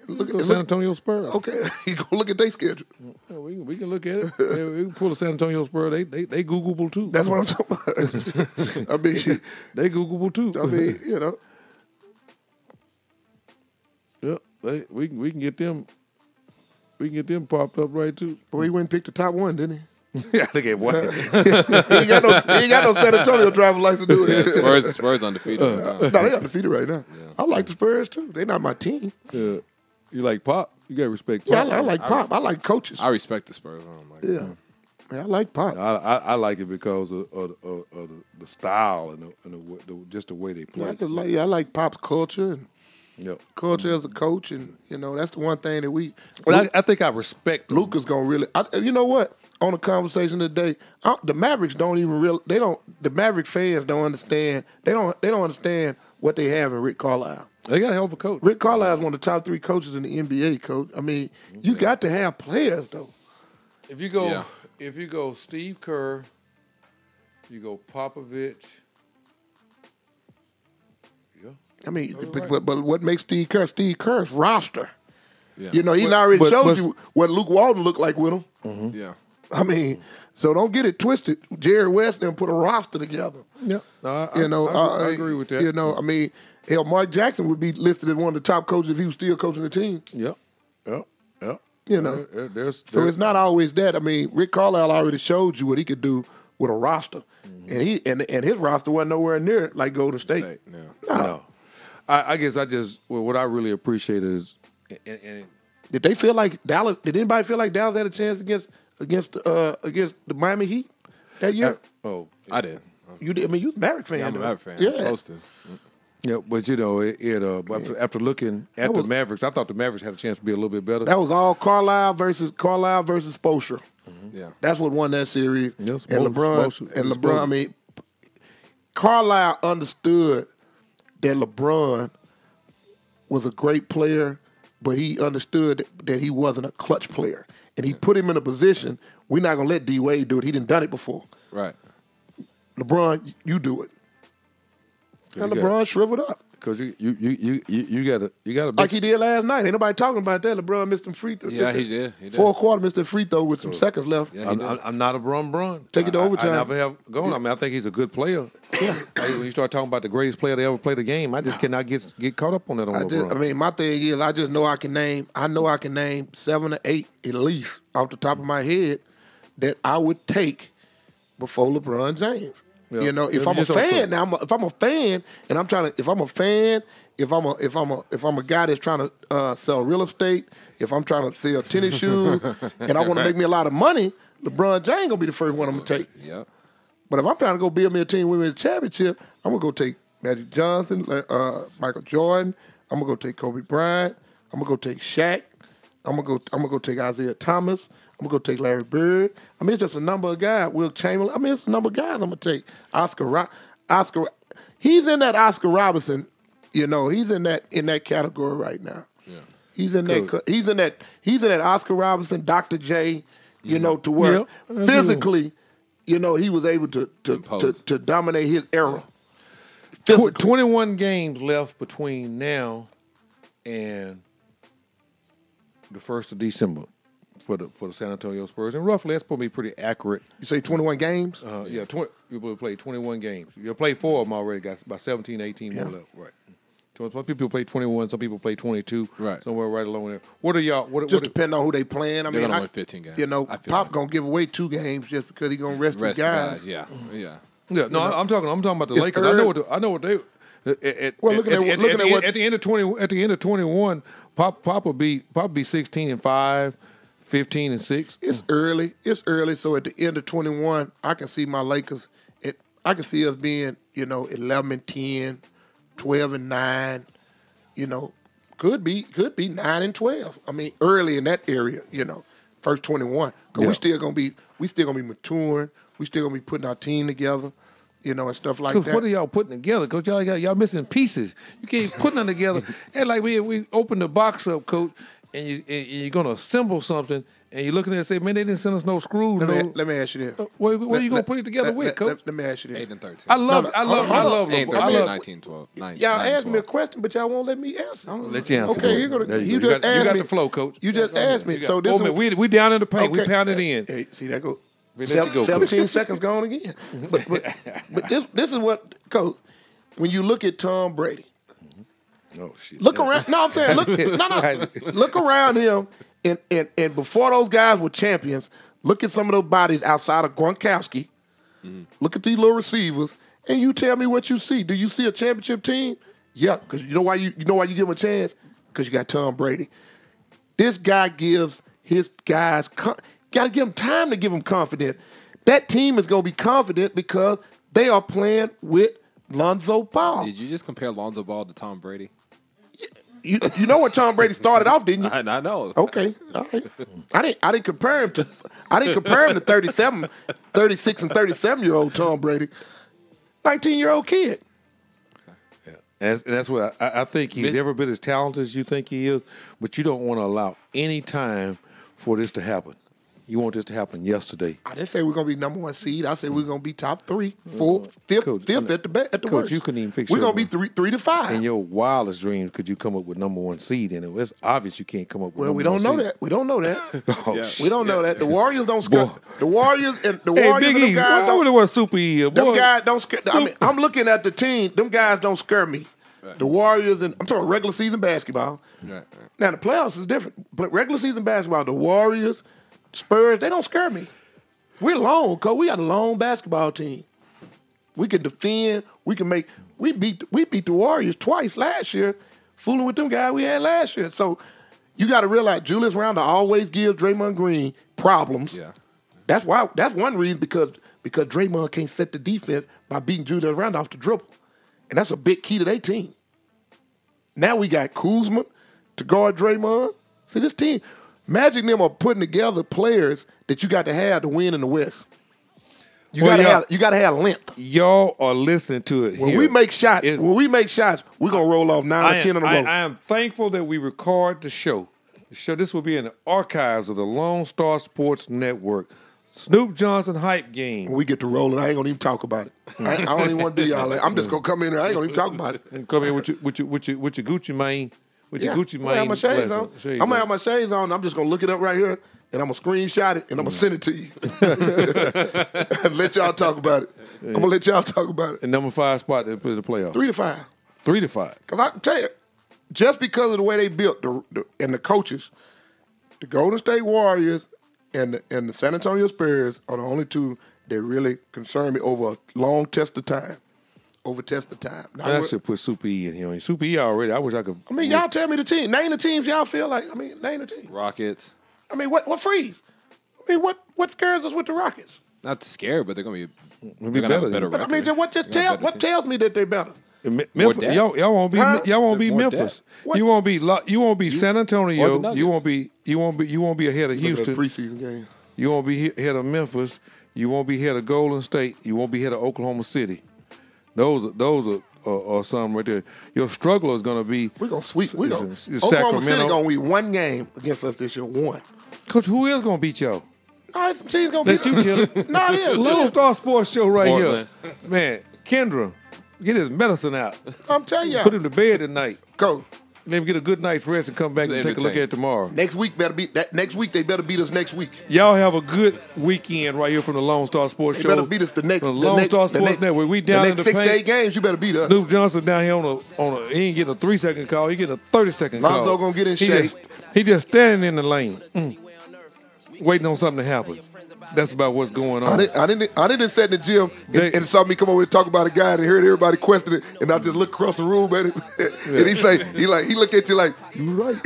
Look at San Antonio Spurs. Okay, you go look at their schedule. Yeah, we can look at it. Yeah, we can pull the San Antonio Spurs. They Googleable too. That's what I'm talking about. I mean, they Googleable too. I mean, you know. Yeah, we can get them. We can get them popped up right too. Boy, he went and picked the top one, didn't he? Yeah, look at what. he ain't got no San Antonio driver's license to do it. Spurs undefeated. No, they undefeated right now. I like the Spurs too. They not my team. Yeah. You like Pop? You got to respect Pop. Yeah, I like Pop. I like coaches. I respect the Spurs. I don't like Yeah. Yeah, I like Pop. I like it because of the style and just the way they play. I like Pop's culture and Yep. culture as a coach, and that's the one thing that we. Well, I think I respect them. Luka's gonna really. You know what? On the conversation today, the Mavericks don't even real. They don't. The Maverick fans don't understand. They don't understand what they have in Rick Carlisle. They got a hell of a coach. Rick Carlisle is one of the top 3 coaches in the NBA. Coach. I mean, you got to have players though. If you go Steve Kerr, you go Popovich. Yeah. I mean, but what makes Steve Kerr? Steve Kerr's roster. Yeah. He already showed you what Luke Walton looked like with him. Mm-hmm. Yeah. I mean, so don't get it twisted. Jerry West and put a roster together. Yeah. I agree with that. I mean, hell, Mark Jackson would be listed as one of the top coaches if he was still coaching the team. Yep. So it's not always that. I mean, Rick Carlisle already showed you what he could do with a roster, and his roster wasn't nowhere near like Golden State. No. I guess what I really appreciate is, and did they feel like Dallas? Did anybody feel like Dallas had a chance against the Miami Heat that year? I did. You did. I mean, you was a Maverick fan. Yeah, I'm a though. Maverick fan. Yeah. I'm supposed to. Yeah, but after looking at the Mavericks, I thought the Mavericks had a chance to be a little bit better. That was all Carlisle versus Spoelstra. Yeah, that's what won that series. Yeah, and LeBron. I mean, Carlisle understood that LeBron was a great player, but he understood that he wasn't a clutch player, and he put him in a position. We're not gonna let D Wade do it. He done it before. Right. LeBron, you do it. And LeBron shriveled up. Because you gotta like he did last night. Ain't nobody talking about that. LeBron missed some free throws. Yeah, he did. He did. 4 quarter missed a free throw with some seconds left. Yeah, I'm not a Bron. Take it to overtime. I never have gone. I mean, I think he's a good player. Yeah. When you start talking about the greatest player to ever play the game, I just cannot get caught up on that LeBron. I mean, my thing is, I just know I can name 7 or 8 at least off the top of my head that I would take before LeBron James. Yeah. If I'm a fan now, if I'm a fan and I'm trying to, if I'm a guy that's trying to sell real estate, if I'm trying to sell tennis shoes, and I want to make me a lot of money, LeBron James gonna be the first one I'm gonna take. Yeah. But if I'm trying to go build me a team, win me a championship, I'm gonna go take Magic Johnson, Michael Jordan. I'm gonna go take Kobe Bryant. I'm gonna go take Shaq. I'm gonna go take Isaiah Thomas. I'm gonna go take Larry Bird. I mean, it's just a number of guys. Will Chamberlain. I mean, it's a number of guys I'm gonna take. Oscar. He's in that Oscar Robertson. He's in that category right now. Yeah. He's in that Oscar Robertson, Dr. J. To where physically, he was able to dominate his era. 21 games left between now and the 1st of December for the San Antonio Spurs, and roughly that's probably pretty accurate. You say 21 games? Yeah, you will play 21 games. You played 4 of them already. Got about 17, 18 more left. Right. Some people play 21. Some people play 22. Right. Somewhere right along there. What are y'all? Just depending on who they playing. They're gonna win 15 games. Pop gonna give away 2 games just because he gonna rest his guys. Yeah. No, I'm talking about the Lakers. I know what they. At the end of 21, Pop will be 16-5, 15-6. It's early. So at the end of 21, I can see my Lakers. I can see us being 11-10, 12-9. Could be 9-12. I mean, early in that area. First 21. Because we still gonna be maturing. We still gonna be putting our team together. And stuff like that. What are y'all putting together? Coach, y'all missing pieces. You can't put them together. And like we open the box up, Coach, and you're gonna assemble something, and you're looking at it and say, man, they didn't send us no screws. Let me ask you this. What are you gonna put it together with, Coach? Let me ask you this. 8 and 13. I love 8 and 13, 19, 12. Y'all asked me a question, but y'all won't let me answer. I'm gonna let you answer. Okay, you just asked me. You got the flow, Coach. You just asked me. So this is we down in the paint. We pounded in. Hey, see that go. We let you go, 17 seconds gone again. But this is what, Coach, when you look at Tom Brady, oh shit. Look around. No, I'm saying look around him, and before those guys were champions, look at some of those bodies outside of Gronkowski. Look at these little receivers, and you tell me what you see. Do you see a championship team? Yeah, because you know why you give them a chance? Because you got Tom Brady. This guy gives his guys got to give them time to give them confidence. That team is going to be confident because they are playing with Lonzo Ball. Did you just compare Lonzo Ball to Tom Brady? You know what Tom Brady started off, didn't you? I know. Okay, all right. I didn't compare him to 36 and 37-year-old Tom Brady. 19-year-old kid. And that's what I think he's every bit as talented as you think he is, but you don't want to allow any time for this to happen. You want this to happen yesterday. I didn't say we're going to be number 1 seed. I said we're going to be top 3, 4, 5th at the Coach, worst. you couldn't even fix We're your- going to be 3 to 5. In your wildest dreams, could you come up with number 1 seed in it? It's obvious you can't come up with Well, number we don't 1 know seed. that. We don't know that. Oh, We don't know that. The Warriors don't scare. The Warriors and the Warriors Big and E, them guys I don't. wonder what Super E is. Them Boy, guys don't scare. I mean, I'm looking at the team. Them guys don't scare me. The Warriors and I'm talking regular season basketball. Right. Now the playoffs is different. But regular season basketball, the Warriors, Spurs, they don't scare me. We're long, cause we got a long basketball team. We can defend. We can make. We beat the Warriors twice last year, fooling with them guys we had last year. So you got to realize Julius Randle always gives Draymond Green problems. Yeah. That's why. That's one reason because Draymond can't set the defense by beating Julius Randle off the dribble, and that's a big key to their team. Now we got Kuzma to guard Draymond. See this team. Magic and them are putting together players that you got to have to win in the West. You Well, got to have length. Y'all are listening to it When here. we make shots, we're gonna roll off 9 or 10 in a row. I am thankful that we record the show. This will be in the archives of the Lone Star Sports Network. Snoop Johnson hype game. When we get to rolling, I ain't gonna even talk about it. I don't even want to do y'all that. I'm just gonna come in there. I ain't gonna even talk about it. And come in with your Gucci Mane. With your Gucci I'm gonna have Mane. my shades on. blessing. I'm gonna have my shades on. I'm just gonna look it up right here, and I'm gonna screenshot it, and I'm gonna send it to you, and let y'all talk about it. I'm gonna let y'all talk about it. And number 5 spot in the playoffs. 3 to 5. 3 to 5. Because I can tell you, just because of the way they built and the coaches, the Golden State Warriors and the San Antonio Spurs are the only two that really concern me over a long test of time. Now, I should put Super E in here. Super E already. I wish I could. I mean, y'all tell me the team. Name the teams y'all feel like. I mean, name the team. Rockets. I mean, what freeze? I mean, what scares us with the Rockets? Not scared, but they're going to be be they're gonna have better a better But I record. mean, then what tells me that they're better? Memphis, depth. y'all won't be Huh? y'all won't be More Memphis. depth. You won't be San or Antonio. the You won't be ahead of Look at Houston. the preseason game. You won't be ahead of Memphis. You won't be ahead of Golden State. You won't be ahead of Oklahoma City. Those are some right there. Your struggle is going to be. We're gonna sweep. We're gonna is Oklahoma City Sacramento. gonna win one game against us this year. One. Coach, who is going to beat y'all? No, some teams gonna Let beat you tell us. it. No, it is. Lone Star Sports Show right Portland. here. Man, Kendra, get his medicine out. I'm telling y'all. Put him to bed tonight. Go. Let him get a good night's rest and come back and take a look at it tomorrow. Next week better be that. Next week they better beat us. Next week. Y'all have a good weekend right here from the Lone Star Sports They Show. better beat us the next. From the Lone Star Sports Network. We down the in next the 6 to 8 paint. games. You better beat us. Snoop Johnson down here on a he ain't getting a 3-second call. He getting a 30-second call. Lonzo gonna get in he shape. He just standing in the lane, waiting on something to happen. That's about what's going on. I didn't sit in the gym and saw me come over and talk about a guy and heard everybody question it, and I just look across the room at him, and he look at you like, you right.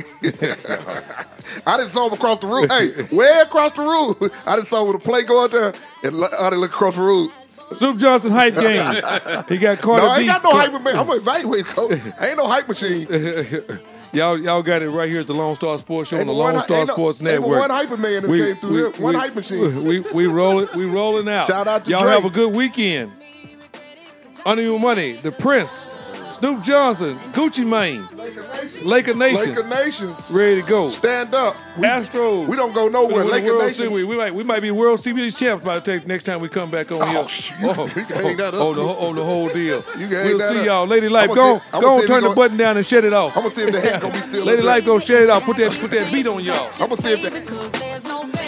I didn't saw him across the room. Hey, way across the room. I didn't saw him with a play going there, and I didn't look across the room. Snoop Johnson hype game. He got Carter No, I ain't B. got no hype man. I'm gonna evaluate, coach. I ain't no hype machine. Y'all got it right here at the Lone Star Sports Show on Ain't the but one- Lone Star ain't no- Sports ain't but Network. one hyper man that came through there. One hype machine. We rolling out. Shout out to y'all Drake. have a good weekend. Under Your Money, The Prince, Snoop Johnson, Gucci Mane, Laker Nation, Laker Nation, ready to go. Stand up. Astros. We don't go nowhere. We Laker World Nation. Series. We might be World Series champs by the next time we come back on here. shoot. You can hang that up. On the whole deal. You can hang We'll that see up. y'all. Lady Life, I'ma go see- I'ma on, see if turn he the gonna- button down and shut it off. I'm gonna see if the hat gonna be still. Lady up Life, there. go shut it off. Put that beat on y'all. I'm gonna see if the Because there's no better.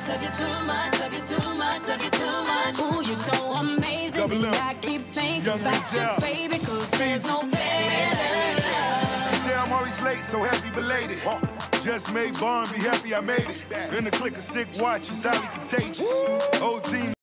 Love you too much, love you too much, love you too much, love you too much. Ooh, you're so amazing. Double that up. I keep thinking Young about you, Michelle. baby. Cause there's no better. She say I'm always late, so happy belated. Just made Barn be happy I made it. In the click of sick watches, highly contagious. Old team.